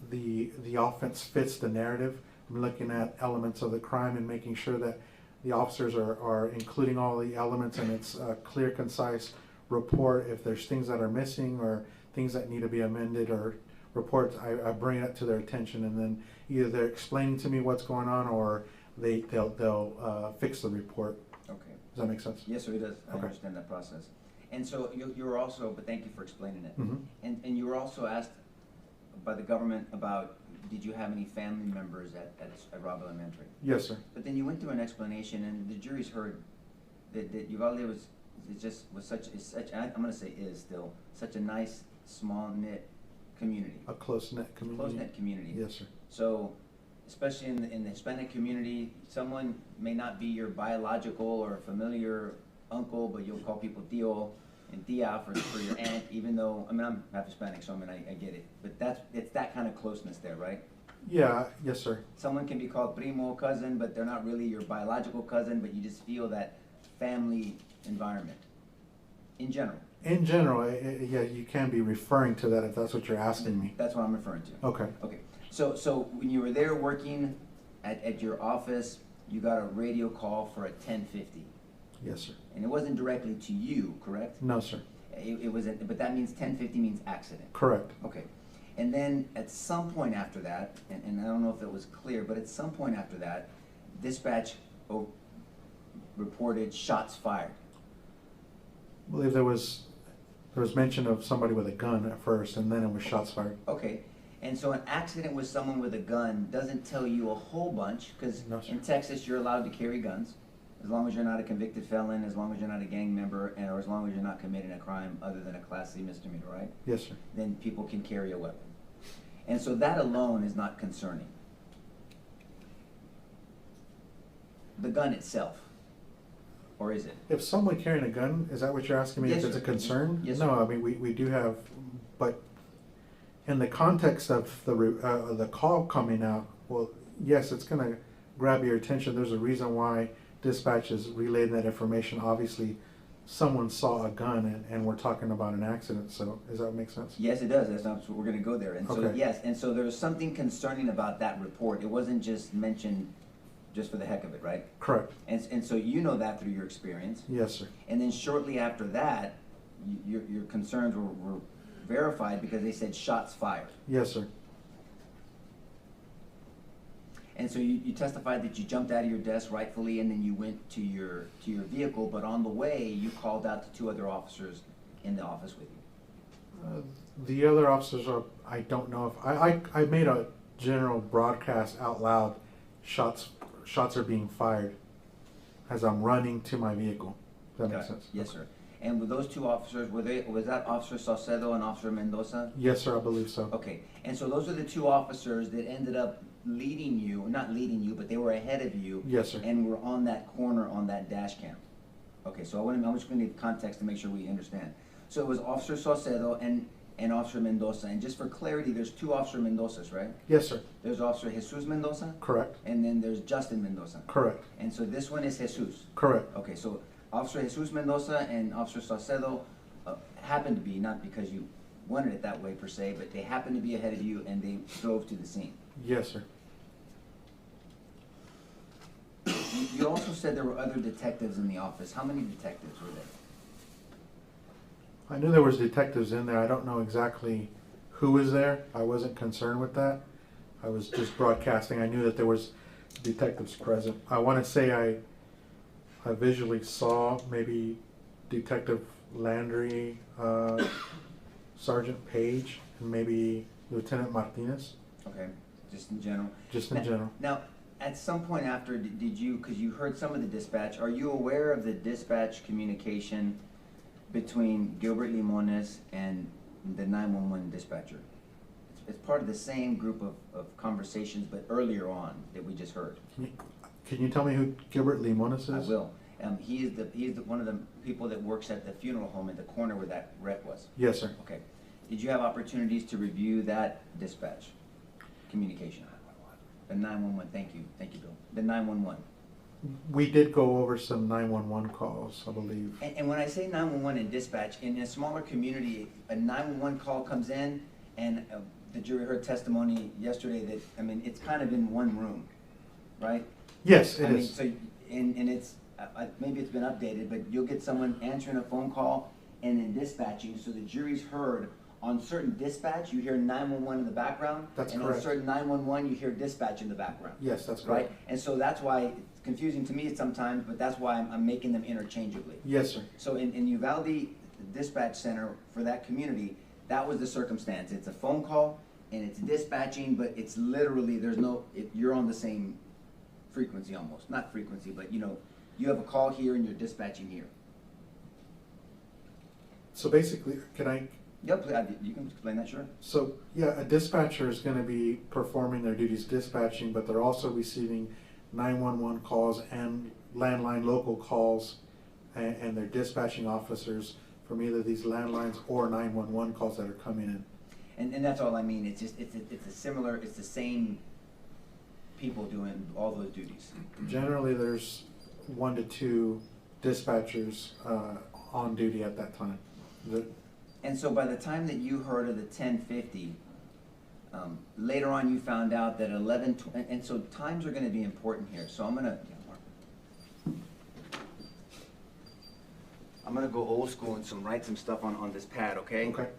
Speaker 3: the offense fits the narrative. I'm looking at elements of the crime and making sure that the officers are including all the elements, and it's a clear, concise report. If there's things that are missing or things that need to be amended or reports, I bring it to their attention, and then either they're explaining to me what's going on or they'll fix the report.
Speaker 5: Okay.
Speaker 3: Does that make sense?
Speaker 5: Yes, sir, it does. I
Speaker 3: Okay.
Speaker 5: understand that process. And so you were also, but thank you for explaining it.
Speaker 3: Mhm.
Speaker 5: And you were also asked by the government about, did you have any family members at Robb Elementary?
Speaker 3: Yes, sir.
Speaker 5: But then you went through an explanation, and the jury's heard that Uvalde was such, I'm gonna say is still, such a nice, small-knit community.
Speaker 3: A close-knit community.
Speaker 5: Close-knit community.
Speaker 3: Yes, sir.
Speaker 5: So, especially in the Hispanic community, someone may not be your biological or familiar uncle, but you'll call people tío and tía for your aunt, even though, I mean, I'm half Hispanic, so I mean, I get it. But it's that kind of closeness there, right?
Speaker 3: Yeah, yes, sir.
Speaker 5: Someone can be called primo, cousin, but they're not really your biological cousin, but you just feel that family environment, in general.
Speaker 3: In general, yeah, you can be referring to that if that's what you're asking me.
Speaker 5: That's what I'm referring to.
Speaker 3: Okay.
Speaker 5: Okay, so when you were there working at your office, you got a radio call for a 1050.
Speaker 3: Yes, sir.
Speaker 5: And it wasn't directly to you, correct?
Speaker 3: No, sir.
Speaker 5: It was, but that means 1050 means accident.
Speaker 3: Correct.
Speaker 5: Okay. And then at some point after that, and I don't know if it was clear, but at some point after that, dispatch reported shots fired.
Speaker 3: I believe there was mention of somebody with a gun at first, and then it was shots fired.
Speaker 5: Okay. And so an accident with someone with a gun doesn't tell you a whole bunch, because
Speaker 3: No, sir.
Speaker 5: in Texas you're allowed to carry guns, as long as you're not a convicted felon, as long as you're not a gang member, or as long as you're not committing a crime other than a Class C misdemeanor, right?
Speaker 3: Yes, sir.
Speaker 5: Then people can carry a weapon. And so that alone is not concerning. The gun itself, or is it?
Speaker 3: If someone carrying a gun, is that what you're asking me?
Speaker 5: Yes,
Speaker 3: If it's
Speaker 5: sir.
Speaker 3: a concern?
Speaker 5: Yes,
Speaker 3: No,
Speaker 5: sir.
Speaker 3: I mean, we do have, but in the context of the call coming out, well, yes, it's gonna grab your attention. There's a reason why dispatch is relaying that information. Obviously, someone saw a gun, and we're talking about an accident, so does that make sense?
Speaker 5: Yes, it does. That's not, we're gonna go there. And so,
Speaker 3: Okay.
Speaker 5: yes, and so there was something concerning about that report. It wasn't just mentioned just for the heck of it, right?
Speaker 3: Correct.
Speaker 5: And so you know that through your experience.
Speaker 3: Yes, sir.
Speaker 5: And then shortly after that, your concerns were verified because they said shots fired.
Speaker 3: Yes, sir.
Speaker 5: And so you testified that you jumped out of your desk rightfully, and then you went to your vehicle, but on the way, you called out to two other officers in the office with you.
Speaker 3: The other officers are, I don't know if, I made a general broadcast out loud, shots are being fired as I'm running to my vehicle. Does that make sense?
Speaker 5: Yes, sir. And with those two officers, was that Officer Saucedo and Officer Mendoza?
Speaker 3: Yes, sir, I believe so.
Speaker 5: Okay, and so those are the two officers that ended up leading you, not leading you, but they were ahead of you.
Speaker 3: Yes, sir.
Speaker 5: And were on that corner on that dash cam. Okay, so I'm just gonna need context to make sure we understand. So it was Officer Saucedo and Officer Mendoza, and just for clarity, there's two Officer Mendozas, right?
Speaker 3: Yes, sir.
Speaker 5: There's Officer Jesus Mendoza,
Speaker 3: Correct.
Speaker 5: and then there's Justin Mendoza.
Speaker 3: Correct.
Speaker 5: And so this one is Jesus.
Speaker 3: Correct.
Speaker 5: Okay, so Officer Jesus Mendoza and Officer Saucedo happened to be, not because you wanted it that way per se, but they happened to be ahead of you and they drove to the scene.
Speaker 3: Yes, sir.
Speaker 5: You also said there were other detectives in the office. How many detectives were there?
Speaker 3: I knew there was detectives in there. I don't know exactly who was there. I wasn't concerned with that. I was just broadcasting. I knew that there was detectives present. I want to say I visually saw maybe Detective Landry, Sergeant Page, and maybe Lieutenant Martinez.
Speaker 5: Okay, just in general.
Speaker 3: Just in general.
Speaker 5: Now, at some point after, did you, because you heard some of the dispatch, are you aware of the dispatch communication between Gilbert Limones and the 911 dispatcher? It's part of the same group of conversations, but earlier on that we just heard.
Speaker 3: Can you tell me who Gilbert Limones is?
Speaker 5: I will. He is one of the people that works at the funeral home at the corner where that wreck was.
Speaker 3: Yes, sir.
Speaker 5: Okay. Did you have opportunities to review that dispatch communication? The 911, thank you, Bill. The 911.
Speaker 3: We did go over some 911 calls, I believe.
Speaker 5: And when I say 911 and dispatch, in a smaller community, a 911 call comes in, and the jury heard testimony yesterday that, I mean, it's kind of in one room, right?
Speaker 3: Yes,
Speaker 5: I
Speaker 3: it
Speaker 5: mean,
Speaker 3: is.
Speaker 5: so, and it's, maybe it's been updated, but you'll get someone answering a phone call and then dispatching, so the jury's heard on certain dispatch, you hear 911 in the background.
Speaker 3: That's
Speaker 5: and
Speaker 3: correct.
Speaker 5: on certain 911, you hear dispatch in the background.
Speaker 3: Yes, that's
Speaker 5: Right?
Speaker 3: correct.
Speaker 5: And so that's why it's confusing to me sometimes, but that's why I'm making them interchangeably.
Speaker 3: Yes, sir.
Speaker 5: So in Uvalde Dispatch Center for that community, that was the circumstance. It's a phone call and it's dispatching, but it's literally, there's no, you're on the same frequency almost. Not frequency, but you have a call here and you're dispatching here.
Speaker 3: So basically, can I?
Speaker 5: Yep, you can explain that, sure.
Speaker 3: So, yeah, a dispatcher is going to be performing their duties dispatching, but they're also receiving 911 calls and landline local calls, and they're dispatching officers from either these landlines or 911 calls that are coming in.
Speaker 5: And that's all I mean. It's just, it's the same people doing all those duties.
Speaker 3: Generally, there's 1 to 2 dispatchers on duty at that time.
Speaker 5: And so by the time that you heard of the 1050, later on you found out that 11, and so times are gonna be important here. So I'm gonna go old school and write some stuff on this pad, okay?
Speaker 3: Okay.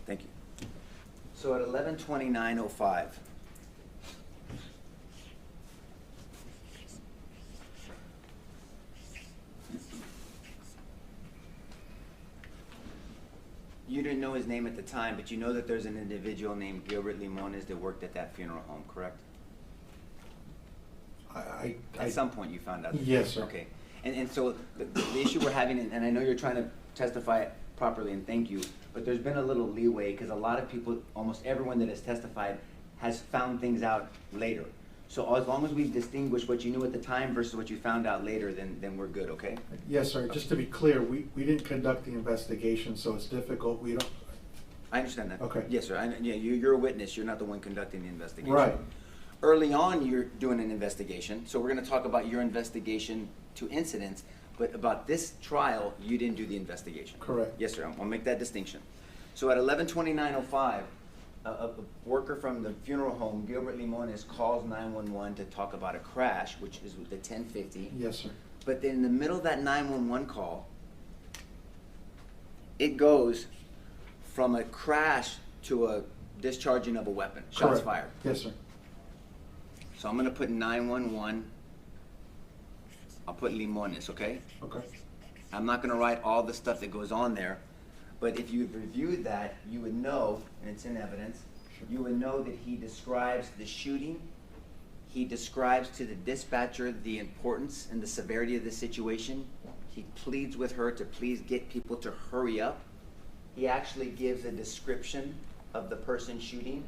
Speaker 5: Thank you. So at 11:29:05, you didn't know his name at the time, but you know that there's an individual named Gilbert Limones that worked at that funeral home, correct? At some point you found out.
Speaker 3: Yes, sir.
Speaker 5: Okay. And so the issue we're having, and I know you're trying to testify properly, and thank you, but there's been a little leeway because a lot of people, almost everyone that has testified, has found things out later. So as long as we distinguish what you knew at the time versus what you found out later, then we're good, okay?
Speaker 3: Yes, sir. Just to be clear, we didn't conduct the investigation, so it's difficult. We don't.
Speaker 5: I understand that.
Speaker 3: Okay.
Speaker 5: Yes, sir. Yeah, you're a witness. You're not the one conducting the investigation.
Speaker 3: Right.
Speaker 5: Early on, you're doing an investigation, so we're going to talk about your investigation to incidents, but about this trial, you didn't do the investigation.
Speaker 3: Correct.
Speaker 5: Yes, sir. I'll make that distinction. So at 11:29:05, a worker from the funeral home, Gilbert Limones, calls 911 to talk about a crash, which is the 1050.
Speaker 3: Yes, sir.
Speaker 5: But then in the middle of that 911 call, it goes from a crash to a discharging of a weapon, shots
Speaker 3: Correct.
Speaker 5: fired.
Speaker 3: Yes, sir.
Speaker 5: So I'm gonna put 911, I'll put Limones, okay?
Speaker 3: Okay.
Speaker 5: I'm not gonna write all the stuff that goes on there, but if you've reviewed that, you would know, and it's in evidence, you would know that he describes the shooting, he describes to the dispatcher the importance and the severity of the situation, he pleads with her to please get people to hurry up, he actually gives a description of the person shooting,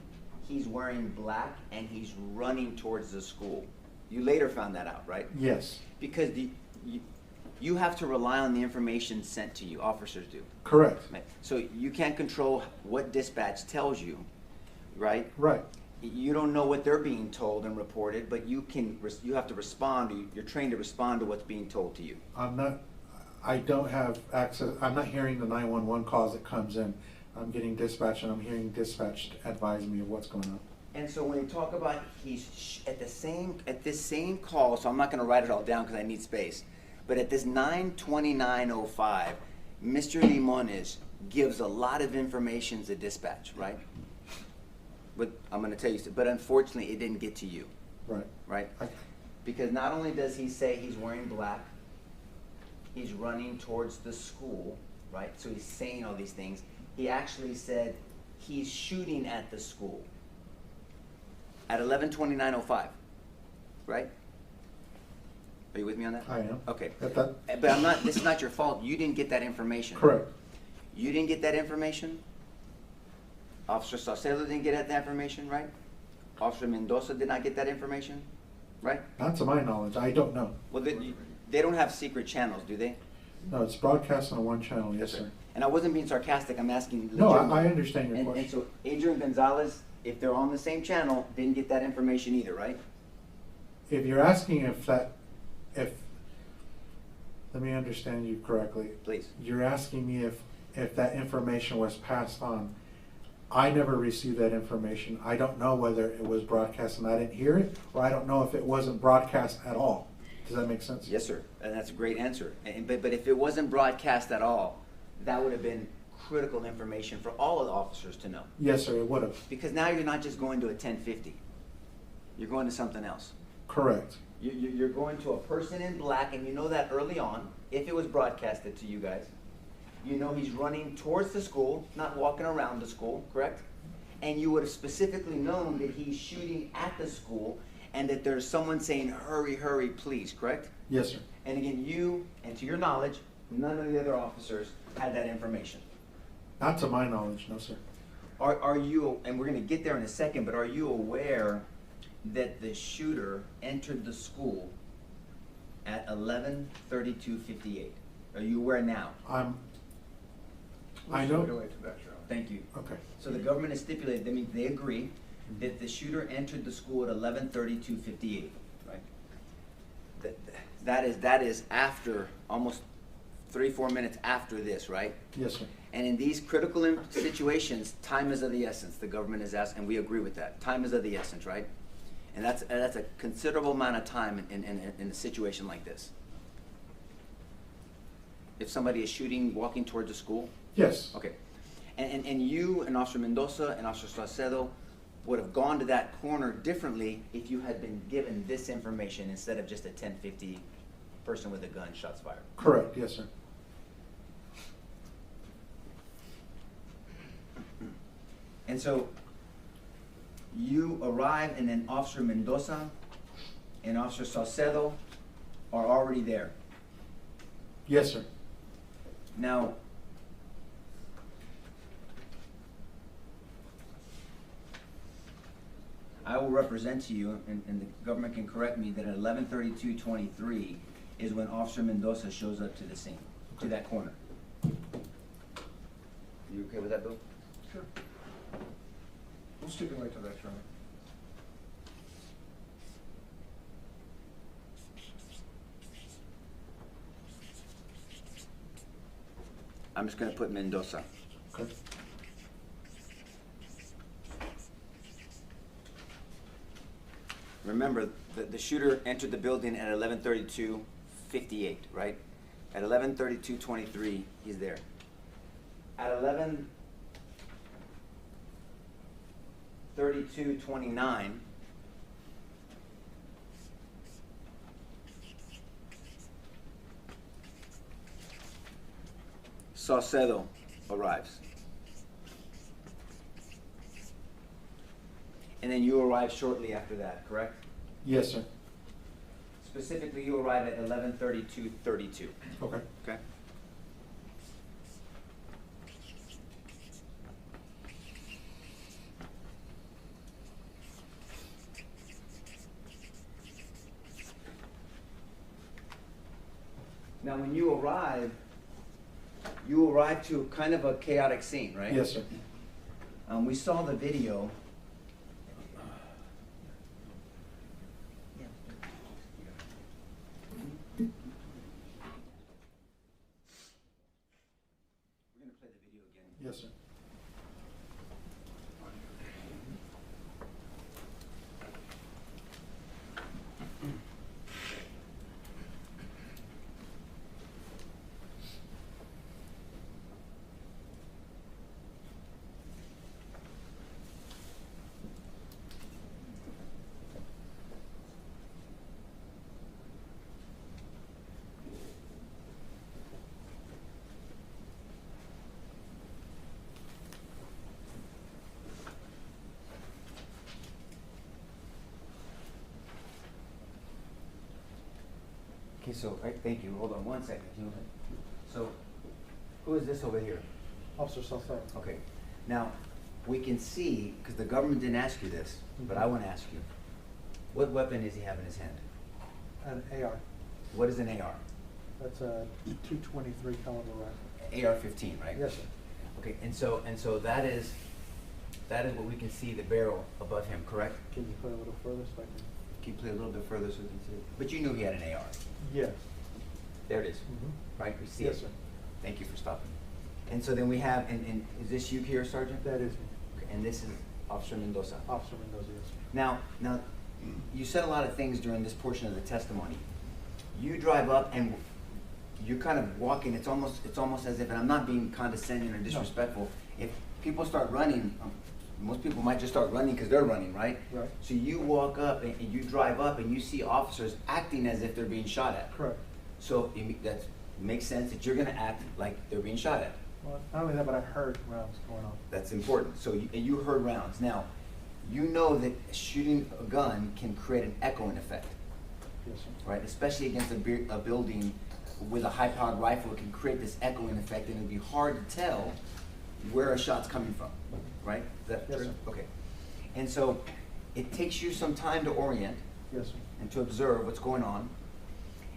Speaker 5: he's wearing black and he's running towards the school. You later found that out, right?
Speaker 3: Yes.
Speaker 5: Because you have to rely on the information sent to you, officers do.
Speaker 3: Correct.
Speaker 5: Right? So you can't control what dispatch tells you, right?
Speaker 3: Right.
Speaker 5: You don't know what they're being told and reported, but you have to respond, you're trained to respond to what's being told to you.
Speaker 3: I don't have access, I'm not hearing the 911 calls that comes in. I'm getting dispatched and I'm hearing dispatch advise me of what's going on.
Speaker 5: And so when you talk about he's at this same call, so I'm not gonna write it all down because I need space, but at this 9:29:05, Mr. Limones gives a lot of information to dispatch, right? But I'm gonna tell you, but unfortunately it didn't get to you,
Speaker 3: Right.
Speaker 5: right? Because not only does he say he's wearing black, he's running towards the school, right? So he's saying all these things. He actually said he's shooting at the school at 11:29:05, right? Are you with me on that?
Speaker 3: I am.
Speaker 5: Okay.
Speaker 3: That-
Speaker 5: But I'm not, this is not your fault. You didn't get that information.
Speaker 3: Correct.
Speaker 5: You didn't get that information? Officer Saucedo didn't get that information, right? Officer Mendoza did not get that information, right?
Speaker 3: Not to my knowledge, I don't know.
Speaker 5: Well, they don't have secret channels, do they?
Speaker 3: No, it's broadcast on one channel, yes, sir.
Speaker 5: And I wasn't being sarcastic, I'm asking
Speaker 3: No,
Speaker 5: legitimately.
Speaker 3: I understand your
Speaker 5: And
Speaker 3: question.
Speaker 5: so Adrian Gonzales, if they're on the same channel, didn't get that information either, right?
Speaker 3: If you're asking if, let me understand you correctly.
Speaker 5: Please.
Speaker 3: You're asking me if that information was passed on. I never received that information. I don't know whether it was broadcast and I didn't hear it, or I don't know if it wasn't broadcast at all. Does that make sense?
Speaker 5: Yes, sir, and that's a great answer. But if it wasn't broadcast at all, that would have been critical information for all of the officers to know.
Speaker 3: Yes, sir, it would have.
Speaker 5: Because now you're not just going to a 1050. You're going to something else.
Speaker 3: Correct.
Speaker 5: You're going to a person in black, and you know that early on, if it was broadcasted to you guys. You know he's running towards the school, not walking around the school, correct? And you would have specifically known that he's shooting at the school and that there's someone saying, hurry, hurry, please, correct?
Speaker 3: Yes, sir.
Speaker 5: And again, you, and to your knowledge, none of the other officers had that information.
Speaker 3: Not to my knowledge, no, sir.
Speaker 5: Are you, and we're gonna get there in a second, but are you aware that the shooter entered the school at 11:32:58? Are you aware now?
Speaker 3: I know.
Speaker 2: Stipulate to that, Sheriff.
Speaker 5: Thank you.
Speaker 3: Okay.
Speaker 5: So the government has stipulated, that means they agree that the shooter entered the school at 11:32:58, right? That is after, almost 3-4 minutes after this, right?
Speaker 3: Yes, sir.
Speaker 5: And in these critical situations, time is of the essence. The government is asking, and we agree with that. Time is of the essence, right? And that's a considerable amount of time in a situation like this. If somebody is shooting, walking towards the school.
Speaker 3: Yes.
Speaker 5: Okay. And you and Officer Mendoza and Officer Saucedo would have gone to that corner differently if you had been given this information instead of just a 1050 person with a gun, shots fired.
Speaker 3: Correct, yes, sir.
Speaker 5: And so you arrive, and then Officer Mendoza and Officer Saucedo are already there.
Speaker 3: Yes, sir.
Speaker 5: Now, I will represent to you, and the government can correct me, that at 11:32:23 is when Officer Mendoza shows up to the scene, to that corner. You okay with that, Bill?
Speaker 2: Sure. We'll stipulate to that, Sheriff.
Speaker 5: I'm just gonna put Mendoza.
Speaker 3: Okay.
Speaker 5: Remember, the shooter entered the building at 11:32:58, right? At 11:32:23, he's there. At 11:32:29, Saucedo arrives. And then you arrive shortly after that, correct?
Speaker 3: Yes, sir.
Speaker 5: Specifically, you arrive at 11:32:32.
Speaker 3: Okay.
Speaker 5: Okay. Now, when you arrive to kind of a chaotic scene, right?
Speaker 3: Yes, sir.
Speaker 5: We saw the video. We're gonna play the video again.
Speaker 3: Yes, sir.
Speaker 5: Okay, so, right, thank you, hold on one second. So, who is this over here?
Speaker 3: Officer Salcedo.
Speaker 5: Okay, now, we can see, because the government didn't ask you this, but I want to ask you, what weapon does he have in his hand?
Speaker 3: An AR.
Speaker 5: What is an AR?
Speaker 3: That's a .223 caliber rifle.
Speaker 5: AR-15, right?
Speaker 3: Yes, sir.
Speaker 5: Okay, and so that is what we can see, the barrel above him, correct?
Speaker 3: Can you play a little further so I can?
Speaker 5: Can you play a little bit further so we can see it? But you knew he had an AR.
Speaker 3: Yes.
Speaker 5: There it is,
Speaker 3: Mm-hmm.
Speaker 5: right? We see it.
Speaker 3: Yes, sir.
Speaker 5: Thank you for stopping. And so then we have, and is this you here, Sergeant?
Speaker 3: That is me.
Speaker 5: Okay, and this is Officer Mendoza.
Speaker 3: Officer Mendoza, yes, sir.
Speaker 5: Now, you said a lot of things during this portion of the testimony. You drive up and you're kind of walking, it's almost as if, and I'm not being condescending or disrespectful, if people start running, most people might just start running because they're running, right?
Speaker 3: Right.
Speaker 5: So you walk up and you drive up and you see officers acting as if they're being shot at.
Speaker 3: Correct.
Speaker 5: So that makes sense that you're gonna act like they're being shot at.
Speaker 3: Well, not only that, but I heard rounds going off.
Speaker 5: That's important. So you heard rounds. Now, you know that shooting a gun can create an echoing effect,
Speaker 3: Yes, sir.
Speaker 5: right? Especially against a building with a high-powered rifle, it can create this echoing effect, and it'd be hard to tell where a shot's coming from, right? Is that
Speaker 3: Yes,
Speaker 5: true?
Speaker 3: sir.
Speaker 5: Okay. And so it takes you some time to orient
Speaker 3: Yes, sir.
Speaker 5: and to observe what's going on.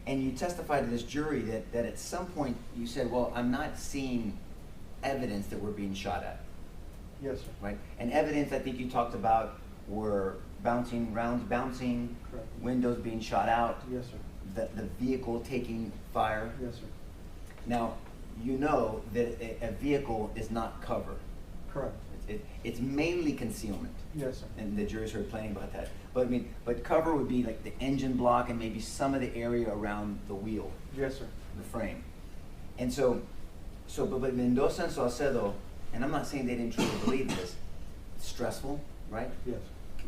Speaker 5: And you testified to this jury that at some point you said, well, I'm not seeing evidence that we're being shot at,
Speaker 3: Yes, sir.
Speaker 5: right? And evidence I think you talked about were rounds bouncing,
Speaker 3: Correct.
Speaker 5: windows being shot out,
Speaker 3: Yes, sir.
Speaker 5: the vehicle taking fire.
Speaker 3: Yes, sir.
Speaker 5: Now, you know that a vehicle is not cover.
Speaker 3: Correct.
Speaker 5: It's mainly concealment.
Speaker 3: Yes, sir.
Speaker 5: And the jury's heard plenty about that. But cover would be like the engine block and maybe some of the area around the wheel,
Speaker 3: Yes, sir.
Speaker 5: the frame. And but Mendoza and Salcedo, and I'm not saying they didn't truly believe this, it's stressful, right?
Speaker 3: Yes.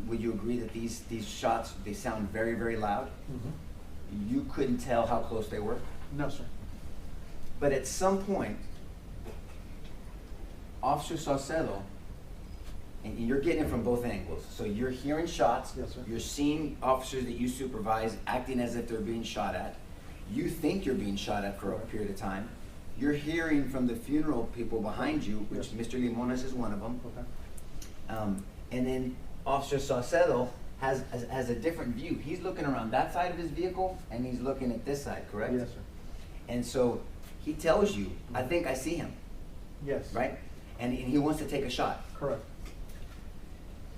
Speaker 5: Would you agree that these shots, they sound very, very loud?
Speaker 3: Mm-hmm.
Speaker 5: You couldn't tell how close they were?
Speaker 3: No, sir.
Speaker 5: But at some point, Officer Salcedo, and you're getting it from both angles. So you're hearing shots.
Speaker 3: Yes, sir.
Speaker 5: You're seeing officers that you supervise acting as if they're being shot at. You think you're being shot at for a period of time. You're hearing from the funeral people behind you, which
Speaker 3: Yes.
Speaker 5: Mr. Limones is one of them.
Speaker 3: Okay.
Speaker 5: And then Officer Salcedo has a different view. He's looking around that side of his vehicle and he's looking at this side, correct?
Speaker 3: Yes, sir.
Speaker 5: And so he tells you, I think I see him,
Speaker 3: Yes.
Speaker 5: right? And he wants to take a shot.
Speaker 3: Correct.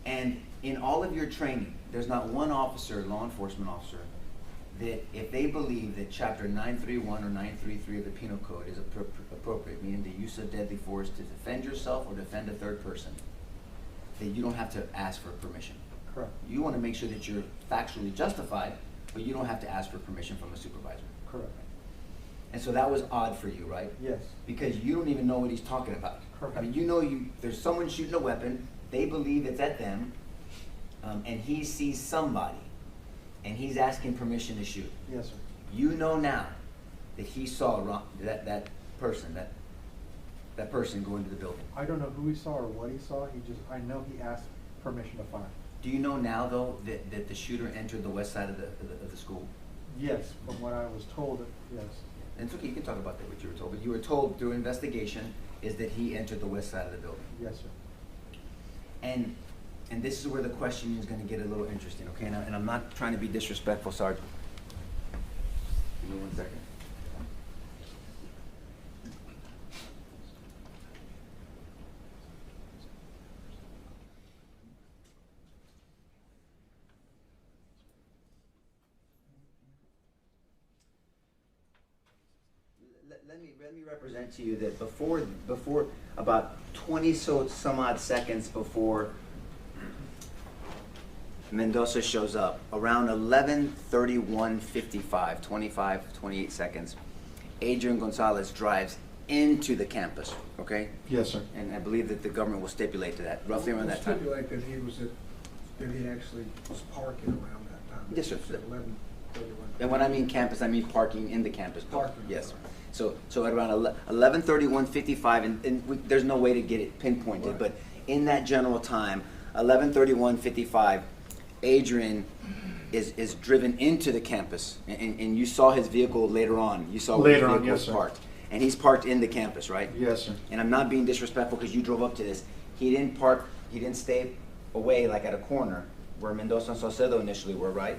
Speaker 5: And in all of your training, there's not one officer, law enforcement officer, that if they believe that chapter 931 or 933 of the Penal Code is appropriate, meaning the use of deadly force to defend yourself or defend a third person, that you don't have to ask for permission.
Speaker 3: Correct.
Speaker 5: You want to make sure that you're factually justified, but you don't have to ask for permission from a supervisor.
Speaker 3: Correct.
Speaker 5: And so that was odd for you, right?
Speaker 3: Yes.
Speaker 5: Because you don't even know what he's talking about.
Speaker 3: Correct.
Speaker 5: I mean, you know there's someone shooting a weapon, they believe it's at them, and he sees somebody, and he's asking permission to shoot.
Speaker 3: Yes, sir.
Speaker 5: You know now that he saw that person go into the building.
Speaker 3: I don't know who he saw or what he saw. I know he asked permission to fire.
Speaker 5: Do you know now, though, that the shooter entered the west side of the school?
Speaker 3: Yes, from what I was told, yes.
Speaker 5: And it's okay, you can talk about that, what you were told, but you were told through investigation is that he entered the west side of the building.
Speaker 3: Yes, sir.
Speaker 5: And this is where the question is gonna get a little interesting, okay? And I'm not trying to be disrespectful, Sergeant. Give me 1 second. Let me represent to you that before about 20 some odd seconds before Mendoza shows up, around 11:31:55, 28 seconds, Adrian Gonzales drives into the campus, okay?
Speaker 3: Yes, sir.
Speaker 5: And I believe that the government will stipulate to that, roughly around that time.
Speaker 2: Stipulate that he actually was parking around that time.
Speaker 5: Yes, sir.
Speaker 2: 11:31.
Speaker 5: And when I mean campus, I mean parking in the campus.
Speaker 2: Parking.
Speaker 5: Yes. So at around 11:31:55, and there's no way to get it pinpointed,
Speaker 2: Right.
Speaker 5: but in that general time, 11:31:55, Adrian is driven into the campus, and you saw his vehicle later on. You saw where his
Speaker 3: Later on,
Speaker 5: vehicle
Speaker 3: yes,
Speaker 5: was
Speaker 3: sir.
Speaker 5: parked. And he's parked in the campus, right?
Speaker 3: Yes, sir.
Speaker 5: And I'm not being disrespectful because you drove up to this. He didn't stay away like at a corner where Mendoza and Saucedo initially were, right?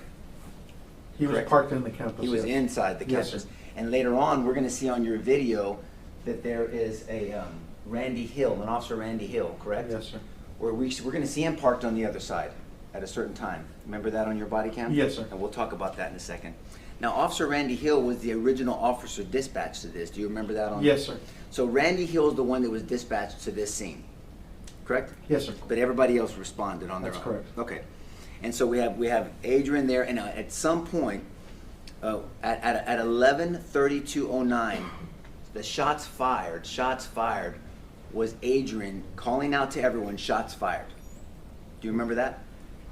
Speaker 3: He was
Speaker 5: Correct.
Speaker 3: parked in the campus.
Speaker 5: He was
Speaker 3: yes.
Speaker 5: inside the
Speaker 3: Yes,
Speaker 5: campus.
Speaker 3: sir.
Speaker 5: And later on, we're gonna see on your video that there is a Randy Hill, an officer Randy Hill, correct?
Speaker 3: Yes, sir.
Speaker 5: Where we're gonna see him parked on the other side at a certain time. Remember that on your body cam?
Speaker 3: Yes, sir.
Speaker 5: And we'll talk about that in a second. Now, Officer Randy Hill was the original officer dispatched to this. Do you remember that on?
Speaker 3: Yes, sir.
Speaker 5: So Randy Hill is the one that was dispatched to this scene, correct?
Speaker 3: Yes, sir.
Speaker 5: But everybody else responded on their own.
Speaker 3: That's correct.
Speaker 5: Okay. And so we have Adrian there, and at some point, at 11:32:09, the shots fired was Adrian calling out to everyone, shots fired. Do you remember that?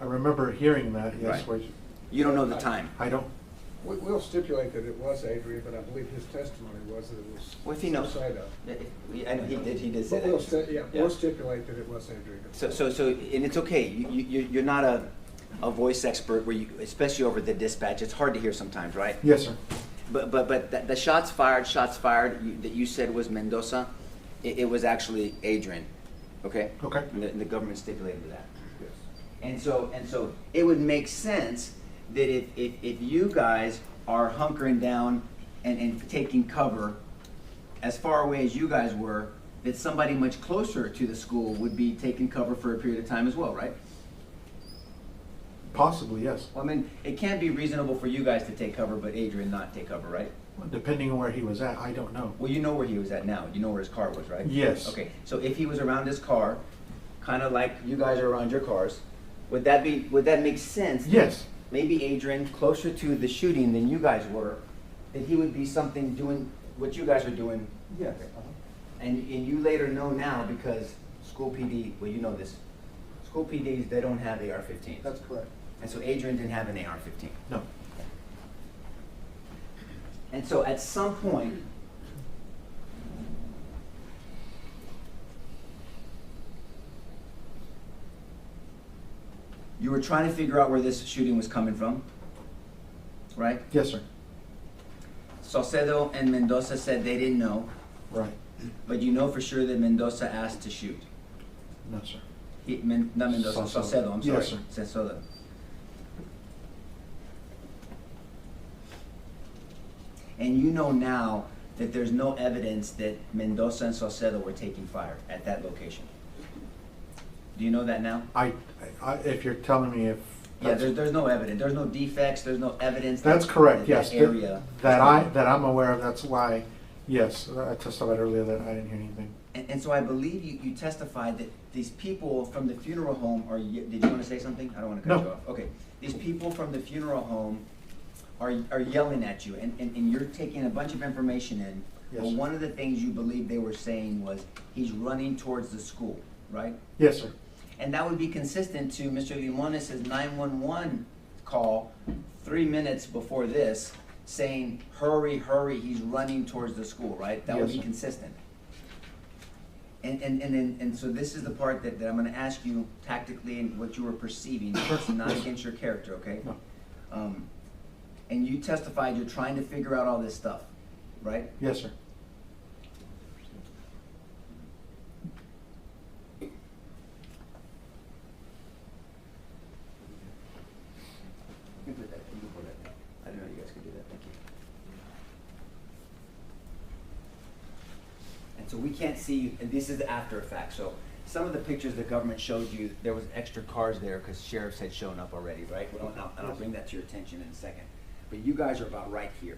Speaker 3: I remember hearing that, yes.
Speaker 5: Right.
Speaker 3: Where-
Speaker 5: You don't know the time.
Speaker 3: I don't,
Speaker 2: We'll stipulate that it was Adrian, but I believe his testimony was that it was.
Speaker 5: Well, if he knows.
Speaker 2: Saucedo.
Speaker 5: I know he did say
Speaker 2: But we'll,
Speaker 5: that. Yeah.
Speaker 2: we'll stipulate that it was Adrian.
Speaker 5: So, and it's okay. You're not a voice expert where you, especially over the dispatch. It's hard to hear sometimes, right?
Speaker 3: yes, sir.
Speaker 5: But the shots fired that you said was Mendoza, it was actually Adrian, okay?
Speaker 3: Okay.
Speaker 5: And the government stipulated that.
Speaker 2: Yes.
Speaker 5: And so it would make sense that if you guys are hunkering down and taking cover as far away as you guys were, that somebody much closer to the school would be taking cover for a period of time as well, right?
Speaker 3: Possibly, yes.
Speaker 5: Well, I mean, it can't be reasonable for you guys to take cover, but Adrian not take cover, right?
Speaker 3: Depending on where he was at, I don't know.
Speaker 5: Well, you know where he was at now. You know where his car was, right?
Speaker 3: Yes.
Speaker 5: Okay, so if he was around his car, kind of like you guys are around your cars, would that make sense?
Speaker 3: Yes.
Speaker 5: Maybe Adrian, closer to the shooting than you guys were, that he would be something doing what you guys are doing.
Speaker 3: Yes.
Speaker 5: And you later know now because school PD, well, you know this, school PDs, they don't have AR-15s.
Speaker 3: That's correct.
Speaker 5: And so Adrian didn't have an AR-15.
Speaker 3: No.
Speaker 5: And so at some point, you were trying to figure out where this shooting was coming from, right?
Speaker 3: Yes, sir.
Speaker 5: Saucedo and Mendoza said they didn't know,
Speaker 3: Right.
Speaker 5: but you know for sure that Mendoza asked to shoot.
Speaker 3: No, sir.
Speaker 5: Not Mendoza, Saucedo, I'm sorry.
Speaker 3: Yes, sir.
Speaker 5: Saucedo. And you know now that there's no evidence that Mendoza and Saucedo were taking fire at that location. Do you know that now?
Speaker 3: If you're telling me if.
Speaker 5: Yeah, there's no evidence, there's no defects, there's no evidence.
Speaker 3: That's correct, yes.
Speaker 5: That area.
Speaker 3: That I'm aware of, that's why, yes, I testified earlier that I didn't hear anything.
Speaker 5: And so I believe you testified that these people from the funeral home are, did you want to say something? I don't want to cut
Speaker 3: No.
Speaker 5: you off. Okay, these people from the funeral home are yelling at you, and you're taking a bunch of information in.
Speaker 3: Yes,
Speaker 5: Well,
Speaker 3: sir.
Speaker 5: one of the things you believe they were saying was, he's running towards the school, right?
Speaker 3: Yes, sir.
Speaker 5: And that would be consistent to Mr. Limones' 911 call 3 minutes before this, saying, hurry, hurry, he's running towards the school, right? That would
Speaker 3: Yes,
Speaker 5: be
Speaker 3: sir.
Speaker 5: consistent. And so this is the part that I'm gonna ask you tactically and what you were perceiving, it's not against your character, okay?
Speaker 3: No.
Speaker 5: And you testified you're trying to figure out all this stuff, right?
Speaker 3: Yes, sir.
Speaker 5: You can put that, you can put that down. I didn't know you guys could do that, thank you. And so we can't see, and this is after effect, so some of the pictures the government showed you, there was extra cars there because sheriffs had shown up already, right? Well, and I'll bring that to your attention in a second. But you guys are about right here,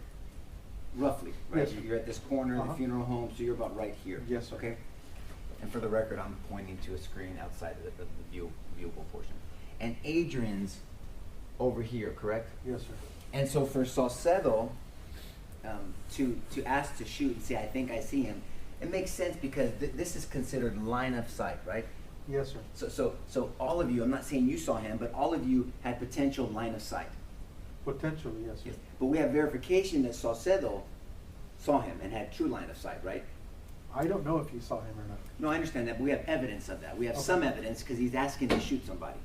Speaker 5: roughly, right?
Speaker 3: Yes, sir.
Speaker 5: You're at this corner, the
Speaker 3: Uh-huh.
Speaker 5: funeral home, so you're about right here.
Speaker 3: Yes, sir.
Speaker 5: Okay? And for the record, I'm pointing to a screen outside of the viewable portion. And Adrian's over here, correct?
Speaker 3: Yes, sir.
Speaker 5: And so for Saucedo, to ask to shoot and say, I think I see him, it makes sense because this is considered line of sight, right?
Speaker 3: Yes, sir.
Speaker 5: So all of you, I'm not saying you saw him, but all of you had potential line of sight.
Speaker 3: Potentially, yes, sir.
Speaker 5: Yes. But we have verification that Saucedo saw him and had true line of sight, right?
Speaker 3: I don't know if you saw him or not.
Speaker 5: No, I understand that, but we have evidence of that. We have
Speaker 3: Okay.
Speaker 5: some evidence because he's asking to shoot somebody.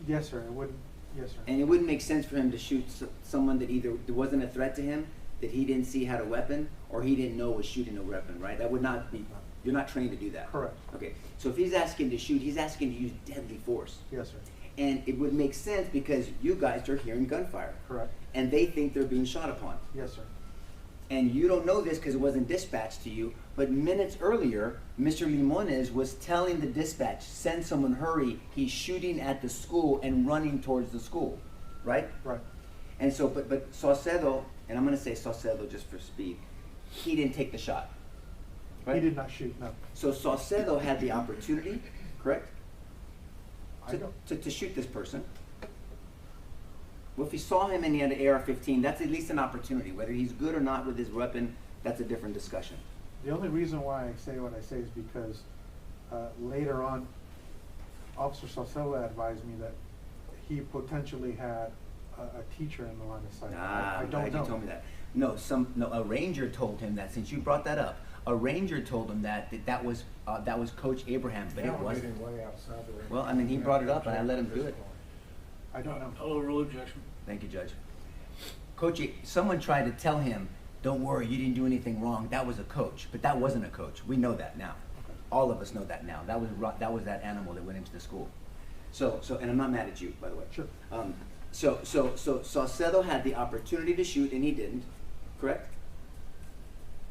Speaker 3: Yes, sir. I wouldn't. Yes, sir.
Speaker 5: And it wouldn't make sense for him to shoot someone that either wasn't a threat to him, that he didn't see had a weapon, or he didn't know was shooting a weapon, right? That would not be, you're not trained to do that.
Speaker 3: Correct.
Speaker 5: Okay, so if he's asking to shoot, he's asking to use deadly force.
Speaker 3: Yes, sir.
Speaker 5: And it would make sense because you guys are hearing gunfire.
Speaker 3: Correct.
Speaker 5: And they think they're being shot upon.
Speaker 3: Yes, sir.
Speaker 5: And you don't know this because it wasn't dispatched to you, but minutes earlier, Mr. Limones was telling the dispatch, send someone, hurry, he's shooting at the school and running towards the school, right?
Speaker 3: Right.
Speaker 5: And so, but Saucedo, and I'm gonna say Saucedo just for speed, he didn't take the shot, right?
Speaker 3: He did not shoot, no.
Speaker 5: So Saucedo had the opportunity, correct?
Speaker 3: I don't.
Speaker 5: To shoot this person. Well, if he saw him and he had an AR-15, that's at least an opportunity. Whether he's good or not with his weapon, that's a different discussion.
Speaker 3: The only reason why I say what I say is because later on, Officer Saucella advised me that he potentially had a teacher in the line of sight.
Speaker 5: Ah,
Speaker 3: I
Speaker 5: I'm
Speaker 3: don't
Speaker 5: glad
Speaker 3: know.
Speaker 5: you told me that. No, a ranger told him that. Since you brought that up, a ranger told him that was Coach Abraham, but it wasn't.
Speaker 2: way outside the ring.
Speaker 5: Well, I mean, he brought it up, and I let him do it.
Speaker 3: I don't know.
Speaker 9: I'll overrule objection.
Speaker 5: Thank you, Judge. Coach, someone tried to tell him, "Don't worry, you didn't do anything wrong." That was a coach, but that wasn't a coach. We know that now.
Speaker 3: Okay.
Speaker 5: All of us know that now. That was that animal that went into the school. So, and I'm not mad at you, by the way.
Speaker 3: Sure.
Speaker 5: So Saucedo had the opportunity to shoot, and he didn't. Correct?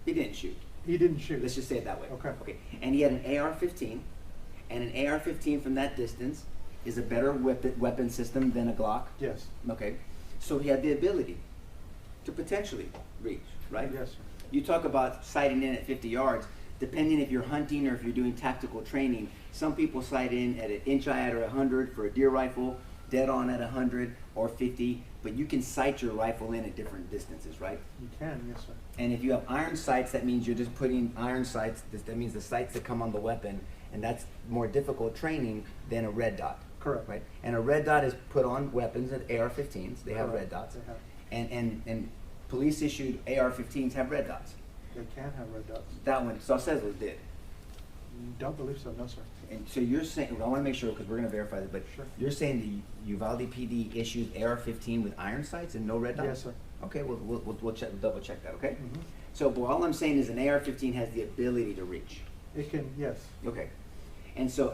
Speaker 5: He didn't shoot.
Speaker 3: He didn't shoot.
Speaker 5: Let's just say it that way.
Speaker 3: Okay.
Speaker 5: Okay. And he had an AR-15, and an AR-15 from that distance is a better weapon system than a Glock.
Speaker 3: Yes.
Speaker 5: Okay. So he had the ability to potentially reach, right?
Speaker 3: Yes, sir.
Speaker 5: You talk about sighting in at 50 yards. Depending if you're hunting or if you're doing tactical training, some people sight in at an inch eye or 100 for a deer rifle, dead on at 100 or 50, but you can sight your rifle in at different distances, right?
Speaker 3: You can, yes, sir.
Speaker 5: And if you have iron sights, that means you're just putting iron sights, that means the sights that come on the weapon, and that's more difficult training than a red dot.
Speaker 3: Correct.
Speaker 5: Right? And a red dot is put on weapons at AR-15s, they have
Speaker 3: Correct.
Speaker 5: red dots.
Speaker 3: They have.
Speaker 5: And police issued AR-15s have red dots.
Speaker 3: They can have red dots.
Speaker 5: That one, Saucedo did.
Speaker 3: Don't believe so, no, sir.
Speaker 5: And so you're saying, I wanna make sure, because we're gonna verify this, but
Speaker 3: Sure.
Speaker 5: you're saying the Uvalde PD issued AR-15 with iron sights and no red dots?
Speaker 3: Yes, sir.
Speaker 5: Okay, we'll check, we'll double check that, okay?
Speaker 3: Mhm.
Speaker 5: So, but all I'm saying is an AR-15 has the ability to reach.
Speaker 3: It can, yes.
Speaker 5: Okay. And so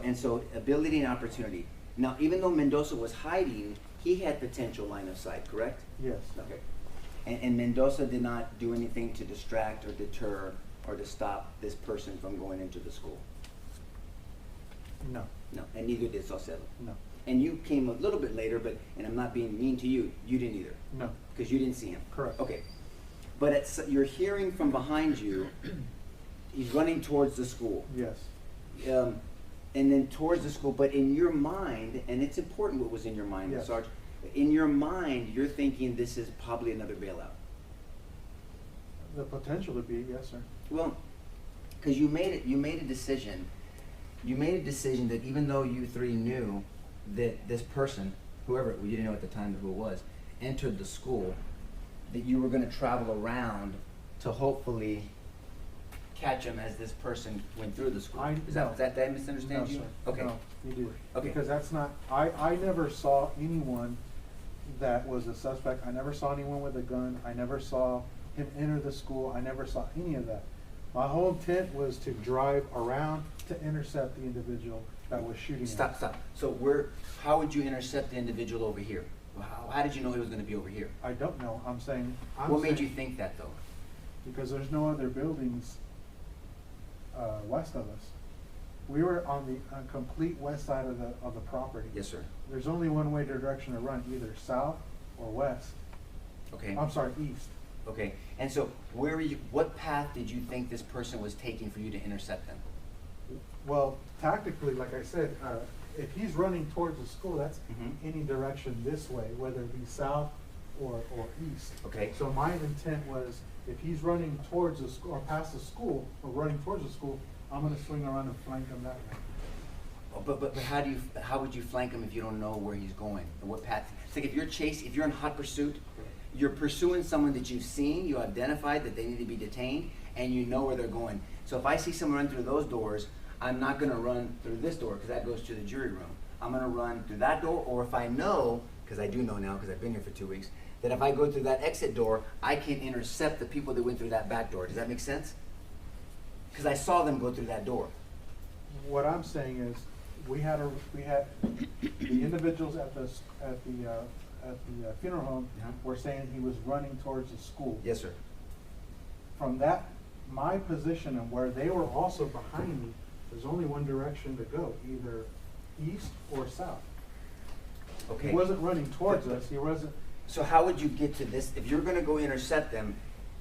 Speaker 5: ability and opportunity. Now, even though Mendoza was hiding, he had potential line of sight, correct?
Speaker 3: Yes.
Speaker 5: Okay. And Mendoza did not do anything to distract or deter or to stop this person from going into the school?
Speaker 3: No,
Speaker 5: No, and neither did Saucedo.
Speaker 3: no,
Speaker 5: And you came a little bit later, but, and I'm not being mean to you, you didn't either,
Speaker 3: no.
Speaker 5: because you didn't see him.
Speaker 3: Correct.
Speaker 5: Okay. But you're hearing from behind you, he's running towards the school.
Speaker 3: Yes.
Speaker 5: And then towards the school, but in your mind, and it's important what was in your mind,
Speaker 3: Yes.
Speaker 5: Sarge, in your mind, you're thinking this is probably another bailout.
Speaker 3: The potential to be, yes, sir.
Speaker 5: Well, because you made a decision that even though you three knew that this person, whoever, you didn't know at the time who it was, entered the school, that you were gonna travel around to hopefully catch him as this person went through the school. Did I misunderstand
Speaker 3: No,
Speaker 5: you?
Speaker 3: sir.
Speaker 5: Okay.
Speaker 3: No, you did.
Speaker 5: Okay.
Speaker 3: Because that's not, I never saw anyone that was a suspect. I never saw anyone with a gun. I never saw him enter the school. I never saw any of that. My whole intent was to drive around to intercept the individual that was shooting at
Speaker 5: Stop.
Speaker 3: us.
Speaker 5: So how would you intercept the individual over here? How did you know he was gonna be over here?
Speaker 3: I don't know. I'm saying.
Speaker 5: What made you think that though?
Speaker 3: Because there's no other buildings west of us. We were on the complete west side of the property.
Speaker 5: Yes, sir.
Speaker 3: There's only one way direction to run, either south or west.
Speaker 5: Okay.
Speaker 3: I'm sorry, east.
Speaker 5: Okay, and so what path did you think this person was taking for you to intercept them?
Speaker 3: Well, tactically, like I said, if he's running towards the school, that's
Speaker 5: Mhm.
Speaker 3: any direction this way, whether it be south or east.
Speaker 5: Okay.
Speaker 3: So my intent was, if he's running towards the school, or past the school, or running towards the school, I'm gonna swing around and flank him that way.
Speaker 5: Oh, but how would you flank him if you don't know where he's going, or what path? It's like if you're in hot pursuit, you're pursuing someone that you've seen, you identified that they need to be detained, and you know where they're going. So if I see someone run through those doors, I'm not gonna run through this door, because that goes to the jury room. I'm gonna run through that door, or if I know because I do know now, because I've been here for 2 weeks, that if I go through that exit door, I can intercept the people that went through that back door. Does that make sense? Because I saw them go through that door.
Speaker 3: What I'm saying is, we had the individuals at the funeral home were saying he was running towards the school.
Speaker 5: Yes, sir.
Speaker 3: From that, my position and where they were also behind me, there's only one direction to go, either east or south.
Speaker 5: Okay.
Speaker 3: He wasn't running towards us, he wasn't.
Speaker 5: So how would you get to this? If you're gonna go intercept them,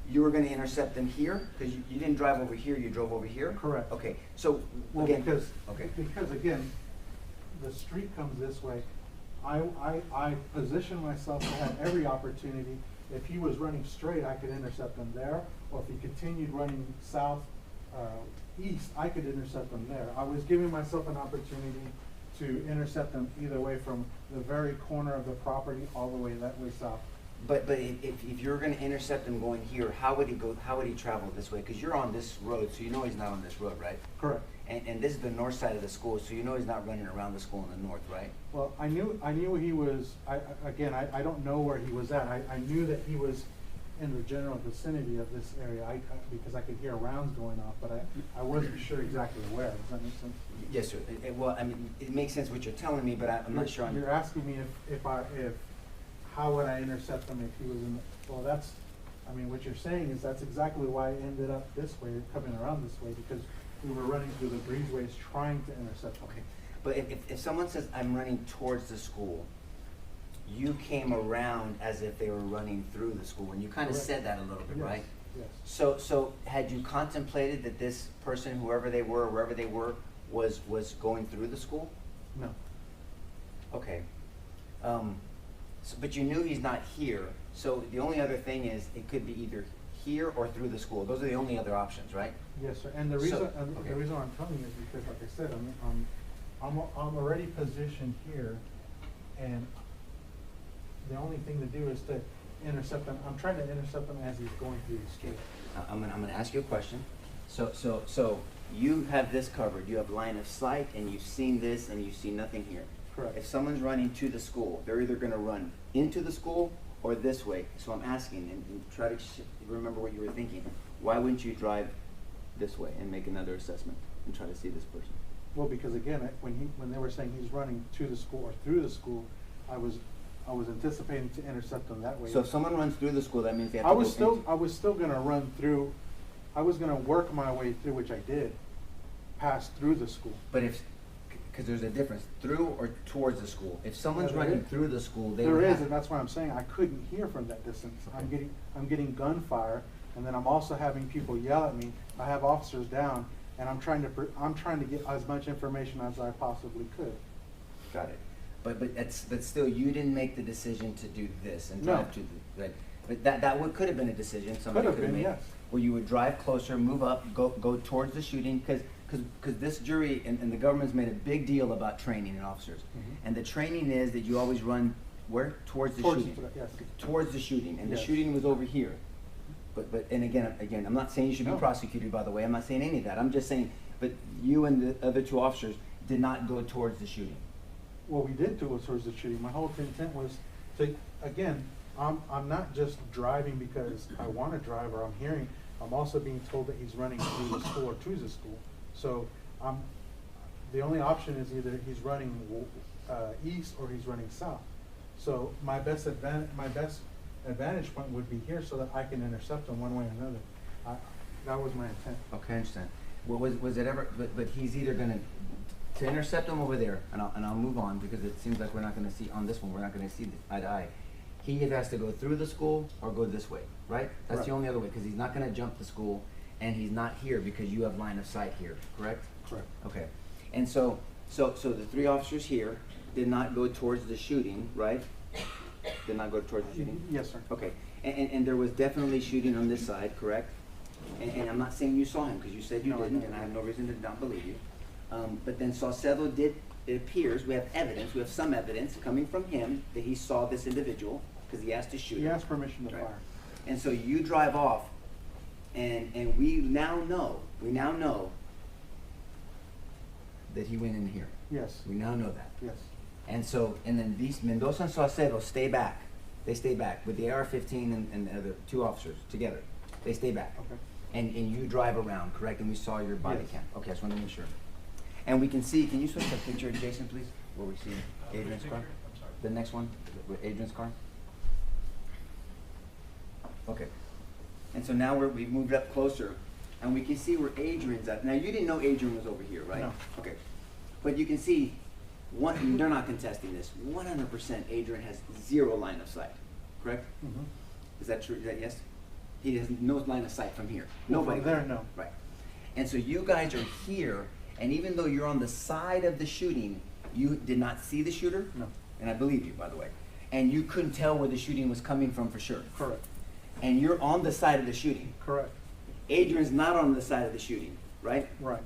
Speaker 5: you were gonna intercept them here? Because you didn't drive over here, you drove over here?
Speaker 3: Correct.
Speaker 5: Okay, so,
Speaker 3: Well,
Speaker 5: again.
Speaker 3: because again, the street comes this way. I positioned myself to have every opportunity. If he was running straight, I could intercept him there, or if he continued running south, east, I could intercept him there. I was giving myself an opportunity to intercept him either way, from the very corner of the property all the way that way south.
Speaker 5: But if you're gonna intercept him going here, how would he travel this way? Because you're on this road, so you know he's not on this road, right?
Speaker 3: Correct.
Speaker 5: And this is the north side of the school, so you know he's not running around the school in the north, right?
Speaker 3: Well, I knew he was, I don't know where he was at. I knew that he was in the general vicinity of this area, because I could hear rounds going off, but I wasn't sure exactly where. Does that make sense?
Speaker 5: Yes, sir. Well, I mean, it makes sense what you're telling me, but I'm not sure.
Speaker 3: You're asking me if how would I intercept him if he was in the, well, that's, I mean, what you're saying is that's exactly why I ended up this way, coming around this way, because we were running through the breezeways trying to intercept him.
Speaker 5: Okay, but if someone says, I'm running towards the school, you came around as if they were running through the school, and you kind of
Speaker 3: Correct.
Speaker 5: said that a little bit,
Speaker 3: Yes,
Speaker 5: right?
Speaker 3: yes.
Speaker 5: So had you contemplated that this person, whoever they were, wherever they were, was going through the school?
Speaker 3: No.
Speaker 5: Okay. But you knew he's not here, so the only other thing is, it could be either here or through the school. Those are the only other options, right?
Speaker 3: Yes, sir. And the
Speaker 5: So,
Speaker 3: reason,
Speaker 5: okay.
Speaker 3: the reason I'm telling you is because, like I said, I'm already positioned here, and the only thing to do is to intercept him. I'm trying to intercept him as he's going through the school.
Speaker 5: I'm gonna ask you a question. So you have this covered, you have line of sight, and you've seen this, and you see nothing here.
Speaker 3: Correct.
Speaker 5: If someone's running to the school, they're either gonna run into the school or this way. So I'm asking, and try to remember what you were thinking. Why wouldn't you drive this way and make another assessment and try to see this person?
Speaker 3: Well, because again, when they were saying he's running to the school or through the school, I was anticipating to intercept him that way.
Speaker 5: So if someone runs through the school, that means they have to
Speaker 3: I
Speaker 5: go
Speaker 3: was still gonna run through. I was gonna work my way through, which I did, pass through the school.
Speaker 5: But because there's a difference, through or towards the school. If someone's
Speaker 3: Yeah, there
Speaker 5: running
Speaker 3: is.
Speaker 5: through the school, they
Speaker 3: There
Speaker 5: would
Speaker 3: is,
Speaker 5: have.
Speaker 3: and that's why I'm saying I couldn't hear from that distance. I'm getting gunfire, and then I'm also having people yell at me. I have officers down, and I'm trying to get as much information as I possibly could.
Speaker 5: Got it. But still, you didn't make the decision to do this and drive
Speaker 3: No.
Speaker 5: to the, right? But that could have been a decision somebody
Speaker 3: Could have
Speaker 5: could have
Speaker 3: been,
Speaker 5: made.
Speaker 3: yes.
Speaker 5: Where you would drive closer, move up, go towards the shooting, because this jury and the government's made a big deal about training in officers. And the training is that you always run where? Towards the shooting.
Speaker 3: Yes.
Speaker 5: Towards the shooting, and the
Speaker 3: Yes.
Speaker 5: shooting was over here. And again, I'm not saying you should be
Speaker 3: No.
Speaker 5: prosecuted, by the way, I'm not saying any of that, I'm just saying, but you and the other two officers did not go towards the shooting.
Speaker 3: Well, we did do it towards the shooting. My whole intent was to, again, I'm not just driving because I want to drive or I'm hearing. I'm also being told that he's running through the school or to the school. So the only option is either he's running east or he's running south. So my best advantage point would be here so that I can intercept him one way or another. That was my intent.
Speaker 5: Okay, I understand. Well, was it ever, but he's either gonna, to intercept him over there, and I'll move on, because it seems like we're not gonna see, on this one, we're not gonna see eye to eye. He either has to go through the school or go this way, right? That's the
Speaker 3: Correct.
Speaker 5: only other way, because he's not gonna jump the school, and he's not here because you have line of sight here, correct?
Speaker 3: Correct.
Speaker 5: Okay, and so the three officers here did not go towards the shooting, right? Did not go towards the shooting?
Speaker 3: Yes, sir.
Speaker 5: Okay, and there was definitely shooting on this side, correct? And I'm not saying you saw him, because you said you
Speaker 3: No, I
Speaker 5: didn't,
Speaker 3: didn't.
Speaker 5: and I have no reason to not believe you. But then Saucedo did, it appears, we have evidence, we have some evidence coming from him that he saw this individual, because he asked to shoot him.
Speaker 3: He asked permission to
Speaker 5: Right.
Speaker 3: fire.
Speaker 5: And so you drive off, and we now know that he went in here.
Speaker 3: Yes.
Speaker 5: We now know that.
Speaker 3: Yes.
Speaker 5: And so, and then these Mendoza and Saucedo stay back. They stay back with the AR-15 and the other two officers together. They stay back.
Speaker 3: Okay.
Speaker 5: And you drive around, correct? And we saw your body
Speaker 3: Yes.
Speaker 5: cam. Okay, I just want to make sure. And we can see, can you switch the picture, Jason, please? Where we see Adrian's car? The next one, with Adrian's car? Okay. And so now we've moved up closer, and we can see where Adrian's at. Now, you didn't know Adrian was over here, right?
Speaker 3: No.
Speaker 5: Okay. But you can see, they're not contesting this. 100% Adrian has zero line of sight, correct?
Speaker 3: Mhm.
Speaker 5: Is that true? Is that yes? He has no line of sight from here.
Speaker 3: Well,
Speaker 5: Nobody.
Speaker 3: from there, no.
Speaker 5: Right. And so you guys are here, and even though you're on the side of the shooting, you did not see the shooter?
Speaker 3: No.
Speaker 5: And I believe you, by the way. And you couldn't tell where the shooting was coming from for sure.
Speaker 3: Correct.
Speaker 5: And you're on the side of the shooting.
Speaker 3: Correct.
Speaker 5: Adrian's not on the side of the shooting, right?
Speaker 3: Right.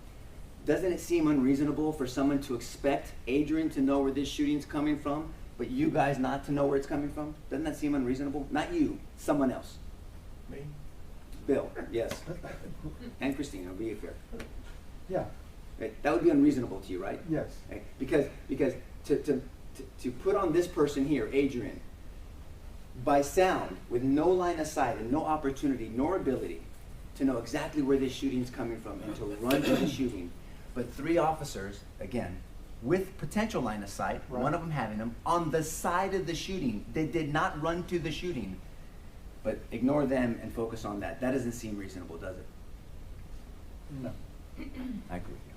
Speaker 5: Doesn't it seem unreasonable for someone to expect Adrian to know where this shooting's coming from, but you guys not to know where it's coming from? Doesn't that seem unreasonable? Not you, someone else.
Speaker 3: Me?
Speaker 5: Bill, yes. And Christina, be fair.
Speaker 3: Yeah.
Speaker 5: Right? That would be unreasonable to you, right?
Speaker 3: Yes.
Speaker 5: Okay. Because to put on this person here, Adrian, by sound, with no line of sight and no opportunity nor ability to know exactly where this shooting's coming from and to run to the shooting, but three officers, again, with potential line of sight,
Speaker 3: Right.
Speaker 5: one of them having them, on the side of the shooting. They did not run to the shooting. But ignore them and focus on that. That doesn't seem reasonable, does it?
Speaker 3: No.
Speaker 5: I agree with you.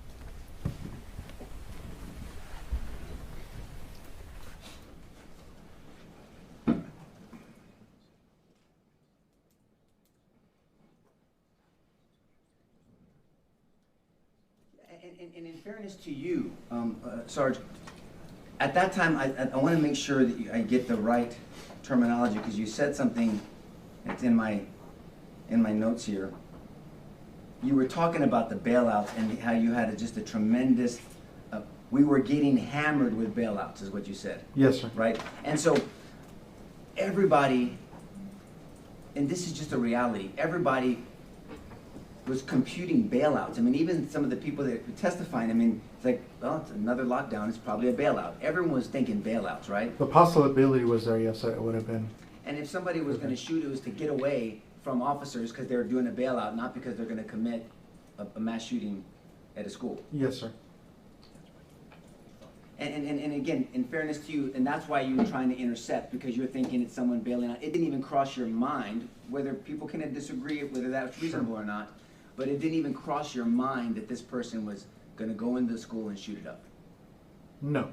Speaker 5: And in fairness to you, Sarge, at that time, I want to make sure that I get the right terminology, because you said something, it's in my notes here. You were talking about the bailouts and how you had just a tremendous, we were getting hammered with bailouts, is what you said.
Speaker 3: Yes, sir.
Speaker 5: Right? And so everybody, and this is just a reality, everybody was computing bailouts. I mean, even some of the people that were testifying, I mean, it's like, well, it's another lockdown, it's probably a bailout. Everyone was thinking bailouts, right?
Speaker 3: The possibility was there, yes, it would have been.
Speaker 5: And if somebody was gonna shoot, it was to get away from officers because they were doing a bailout, not because they're gonna commit a mass shooting at a school.
Speaker 3: Yes, sir.
Speaker 5: And again, in fairness to you, and that's why you were trying to intercept, because you're thinking it's someone bailing out. It didn't even cross your mind, whether people can disagree whether that's reasonable or not, but it didn't even cross your mind that this person was gonna go into the school and shoot it up.
Speaker 3: No.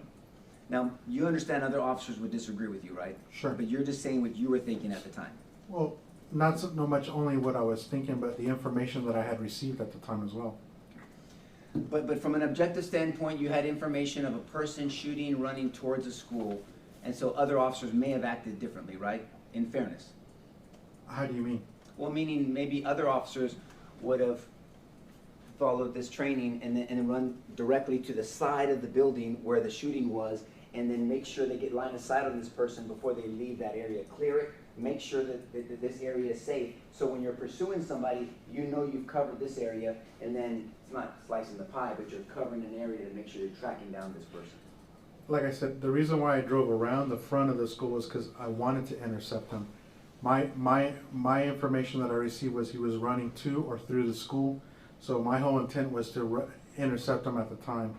Speaker 5: Now, you understand other officers would disagree with you, right?
Speaker 3: Sure.
Speaker 5: But you're just saying what you were thinking at the time.
Speaker 3: Well, not so much only what I was thinking, but the information that I had received at the time as well.
Speaker 5: But from an objective standpoint, you had information of a person shooting, running towards a school, and so other officers may have acted differently, right? In fairness.
Speaker 3: How do you mean?
Speaker 5: Well, meaning maybe other officers would have followed this training and then run directly to the side of the building where the shooting was, and then make sure they get line of sight on this person before they leave that area. Clear it, make sure that this area is safe, so when you're pursuing somebody, you know you've covered this area, and then it's not slicing the pie, but you're covering an area to make sure you're tracking down this person.
Speaker 3: Like I said, the reason why I drove around the front of the school was because I wanted to intercept him. My information that I received was he was running to or through the school, so my whole intent was to intercept him at the time.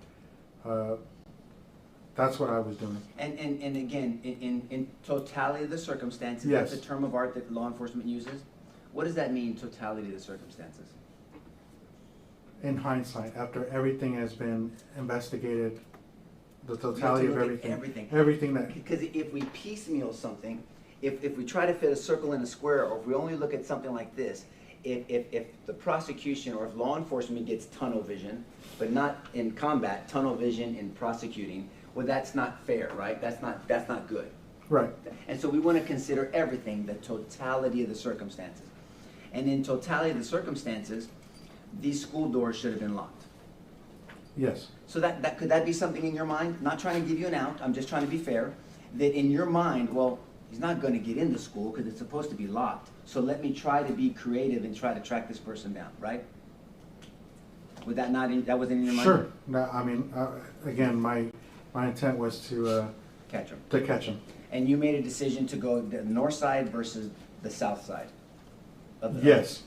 Speaker 3: That's what I was doing.
Speaker 5: And again, in totality of the circumstances,
Speaker 3: Yes.
Speaker 5: that's a term of art that law enforcement uses. What does that mean, totality of the circumstances?
Speaker 3: In hindsight, after everything has been investigated, the
Speaker 5: You have to
Speaker 3: totality of
Speaker 5: look at
Speaker 3: everything.
Speaker 5: everything.
Speaker 3: Everything that,
Speaker 5: Because if we piecemeal something, if we try to fit a circle in a square, or if we only look at something like this, if the prosecution or if law enforcement gets tunnel vision, but not in combat, tunnel vision in prosecuting, well, that's not fair, right? That's not good.
Speaker 3: right,
Speaker 5: And so we want to consider everything, the totality of the circumstances. And in totality of the circumstances, these school doors should have been locked.
Speaker 3: yes.
Speaker 5: So could that be something in your mind? Not trying to give you an out, I'm just trying to be fair. That in your mind, well, he's not going to get into school because it's supposed to be locked. So let me try to be creative and try to track this person down, right? Would that not, that wasn't in your mind?
Speaker 3: Sure. No, I mean, again, my intent was to
Speaker 5: catch them.
Speaker 3: to catch them.
Speaker 5: And you made a decision to go the north side versus the south side of the.
Speaker 3: Yes,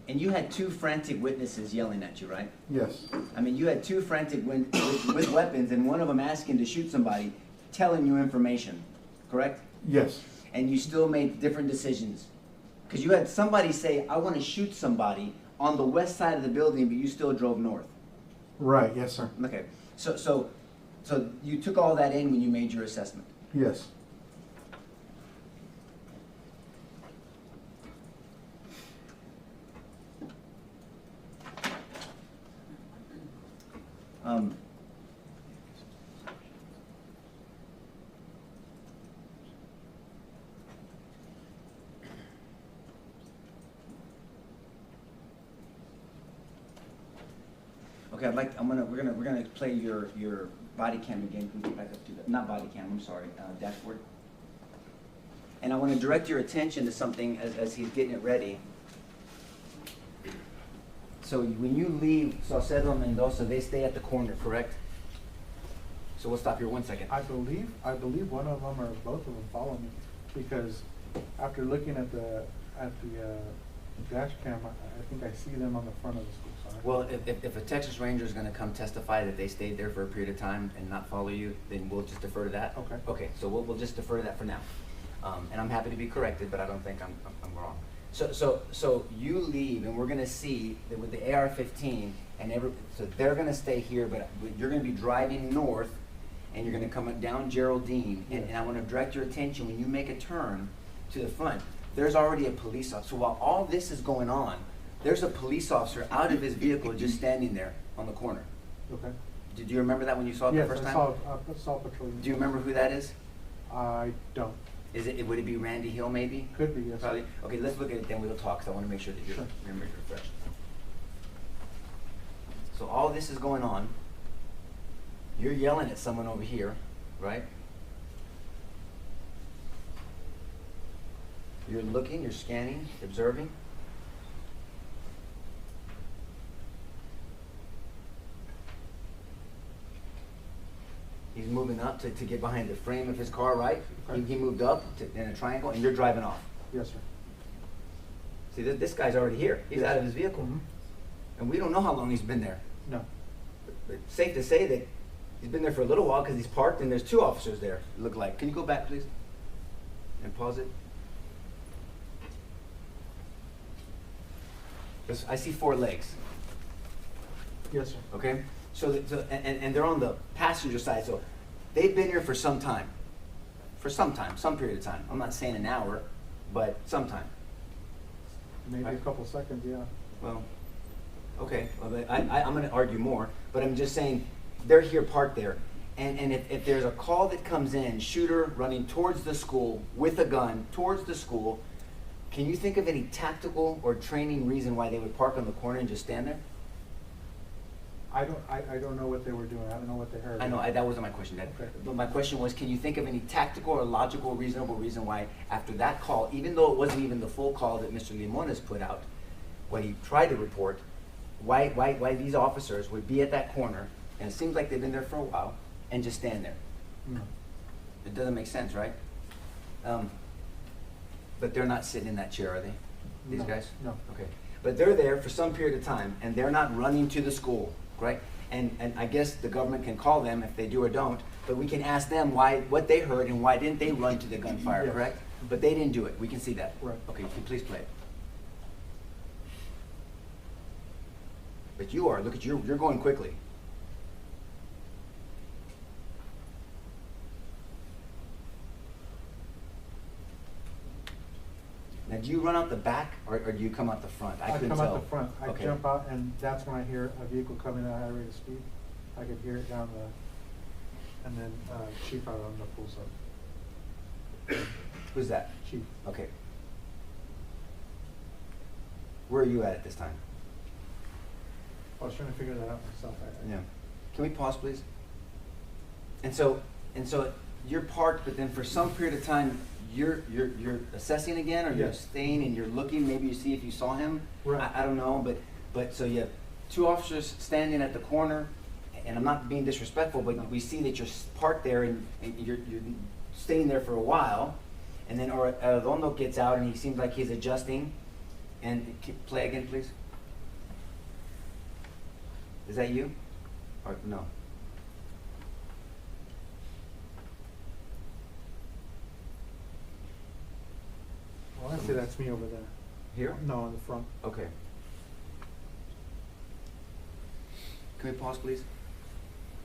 Speaker 5: And you had two frantic witnesses yelling at you, right?
Speaker 3: yes,
Speaker 5: I mean, you had two frantic with weapons, and one of them asking to shoot somebody, telling you information, correct?
Speaker 3: yes,
Speaker 5: And you still made different decisions. Because you had somebody say, I want to shoot somebody on the west side of the building, but you still drove north.
Speaker 3: right, yes, sir,
Speaker 5: Okay, so you took all that in when you made your assessment.
Speaker 3: yes.
Speaker 5: Um, Okay, we're gonna play your body cam again. Can we get back up to the, not body cam, I'm sorry, dashboard. And I wanna direct your attention to something as he's getting it ready. So when you leave Saucedo and Mendoza, they stay at the corner, correct? So we'll stop here 1 second.
Speaker 3: I believe one of them or both of them follow me, because after looking at the dash cam, I think I see them on the front of the school sign.
Speaker 5: Well, if a Texas Ranger is gonna come testify that they stayed there for a period of time and not follow you, then we'll just defer to that?
Speaker 3: Okay.
Speaker 5: Okay, so we'll just defer to that for now. And I'm happy to be corrected, but I don't think I'm wrong. So you leave, and we're gonna see that with the AR-15 and so they're gonna stay here, but you're gonna be driving north, and you're gonna come down Geraldine, and I wanna direct your attention, when you make a turn to the front, there's already a police officer. So while all this is going on, there's a police officer out of his vehicle just standing there on the corner.
Speaker 3: Okay.
Speaker 5: Did you remember that when you saw it the first time?
Speaker 3: Yes, I saw patrolling.
Speaker 5: Do you remember who that is?
Speaker 3: I don't.
Speaker 5: Would it be Randy Hill maybe?
Speaker 3: Could be, yes.
Speaker 5: Probably. Okay, let's look at it, then we'll talk, because I want to make sure that your
Speaker 3: Sure.
Speaker 5: memory's refreshed. So all this is going on. You're yelling at someone over here, right? You're looking, you're scanning, observing. He's moving up to get behind the frame of his car, right?
Speaker 3: Okay.
Speaker 5: He moved up in a triangle, and you're driving off.
Speaker 3: Yes, sir.
Speaker 5: See, this guy's already here. He's out of his vehicle.
Speaker 3: Mhm.
Speaker 5: And we don't know how long he's been there.
Speaker 3: No.
Speaker 5: But it's safe to say that he's been there for a little while, because he's parked and there's two officers there, it looked like. Can you go back, please? And pause it. I see 4 legs,
Speaker 3: Yes, sir.
Speaker 5: okay? And they're on the passenger side, so they've been here for some time. For some time, some period of time. I'm not saying an hour, but sometime.
Speaker 3: Maybe a
Speaker 5: Right.
Speaker 3: couple seconds, yeah.
Speaker 5: Well, okay, well, I'm gonna argue more, but I'm just saying, they're here parked there. And if there's a call that comes in, shooter running towards the school with a gun, towards the school, can you think of any tactical or training reason why they would park on the corner and just stand there?
Speaker 3: I don't know what they were doing. I don't know what they heard.
Speaker 5: I know, that wasn't my question, Dad.
Speaker 3: Okay.
Speaker 5: But my question was, can you think of any tactical or logical, reasonable reason why after that call, even though it wasn't even the full call that Mr. Limones put out, what he tried to report, why these officers would be at that corner, and it seems like they've been there for a while, and just stand there?
Speaker 3: No.
Speaker 5: It doesn't make sense, right? But they're not sitting in that chair, are they? These
Speaker 3: No,
Speaker 5: guys?
Speaker 3: no.
Speaker 5: Okay. But they're there for some period of time, and they're not running to the school, right? And I guess the government can call them if they do or don't, but we can ask them what they heard and why didn't they run to the gunfire,
Speaker 3: Yes.
Speaker 5: correct? But they didn't do it. We can see that.
Speaker 3: Right.
Speaker 5: Okay, can you please play it? But you are. Look at you. You're going quickly. Now, do you run out the back, or do you come out the front? I couldn't
Speaker 3: come
Speaker 5: tell.
Speaker 3: out the front. I
Speaker 5: Okay.
Speaker 3: jump out, and that's when I hear a vehicle coming at a high rate of speed. I could hear it down the, and then Chief out on the pool side.
Speaker 5: Who's that?
Speaker 3: Chief.
Speaker 5: Okay. Where are you at this time?
Speaker 3: I was trying to figure that out myself.
Speaker 5: Yeah. Can we pause, please? And so you're parked, but then for some period of time, you're assessing again, or you're
Speaker 3: Yes.
Speaker 5: staying and you're looking, maybe you see if you saw him?
Speaker 3: Right.
Speaker 5: I don't know, but so you have two officers standing at the corner, and I'm not being disrespectful, but we see that you're parked there and you're staying there for a while, and then Arredondo gets out and he seems like he's adjusting. And play again, please. Is that you? Or no?
Speaker 3: Well, I'd say that's me over there.
Speaker 5: Here?
Speaker 3: No, in the front.
Speaker 5: Okay. Can we pause, please?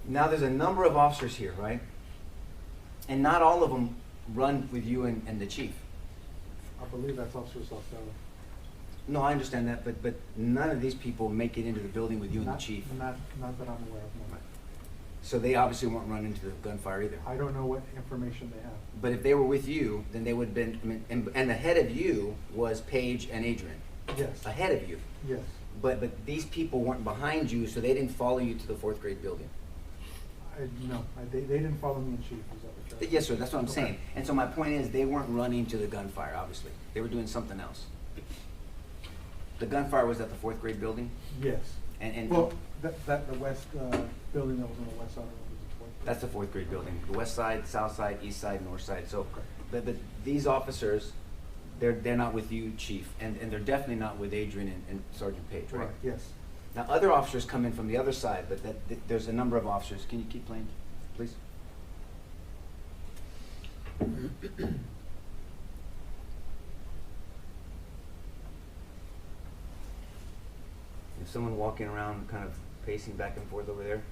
Speaker 5: Now, there's a number of officers here, right? And not all of them run with you and the chief.
Speaker 3: I believe that's Officer Salcedo.
Speaker 5: No, I understand that, but none of these people make it into the building with you and the
Speaker 3: Not-
Speaker 5: chief.
Speaker 3: Not that I'm aware of, no.
Speaker 5: So they obviously won't run into the gunfire either.
Speaker 3: I don't know what information they have.
Speaker 5: But if they were with you, then they would have been, I mean, and ahead of you was Paige and Adrian.
Speaker 3: Yes,
Speaker 5: Ahead of you.
Speaker 3: yes.
Speaker 5: But these people weren't behind you, so they didn't follow you to the fourth grade building.
Speaker 3: They didn't follow me in chief, is that what you're?
Speaker 5: Yes, sir, that's what I'm
Speaker 3: Okay.
Speaker 5: saying. And so my point is, they weren't running to the gunfire, obviously. They were doing something else. The gunfire was at the fourth grade building?
Speaker 3: Yes.
Speaker 5: And
Speaker 3: Well, the west, building that was on the west side, I don't know if it was the fourth.
Speaker 5: that's the fourth grade building. The west side, south side, east side, north side. So,
Speaker 3: Okay.
Speaker 5: but these officers, they're not with you, chief, and they're definitely not with Adrian and Sergeant Page, right?
Speaker 3: Right, yes.
Speaker 5: Now, other officers come in from the other side, but there's a number of officers. Can you keep playing, please? Is someone walking around kind of pacing back and forth over there?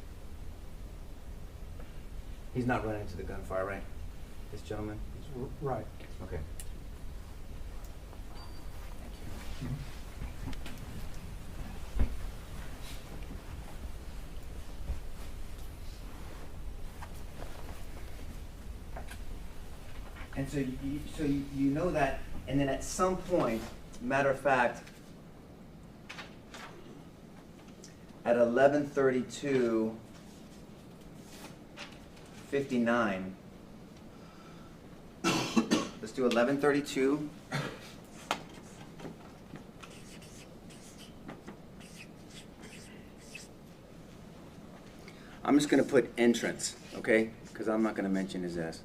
Speaker 5: He's not running into the gunfire, right? This gentleman?
Speaker 3: Right.
Speaker 5: Okay. Thank you. And so you know that, and then at some point, matter of fact, at 11:32:59, let's do 11:32. I'm just gonna put entrance, okay? Because I'm not gonna mention his ass.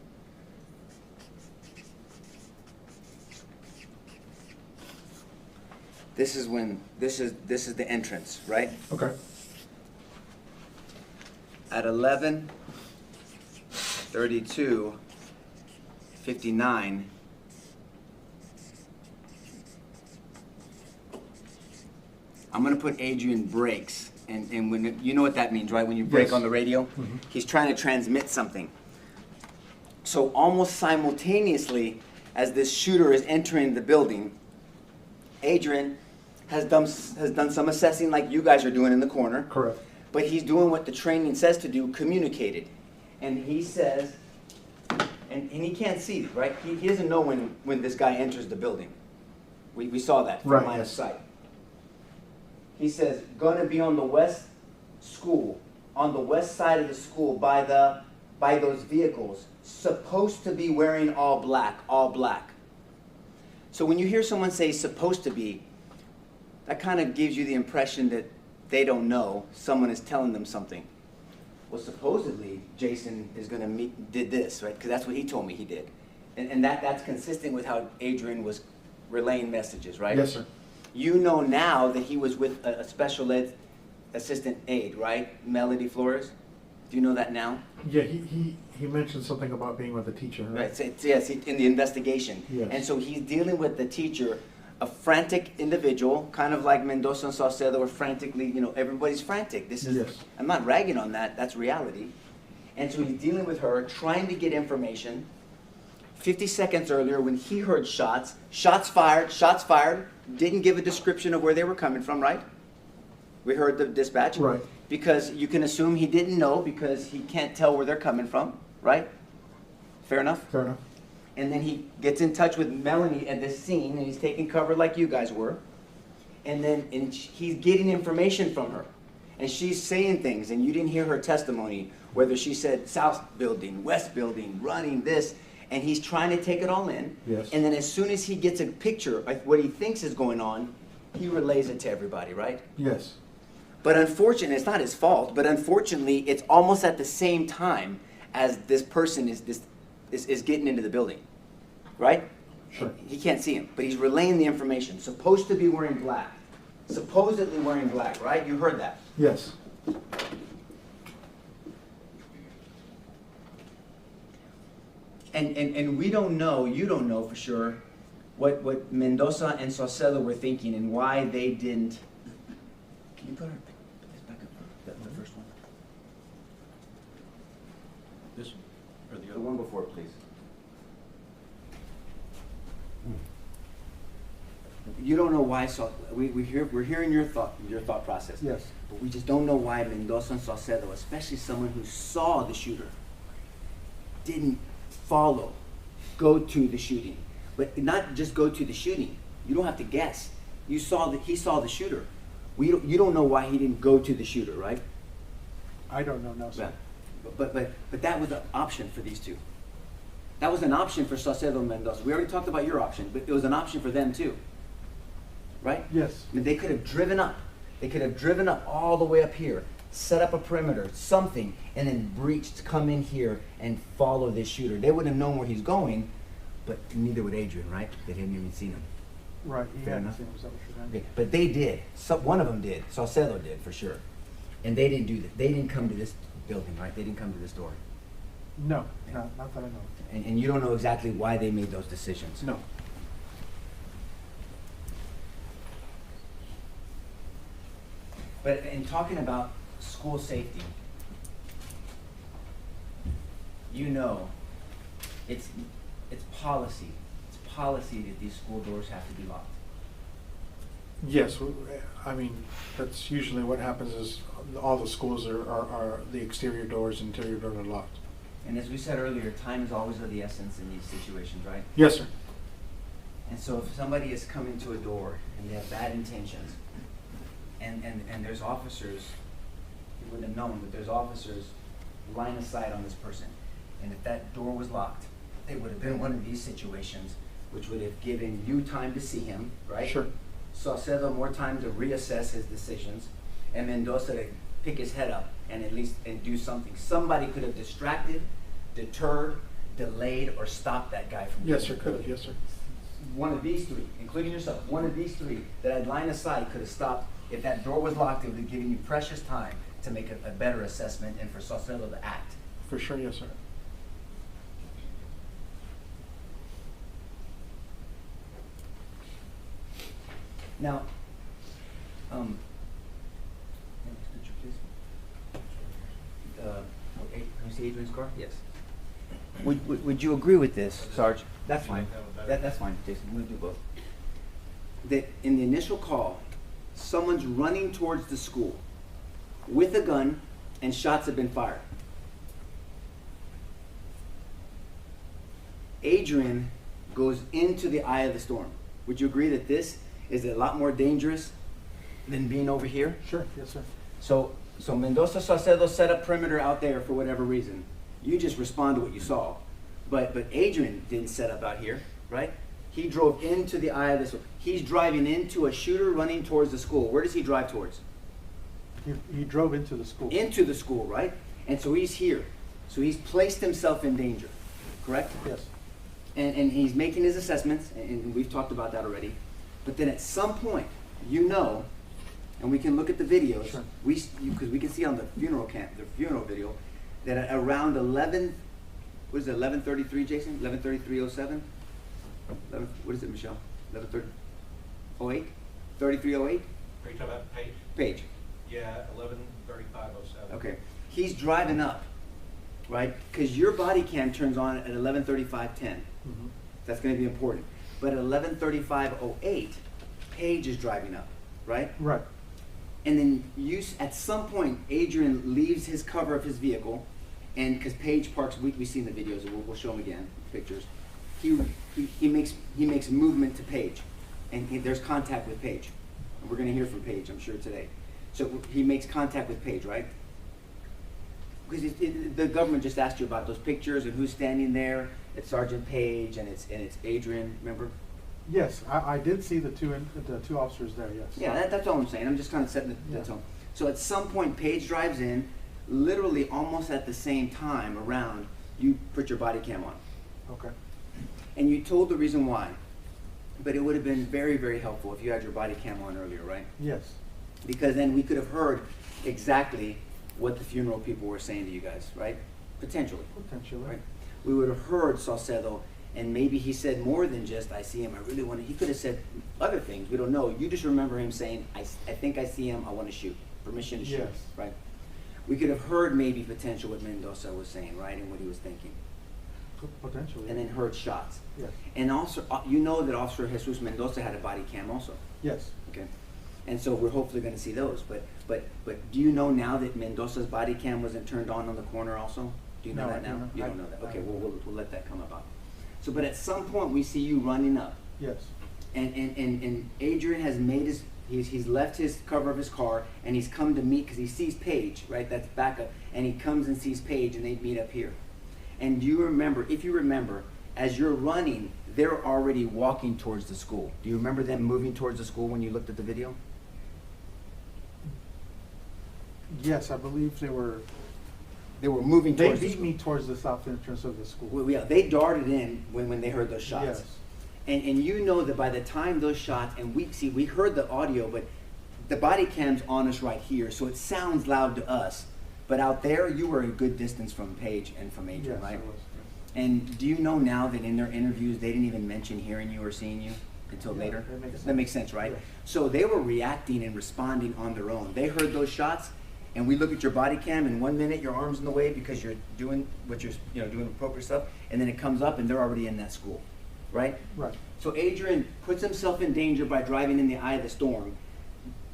Speaker 5: This is when, this is the entrance, right?
Speaker 3: Okay.
Speaker 5: At 11:32:59, I'm gonna put Adrian brakes, and when, you know what that means, right? When you brake
Speaker 3: Yes.
Speaker 5: on the radio? He's trying to transmit something. So almost simultaneously, as this shooter is entering the building, Adrian has done some assessing like you guys are doing in the corner.
Speaker 3: Correct.
Speaker 5: But he's doing what the training says to do, communicated. And he says, and he can't see, right? He doesn't know when this guy enters the building. We saw that from
Speaker 3: Right,
Speaker 5: line of
Speaker 3: yes.
Speaker 5: sight. He says, gonna be on the west school, on the west side of the school by those vehicles, supposed to be wearing all black, all black. So when you hear someone say supposed to be, that kind of gives you the impression that they don't know, someone is telling them something. Well, supposedly, Jason is gonna did this, right? Because that's what he told me he did. And that's consistent with how Adrian was relaying messages, right?
Speaker 3: Yes, sir.
Speaker 5: You know now that he was with a special ed assistant aide, right? Melody Flores? Do you know that now?
Speaker 3: Yeah, he mentioned something about being with a teacher, right?
Speaker 5: Right, so yes, in the investigation.
Speaker 3: Yes.
Speaker 5: And so he's dealing with the teacher, a frantic individual, kind of like Mendoza and Saucedo were frantically, everybody's frantic. This is,
Speaker 3: Yes.
Speaker 5: I'm not ragging on that, that's reality. And so he's dealing with her, trying to get information. 50 seconds earlier, when he heard shots fired, didn't give a description of where they were coming from, right? We heard the dispatch.
Speaker 3: Right.
Speaker 5: Because you can assume he didn't know because he can't tell where they're coming from, right? Fair enough?
Speaker 3: Fair enough.
Speaker 5: And then he gets in touch with Melanie at this scene, and he's taking cover like you guys were. And he's getting information from her. And she's saying things, and you didn't hear her testimony, whether she said south building, west building, running this. and he's trying to take it all in.
Speaker 3: Yes.
Speaker 5: And then as soon as he gets a picture of what he thinks is going on, he relays it to everybody, right?
Speaker 3: Yes.
Speaker 5: But unfortunately, it's not his fault, but unfortunately, it's almost at the same time as this person is getting into the building, right?
Speaker 3: Sure.
Speaker 5: He can't see him, but he's relaying the information. Supposed to be wearing black. Supposedly wearing black, right? You heard that.
Speaker 3: Yes.
Speaker 5: And we don't know, you don't know for sure, what Mendoza and Saucedo were thinking and why they didn't. Can you put this back up, the first one?
Speaker 9: This one, or the
Speaker 5: The
Speaker 9: other
Speaker 5: one before, please. You don't know why, we're hearing your thought process.
Speaker 3: Yes.
Speaker 5: But we just don't know why Mendoza and Saucedo, especially someone who saw the shooter, didn't go to the shooting. But not just go to the shooting. You don't have to guess. He saw the shooter. You don't know why he didn't go to the shooter, right?
Speaker 3: I don't know, no, sir.
Speaker 5: But that was an option for these two. That was an option for Saucedo and Mendoza. We already talked about your option, but it was an option for them too. Right?
Speaker 3: Yes.
Speaker 5: I mean, they could have driven up. They could have driven up all the way up here, set up a perimeter, something, and then breached, come in here and follow this shooter. They wouldn't have known where he's going, but neither would Adrian, right? They hadn't even seen him.
Speaker 3: Right,
Speaker 5: Fair enough.
Speaker 3: was that what you're saying?
Speaker 5: Okay, but they did. One of them did. Saucedo did, for sure. And they didn't do that. They didn't come to this building, right? They didn't come to this door.
Speaker 3: No, not that I know.
Speaker 5: And you don't know exactly why they made those decisions.
Speaker 3: No.
Speaker 5: But in talking about school safety, you know, it's policy. It's policy that these school doors have to be locked.
Speaker 10: Yes, I mean, that's usually what happens is all the schools are the exterior doors, interior doors are locked.
Speaker 5: And as we said earlier, time is always of the essence in these situations, right?
Speaker 10: Yes, sir.
Speaker 5: And so if somebody is coming to a door and they have bad intentions, and there's officers, you wouldn't have known, but there's officers line of sight on this person. And if that door was locked, it would have been one of these situations which would have given you time to see him, right?
Speaker 10: Sure.
Speaker 5: Saucedo more time to reassess his decisions, and Mendoza to pick his head up and at least do something. Somebody could have distracted, deterred, delayed, or stopped that guy from
Speaker 10: Yes, sir,
Speaker 5: getting
Speaker 10: could
Speaker 5: the
Speaker 10: have, yes, sir.
Speaker 5: One of these three, including yourself, one of these three that had line of sight could have stopped. If that door was locked, it would have given you precious time to make a better assessment and for Saucedo to act.
Speaker 10: For sure, yes, sir.
Speaker 5: Now, can we see Adrian's car? Yes. Would you agree with this, Sarge? That's fine. That's fine, Jason. We'll do both. That in the initial call, someone's running towards the school with a gun and shots have been fired. Adrian goes into the eye of the storm. Would you agree that this is a lot more dangerous than being over here?
Speaker 3: Sure, yes, sir.
Speaker 5: So Mendoza Saucedo set up perimeter out there for whatever reason. You just respond to what you saw. But Adrian didn't set up out here, right? He drove into the eye of the storm. He's driving into a shooter running towards the school. Where does he drive towards?
Speaker 3: He drove into the school.
Speaker 5: Into the school, right? And so he's here. So he's placed himself in danger, correct?
Speaker 3: Yes.
Speaker 5: And he's making his assessments, and we've talked about that already. But then at some point, you know, and we can look at the videos,
Speaker 3: Sure.
Speaker 5: because we can see on the funeral video, that at around 11:33, Jason? 11:33:07? What is it, Michelle? 11:08? 33:08?
Speaker 11: Are you talking about Page?
Speaker 5: Page.
Speaker 11: Yeah, 11:35:07.
Speaker 5: Okay. He's driving up, right? Because your body cam turns on at 11:35:10.
Speaker 3: Mhm.
Speaker 5: That's going to be important. But at 11:35:08, Page is driving up, right?
Speaker 3: Right.
Speaker 5: And then at some point, Adrian leaves his cover of his vehicle, and because Page parks, we see in the videos, and we'll show him again, pictures. He makes movement to Page, and there's contact with Page. And we're going to hear from Page, I'm sure, today. So he makes contact with Page, right? Because the government just asked you about those pictures and who's standing there, it's Sergeant Page and it's Adrian, remember?
Speaker 10: Yes, I did see the two officers there, yes.
Speaker 5: Yeah, that's all I'm saying. I'm just kind of setting the tone. So at some point, Page drives in, literally almost at the same time around, you put your body cam on.
Speaker 10: Okay.
Speaker 5: And you told the reason why, but it would have been very, very helpful if you had your body cam on earlier, right?
Speaker 10: Yes.
Speaker 5: Because then we could have heard exactly what the funeral people were saying to you guys, right? Potentially.
Speaker 10: Potentially.
Speaker 5: Right? We would have heard Saucedo, and maybe he said more than just, I see him, I really want to, he could have said other things, we don't know. You just remember him saying, I think I see him, I want to shoot. Permission to shoot,
Speaker 10: Yes.
Speaker 5: right? We could have heard maybe potential what Mendoza was saying, right, and what he was thinking.
Speaker 10: Potentially.
Speaker 5: And then heard shots.
Speaker 10: Yes.
Speaker 5: And also, you know that Officer Jesus Mendoza had a body cam also.
Speaker 10: Yes.
Speaker 5: Okay. And so we're hopefully going to see those. But do you know now that Mendoza's body cam wasn't turned on the corner also? Do you know
Speaker 10: No,
Speaker 5: that
Speaker 10: I
Speaker 5: now?
Speaker 10: don't know.
Speaker 5: You don't know that. Okay,
Speaker 10: I-
Speaker 5: we'll let that come about. So, but at some point we see you running up,
Speaker 10: Yes.
Speaker 5: and Adrian has made he's left his cover of his car, and he's come to meet, because he sees Paige, right? That's backup, and he comes and sees Paige, and they meet up here. And do you remember, if you remember, as you're running, they're already walking towards the school. Do you remember them moving towards the school when you looked at the video?
Speaker 10: Yes, I believe they were.
Speaker 5: They were moving
Speaker 10: They
Speaker 5: towards the
Speaker 10: beat
Speaker 5: school.
Speaker 10: me towards the south entrance of the school.
Speaker 5: Well, yeah, they darted in when they heard those shots.
Speaker 10: Yes.
Speaker 5: And you know that by the time those shots, and we heard the audio, but the body cam's on us right here, so it sounds loud to us. But out there, you were a good distance from Paige and from Adrian,
Speaker 10: Yes,
Speaker 5: right?
Speaker 10: I was.
Speaker 5: And do you know now that in their interviews, they didn't even mention hearing you or seeing you until
Speaker 10: Yeah,
Speaker 5: later?
Speaker 10: that makes
Speaker 5: sense, right?
Speaker 10: Yeah.
Speaker 5: So they were reacting and responding on their own. They heard those shots, and we look at your body cam, and 1 minute your arm's in the way because you're doing what you're, doing appropriate stuff, and then it comes up and they're already in that school, right?
Speaker 10: Right.
Speaker 5: So Adrian puts himself in danger by driving in the eye of the storm,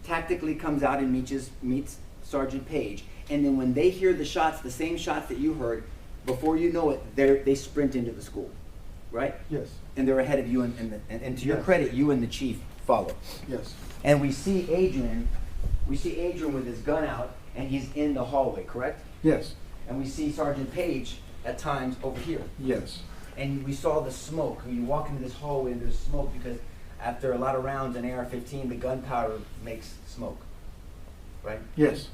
Speaker 5: tactically comes out and meets Sergeant Page, and then when they hear the shots, the same shots that you heard, before you know it, they sprint into the school, right?
Speaker 10: Yes.
Speaker 5: And they're ahead of you, and to your
Speaker 10: Yes.
Speaker 5: credit, you and the chief follow.
Speaker 10: Yes.
Speaker 5: And we see Adrian with his gun out, and he's in the hallway, correct?
Speaker 10: Yes.
Speaker 5: And we see Sergeant Page at times over here.
Speaker 10: Yes.
Speaker 5: And we saw the smoke. When you walk into this hallway, there's smoke because after a lot of rounds in AR-15, the gunpowder makes smoke, right?
Speaker 10: Yes.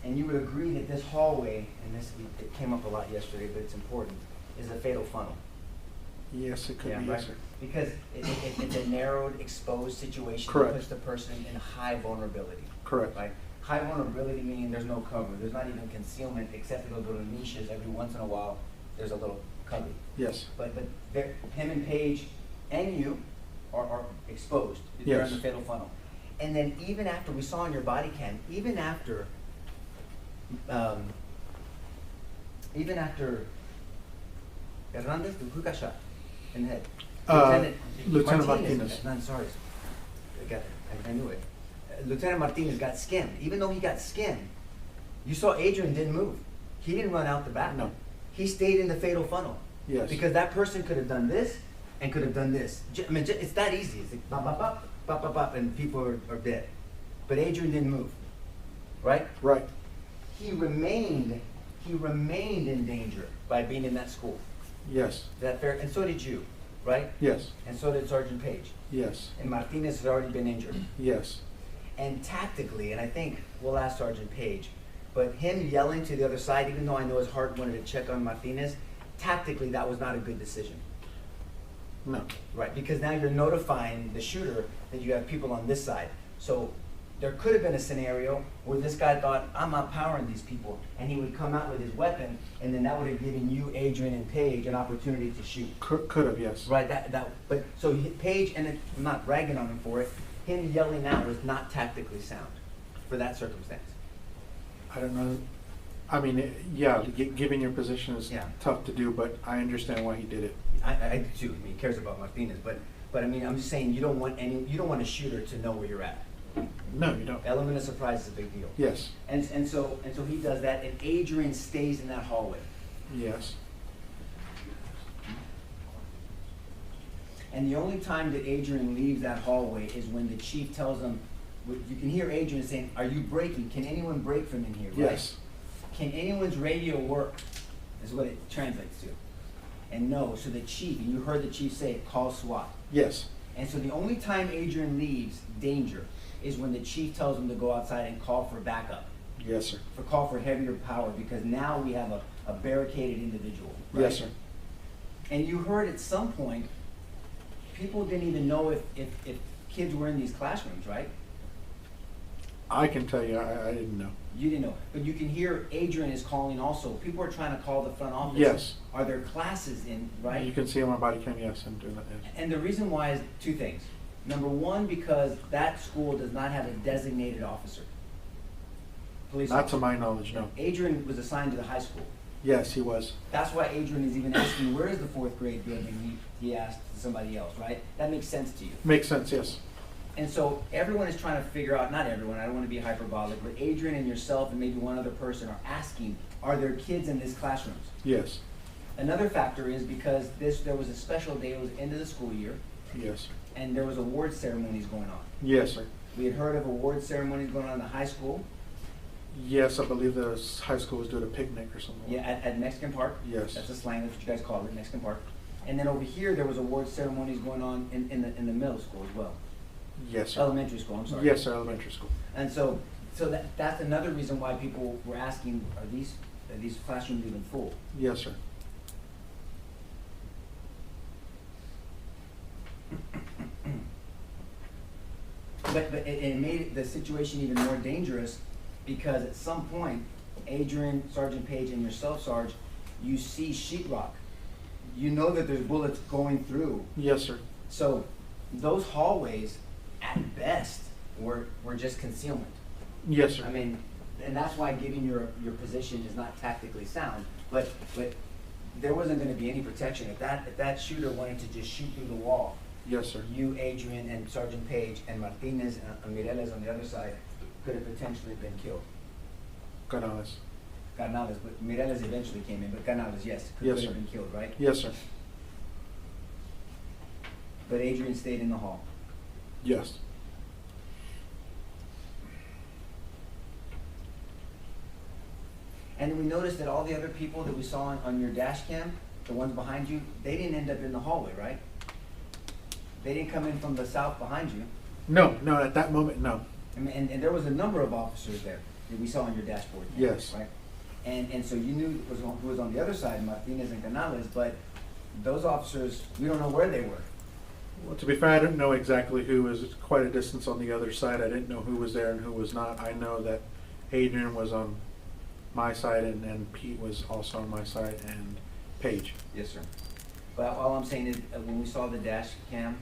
Speaker 5: And you would agree that this hallway, and it came up a lot yesterday, but it's important, is a fatal funnel.
Speaker 10: Yes, it could be.
Speaker 5: right?
Speaker 10: Yes, sir.
Speaker 5: Because it's a narrowed, exposed situation
Speaker 10: Correct.
Speaker 5: that puts the person in high vulnerability.
Speaker 10: Correct.
Speaker 5: Right? High vulnerability meaning there's no cover. There's not even concealment except for those little niches. Every once in a while, there's a little cover.
Speaker 10: Yes.
Speaker 5: But him and Paige and you are exposed. They're
Speaker 10: Yes.
Speaker 5: in the fatal funnel. And then even after we saw in your body cam, even after Hernandez, who got shot in the head?
Speaker 10: Lieutenant Martinez.
Speaker 5: I'm sorry. I knew it. Lieutenant Martinez got skinned. Even though he got skinned, you saw Adrian didn't move. He didn't run out the back.
Speaker 10: No.
Speaker 5: He stayed in the fatal funnel.
Speaker 10: Yes.
Speaker 5: Because that person could have done this and could have done this. I mean, it's that easy. It's like bop, bop, bop, bop, bop, bop, and people are dead. But Adrian didn't move. Right?
Speaker 10: Right.
Speaker 5: He remained in danger by being in that school.
Speaker 10: Yes.
Speaker 5: Is that fair? And so did you, right?
Speaker 10: Yes.
Speaker 5: And so did Sergeant Page.
Speaker 10: Yes.
Speaker 5: And Martinez has already been injured.
Speaker 10: Yes.
Speaker 5: And tactically, and I think we'll ask Sergeant Page, but him yelling to the other side, even though I know his heart wanted to check on Martinez, tactically that was not a good decision.
Speaker 10: No.
Speaker 5: Right, because now you're notifying the shooter that you have people on this side. So there could have been a scenario where this guy thought, I'm outpowering these people, and he would come out with his weapon, and then that would have given you, Adrian, and Paige an opportunity to shoot.
Speaker 10: Could have, yes.
Speaker 5: Right, but so Paige, and I'm not ragging on him for it, him yelling out was not tactically sound for that circumstance.
Speaker 10: I don't know. I mean, given your position is
Speaker 5: Yeah.
Speaker 10: tough to do, but I understand why he did it.
Speaker 5: I do too. I mean, he cares about Martinez, but I mean, I'm just saying you don't want a shooter to know where you're at.
Speaker 10: No, you don't.
Speaker 5: Element of surprise is a big deal.
Speaker 10: Yes.
Speaker 5: And so he does that, and Adrian stays in that hallway.
Speaker 10: Yes.
Speaker 5: And the only time that Adrian leaves that hallway is when the chief tells him, you can hear Adrian saying, "Are you breaking? Can anyone break from in here?" Right?
Speaker 10: Yes.
Speaker 5: Can anyone's radio work? Is what it translates to. And no, so the chief, and you heard the chief say, call SWAT.
Speaker 10: Yes.
Speaker 5: And so the only time Adrian leaves danger is when the chief tells him to go outside and call for backup,
Speaker 10: Yes, sir.
Speaker 5: for call for heavier power, because now we have a barricaded individual, right?
Speaker 10: Yes, sir.
Speaker 5: And you heard at some point, people didn't even know if kids were in these classrooms, right?
Speaker 10: I can tell you, I didn't know.
Speaker 5: You didn't know, but you can hear Adrian is calling also. People are trying to call the front office.
Speaker 10: Yes.
Speaker 5: Are there classes in, right?
Speaker 10: You can see on my body cam, yes, I'm doing that. Yes.
Speaker 5: And the reason why is two things. Number one, because that school does not have a designated officer. Police
Speaker 10: Not
Speaker 5: officer.
Speaker 10: to my knowledge, no.
Speaker 5: Adrian was assigned to the high school.
Speaker 10: Yes, he was.
Speaker 5: That's why Adrian is even asking, where is the 4th grade building? He asked somebody else, right? That makes sense to you.
Speaker 10: Makes sense, yes.
Speaker 5: And so everyone is trying to figure out, not everyone, I don't want to be hyperbolic, but Adrian and yourself and maybe one other person are asking, are there kids in these classrooms?
Speaker 10: Yes.
Speaker 5: Another factor is because there was a special day, it was end of the school year,
Speaker 10: Yes.
Speaker 5: and there was award ceremonies going on.
Speaker 10: Yes, sir.
Speaker 5: We had heard of award ceremonies going on in the high school,
Speaker 10: Yes, I believe the high school was doing a picnic or something.
Speaker 5: yeah, at Mexican Park.
Speaker 10: Yes.
Speaker 5: That's a slang, that's what you guys call it, Mexican Park. And then over here, there was award ceremonies going on in the middle school as well.
Speaker 10: Yes, sir.
Speaker 5: Elementary school, I'm sorry.
Speaker 10: Yes, sir, elementary school.
Speaker 5: And so that's another reason why people were asking, are these classrooms even full?
Speaker 10: Yes, sir.
Speaker 5: But it made the situation even more dangerous because at some point, Adrian, Sergeant Page, and yourself, Sarge, you see sheetrock. You know that there's bullets going through.
Speaker 10: Yes, sir.
Speaker 5: So those hallways, at best, were just concealment.
Speaker 10: Yes, sir.
Speaker 5: I mean, and that's why giving your position is not tactically sound, but there wasn't gonna be any protection. If that shooter wanted to just shoot through the wall,
Speaker 10: Yes, sir.
Speaker 5: you, Adrian, and Sergeant Page, and Martinez and Mireles on the other side could have potentially been killed.
Speaker 10: Canales.
Speaker 5: Canales, but Mireles eventually came in, but Canales, yes, could
Speaker 10: Yes,
Speaker 5: have
Speaker 10: sir.
Speaker 5: been killed, right?
Speaker 10: Yes, sir.
Speaker 5: But Adrian stayed in the hall.
Speaker 10: Yes.
Speaker 5: And we noticed that all the other people that we saw on your dash cam, the ones behind you, they didn't end up in the hallway, right? They didn't come in from the south behind you.
Speaker 10: No, no, at that moment, no.
Speaker 5: And there was a number of officers there that we saw on your dashboard. cam,
Speaker 10: Yes.
Speaker 5: Right? And so you knew who was on the other side, Martinez and Canales, but those officers, we don't know where they were.
Speaker 10: Well, to be fair, I didn't know exactly who was quite a distance on the other side. I didn't know who was there and who was not. I know that Adrian was on my side and Pete was also on my side and Paige.
Speaker 5: Yes, sir. But all I'm saying is, when we saw the dash cam,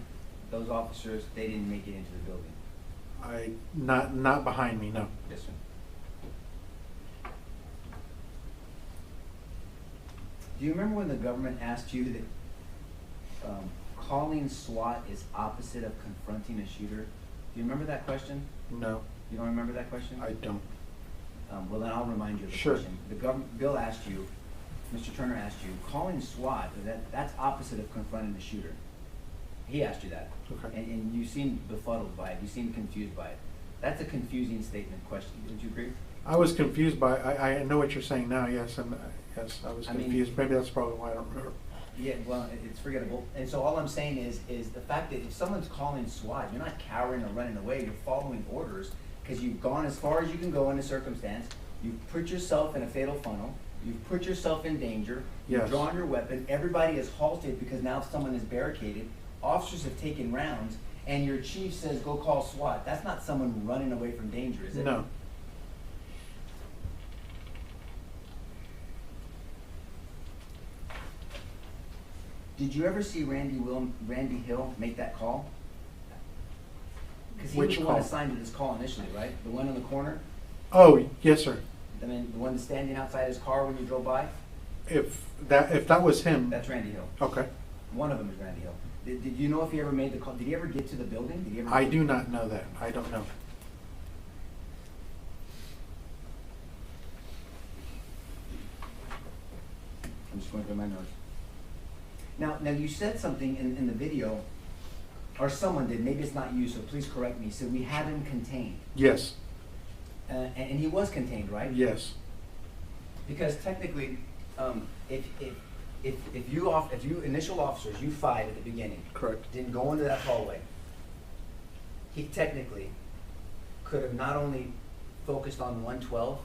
Speaker 5: those officers, they didn't make it into the building.
Speaker 10: Not behind me, no.
Speaker 5: Yes, sir. Do you remember when the government asked you that calling SWAT is opposite of confronting a shooter? Do you remember that question?
Speaker 10: No,
Speaker 5: You don't remember that question?
Speaker 10: I don't.
Speaker 5: Well, then I'll remind you of the
Speaker 10: Sure.
Speaker 5: question. Bill asked you, Mr. Turner asked you, calling SWAT, that's opposite of confronting the shooter. He asked you that.
Speaker 10: Okay.
Speaker 5: And you seemed befuddled by it, you seemed confused by it. That's a confusing statement question, don't you agree?
Speaker 10: I was confused by, I know what you're saying now, yes, and yes, I was
Speaker 5: I mean-
Speaker 10: confused. Maybe that's probably why I don't remember.
Speaker 5: Yeah, well, it's forgettable. And so all I'm saying is the fact that if someone's calling SWAT, you're not cowering or running away, you're following orders, because you've gone as far as you can go in a circumstance, you've put yourself in a fatal funnel, you've put yourself in danger, you've
Speaker 10: Yes.
Speaker 5: drawn your weapon, everybody is halted because now someone is barricaded, officers have taken rounds, and your chief says, go call SWAT. That's not someone running away from danger, is it?
Speaker 10: No.
Speaker 5: Did you ever see Randy Hill make that call? Because he was
Speaker 10: Which
Speaker 5: the one
Speaker 10: call?
Speaker 5: assigned to this call initially, right? The one in the corner?
Speaker 10: Oh, yes, sir.
Speaker 5: I mean, the one standing outside his car when you drove by?
Speaker 10: If that was him,
Speaker 5: That's Randy Hill.
Speaker 10: okay.
Speaker 5: One of them is Randy Hill. Did you know if he ever made the call? Did he ever get to the building? Did he ever?
Speaker 10: I do not know that. I don't know.
Speaker 5: I'm just going through my notes. Now you said something in the video, or someone did, maybe it's not you, so please correct me. So we have him contained.
Speaker 10: Yes,
Speaker 5: And he was contained, right?
Speaker 10: yes,
Speaker 5: Because technically, if if you initial officers, you 5 at the beginning,
Speaker 10: Correct.
Speaker 5: didn't go into that hallway, he technically could have not only focused on 112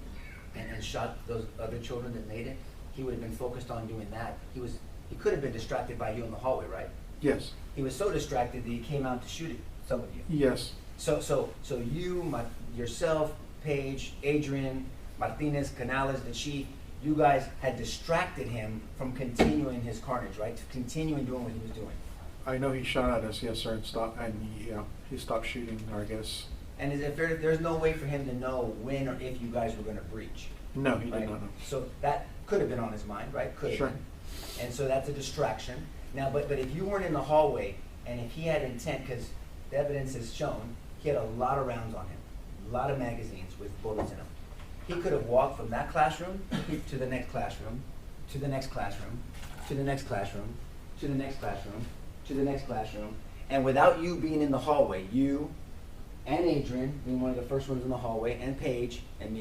Speaker 5: and shot those other children that made it, he would have been focused on doing that. He could have been distracted by you in the hallway, right?
Speaker 10: Yes.
Speaker 5: He was so distracted that he came out to shoot some of you.
Speaker 10: Yes.
Speaker 5: So you, yourself, Paige, Adrian, Martinez, Canales, the chief, you guys had distracted him from continuing his carnage, right? To continuing doing what he was doing.
Speaker 10: I know he shot at us, yes, sir, and stopped, and he stopped shooting, I guess.
Speaker 5: And there's no way for him to know when or if you guys were going to breach.
Speaker 10: No, he
Speaker 5: right?
Speaker 10: did not know.
Speaker 5: So that could have been on his mind, right? Could have
Speaker 10: Sure.
Speaker 5: been. And so that's a distraction. Now, but if you weren't in the hallway, and if he had intent, because the evidence has shown he had a lot of rounds on him, a lot of magazines with bullets in them. He could have walked from that classroom to the next classroom, to the next classroom, to the next classroom, to the next classroom, to the next classroom, and without you being in the hallway, you and Adrian being one of the first ones in the hallway, and Paige, and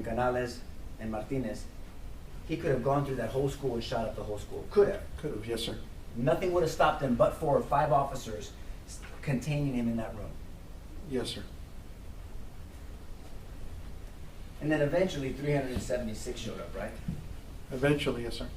Speaker 5: Canales, and Martinez, he could have gone through that whole school and shot up the whole school. Could have.
Speaker 10: Could have, yes, sir.
Speaker 5: Nothing would have stopped him but for 5 officers containing him in that room.
Speaker 10: Yes, sir.
Speaker 5: And then eventually 376 showed up, right?
Speaker 10: Eventually, yes, sir.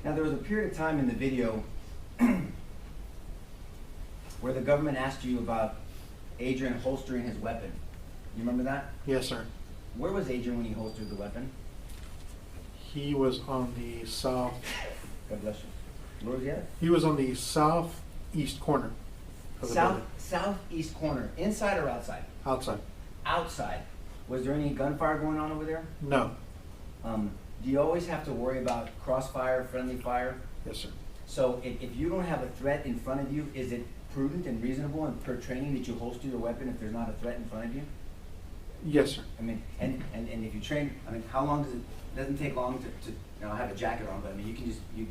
Speaker 5: Now there was a period of time in the video where the government asked you about Adrian holstering his weapon. You remember that?
Speaker 10: Yes, sir.
Speaker 5: Where was Adrian when he holstered the weapon?
Speaker 10: He was on the south.
Speaker 5: God bless you. Where was he at?
Speaker 10: He was on the southeast corner of the building.
Speaker 5: Southeast corner, inside or outside?
Speaker 10: Outside.
Speaker 5: Outside. Was there any gunfire going on over there?
Speaker 10: No.
Speaker 5: Do you always have to worry about crossfire, friendly fire?
Speaker 10: Yes, sir.
Speaker 5: So if you don't have a threat in front of you, is it prudent and reasonable and per training that you holster your weapon if there's not a threat in front of you?
Speaker 10: Yes, sir.
Speaker 5: I mean, and if you train, I mean, how long does it, doesn't take long to I have a jacket on, but I mean, you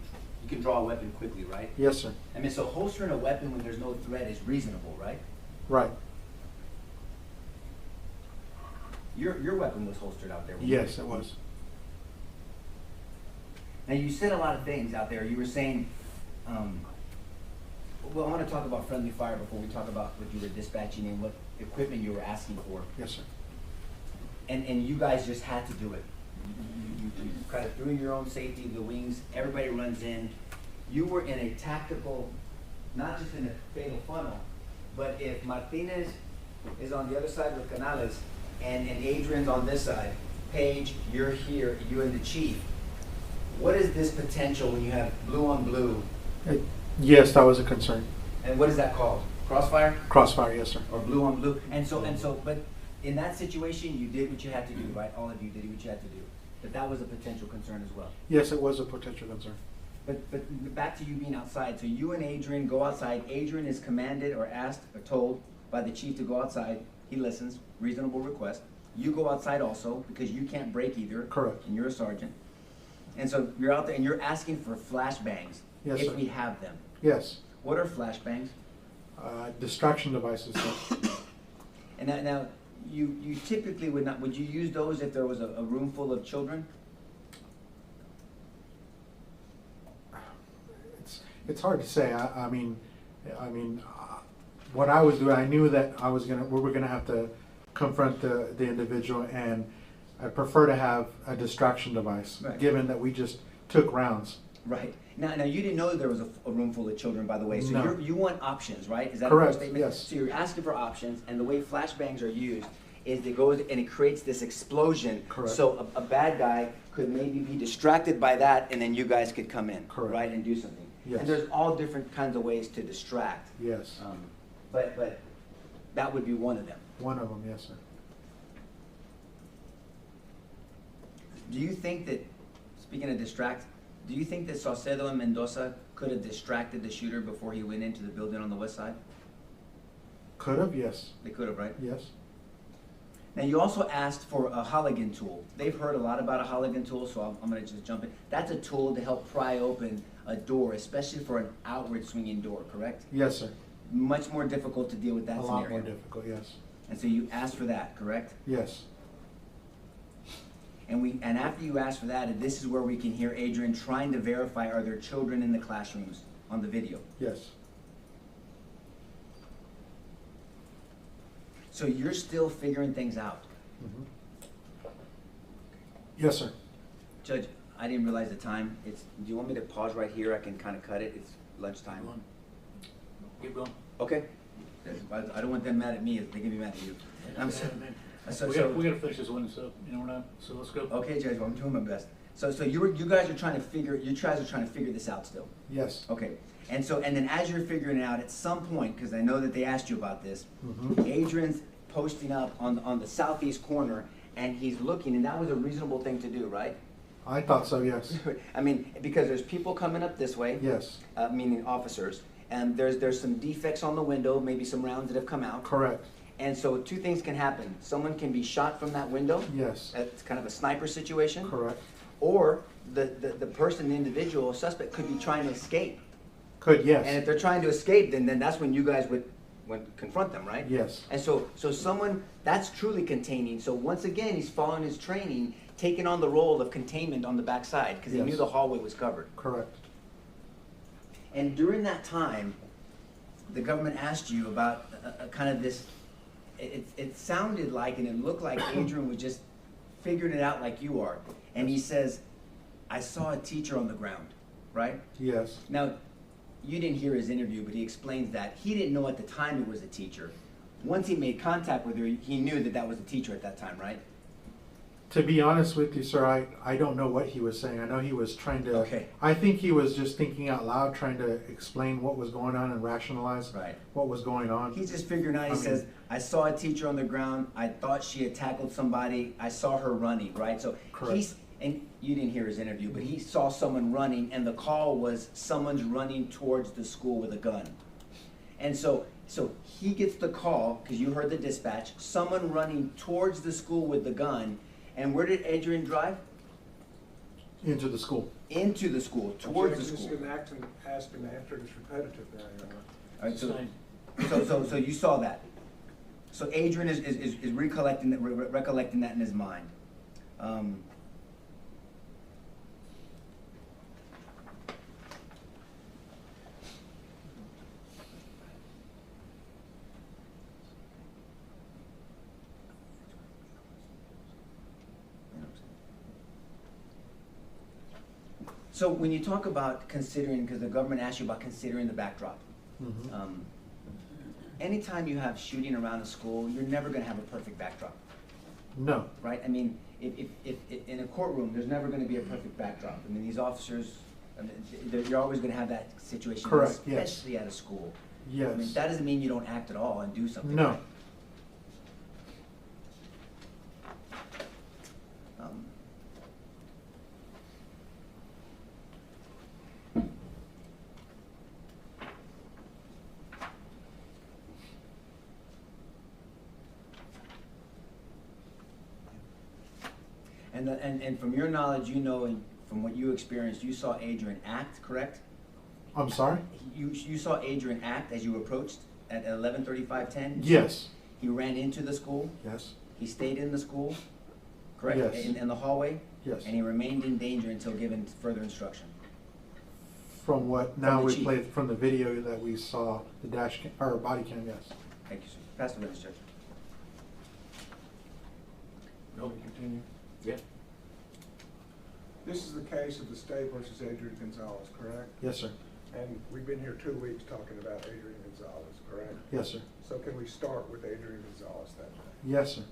Speaker 5: can draw a weapon quickly, right?
Speaker 10: Yes, sir.
Speaker 5: I mean, so holstering a weapon when there's no threat is reasonable, right?
Speaker 10: Right.
Speaker 5: Your weapon was holstered out there.
Speaker 10: Yes, it was.
Speaker 5: Now, you said a lot of things out there. You were saying, well, I want to talk about friendly fire before we talk about what you were dispatching and what equipment you were asking for.
Speaker 10: Yes, sir.
Speaker 5: And you guys just had to do it. You kind of threw your own safety, the wings, everybody runs in. You were in a tactical, not just in a fatal funnel, but if Martinez is on the other side with Canales and Adrian's on this side, Paige, you're here, you and the chief, what is this potential when you have blue on blue?
Speaker 10: Yes, that was a concern.
Speaker 5: And what is that called? Crossfire?
Speaker 10: Crossfire, yes, sir.
Speaker 5: Or blue on blue? And so, but in that situation, you did what you had to do, right? All of you did what you had to do. But that was a potential concern as well.
Speaker 10: Yes, it was a potential concern.
Speaker 5: But back to you being outside. So you and Adrian go outside. Adrian is commanded or asked or told by the chief to go outside. He listens. Reasonable request. You go outside also because you can't break either.
Speaker 10: Correct.
Speaker 5: And you're a sergeant. And so you're out there and you're asking for flashbangs.
Speaker 10: Yes,
Speaker 5: if
Speaker 10: sir.
Speaker 5: we have them.
Speaker 10: Yes.
Speaker 5: What are flashbangs?
Speaker 10: Distraction devices, sir.
Speaker 5: And now you typically would you use those if there was a room full of children?
Speaker 10: It's hard to say. I mean, what I was doing, I knew that we were gonna have to confront the individual, and I prefer to have a distraction device,
Speaker 5: right,
Speaker 10: given that we just took rounds.
Speaker 5: Right. Now you didn't know that there was a room full of children, by the way. So
Speaker 10: No.
Speaker 5: you want options, right? Is that
Speaker 10: Correct,
Speaker 5: a fair statement?
Speaker 10: yes.
Speaker 5: So you're asking for options, and the way flashbangs are used is it goes and it creates this explosion.
Speaker 10: Correct.
Speaker 5: So a bad guy could maybe be distracted by that, and then you guys could come in,
Speaker 10: Correct.
Speaker 5: right, and do something.
Speaker 10: Yes.
Speaker 5: And there's all different kinds of ways to distract.
Speaker 10: Yes.
Speaker 5: But that would be one of them.
Speaker 10: One of them, yes, sir.
Speaker 5: Do you think that, speaking of distract, do you think that Saucedo and Mendoza could have distracted the shooter before he went into the building on the west side?
Speaker 10: Could have, yes.
Speaker 5: They could have, right?
Speaker 10: Yes.
Speaker 5: Now, you also asked for a Halligan tool. They've heard a lot about a Halligan tool, so I'm gonna just jump in. That's a tool to help pry open a door, especially for an outward swinging door, correct?
Speaker 10: Yes, sir.
Speaker 5: Much more difficult to deal with that
Speaker 10: A
Speaker 5: scenario.
Speaker 10: lot more difficult, yes.
Speaker 5: And so you asked for that, correct?
Speaker 10: Yes.
Speaker 5: And after you asked for that, this is where we can hear Adrian trying to verify, are there children in the classrooms on the video?
Speaker 10: Yes.
Speaker 5: So you're still figuring things out.
Speaker 10: Mhm. Yes, sir.
Speaker 5: Judge, I didn't realize the time. Do you want me to pause right here? I can kind of cut it. It's lunchtime.
Speaker 9: Go on. Keep going.
Speaker 5: Okay. I don't want them mad at me. They can be mad at you.
Speaker 9: We gotta finish this one, so, you know, we're not, so let's go.
Speaker 5: Okay, Judge, well, I'm doing my best. So you guys are trying to figure this out still.
Speaker 10: Yes.
Speaker 5: Okay. And then as you're figuring it out, at some point, because I know that they asked you about this,
Speaker 10: Mhm.
Speaker 5: Adrian's posting up on the southeast corner, and he's looking, and that was a reasonable thing to do, right?
Speaker 10: I thought so, yes.
Speaker 5: I mean, because there's people coming up this way.
Speaker 10: Yes.
Speaker 5: Meaning officers, and there's some defects on the window, maybe some rounds that have come out.
Speaker 10: Correct.
Speaker 5: And so two things can happen. Someone can be shot from that window.
Speaker 10: Yes.
Speaker 5: That's kind of a sniper situation.
Speaker 10: Correct.
Speaker 5: Or the person, the individual suspect could be trying to escape.
Speaker 10: Could, yes.
Speaker 5: And if they're trying to escape, then that's when you guys would confront them, right?
Speaker 10: Yes.
Speaker 5: And so someone, that's truly containing. So once again, he's following his training, taking on the role of containment on the backside, because he
Speaker 10: Yes.
Speaker 5: knew the hallway was covered.
Speaker 10: Correct.
Speaker 5: And during that time, the government asked you about kind of this, it sounded like, and it looked like Adrian was just figuring it out like you are. And he says, I saw a teacher on the ground, right?
Speaker 10: Yes.
Speaker 5: Now, you didn't hear his interview, but he explains that he didn't know at the time it was a teacher. Once he made contact with her, he knew that was a teacher at that time, right?
Speaker 10: To be honest with you, sir, I don't know what he was saying. I know he was trying to,
Speaker 5: Okay.
Speaker 10: I think he was just thinking out loud, trying to explain what was going on and rationalize
Speaker 5: Right.
Speaker 10: what was going on.
Speaker 5: He's just figuring out, he says, I saw a teacher on the ground, I thought she had tackled somebody, I saw her running, right? So
Speaker 10: Correct.
Speaker 5: and you didn't hear his interview, but he saw someone running, and the call was someone's running towards the school with a gun. And so he gets the call, because you heard the dispatch, someone running towards the school with the gun, and where did Adrian drive?
Speaker 10: Into the school.
Speaker 5: Into the school, towards the school.
Speaker 2: Ask him to answer this repetitive now, Your Honor.
Speaker 5: All right,
Speaker 9: Same.
Speaker 5: so you saw that. So Adrian is recollecting that in his mind. So when you talk about considering, because the government asked you about considering the backdrop,
Speaker 10: Mhm.
Speaker 5: Anytime you have shooting around a school, you're never going to have a perfect backdrop,
Speaker 10: No.
Speaker 5: right? I mean, if in a courtroom, there's never going to be a perfect backdrop. I mean, these officers, you're always going to have that situation,
Speaker 10: Correct, yes.
Speaker 5: especially at a school.
Speaker 10: Yes.
Speaker 5: I mean, that doesn't mean you don't act at all and do something.
Speaker 10: No.
Speaker 5: Right? And from your knowledge, you know, and from what you experienced, you saw Adrian act, correct?
Speaker 10: I'm sorry?
Speaker 5: You saw Adrian act as you approached at 11:35:10?
Speaker 10: Yes.
Speaker 5: He ran into the school?
Speaker 10: Yes.
Speaker 5: He stayed in the school, correct?
Speaker 10: Yes.
Speaker 5: In the hallway?
Speaker 10: Yes.
Speaker 5: And he remained in danger until given further instruction?
Speaker 10: From what now
Speaker 5: the
Speaker 10: we
Speaker 5: chief.
Speaker 10: played from the video that we saw, the dash cam, or body cam, yes.
Speaker 5: Thank you, sir. Pass the witness, Judge.
Speaker 2: Nope. Continue.
Speaker 9: Yeah.
Speaker 2: This is the case of the state versus Adrian Gonzales, correct?
Speaker 10: Yes, sir.
Speaker 2: And we've been here 2 weeks talking about Adrian Gonzales, correct?
Speaker 10: Yes, sir.
Speaker 2: So can we start with Adrian Gonzales that day?
Speaker 10: Yes, sir.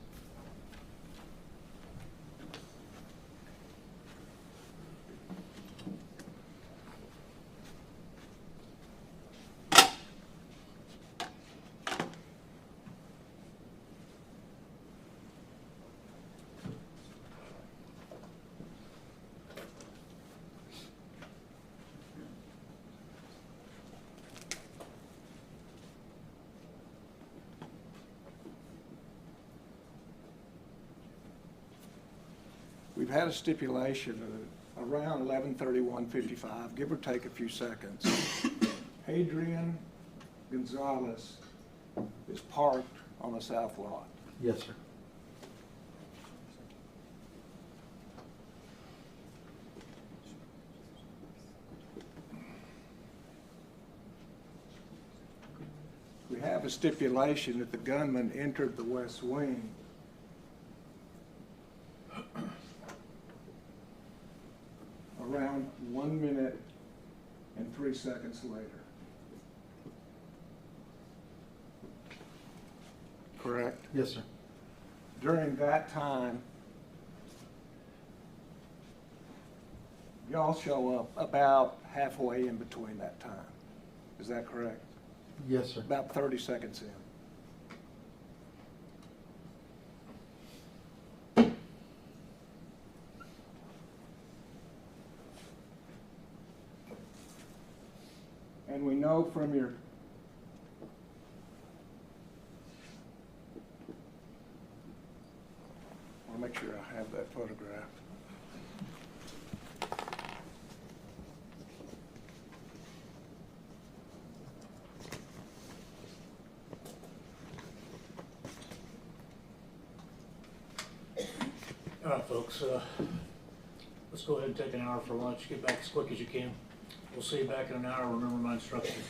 Speaker 2: had a stipulation of around 11:31:55, give or take a few seconds. Adrian Gonzales is parked on the south lot.
Speaker 10: Yes, sir.
Speaker 2: We have a stipulation that the gunman entered the west wing around 1 minute and 3 seconds later. Correct?
Speaker 10: Yes, sir.
Speaker 2: During that time, y'all show up about halfway in between that time. Is that correct?
Speaker 10: Yes, sir.
Speaker 2: About 30 seconds in. And we know from your I'll make sure I have that photograph.
Speaker 9: All right, folks, let's go ahead and take an hour for lunch. Get back as quick as you can. We'll see you back in an hour. Remember my instructions.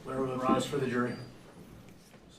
Speaker 9: Let everyone rise for the jury.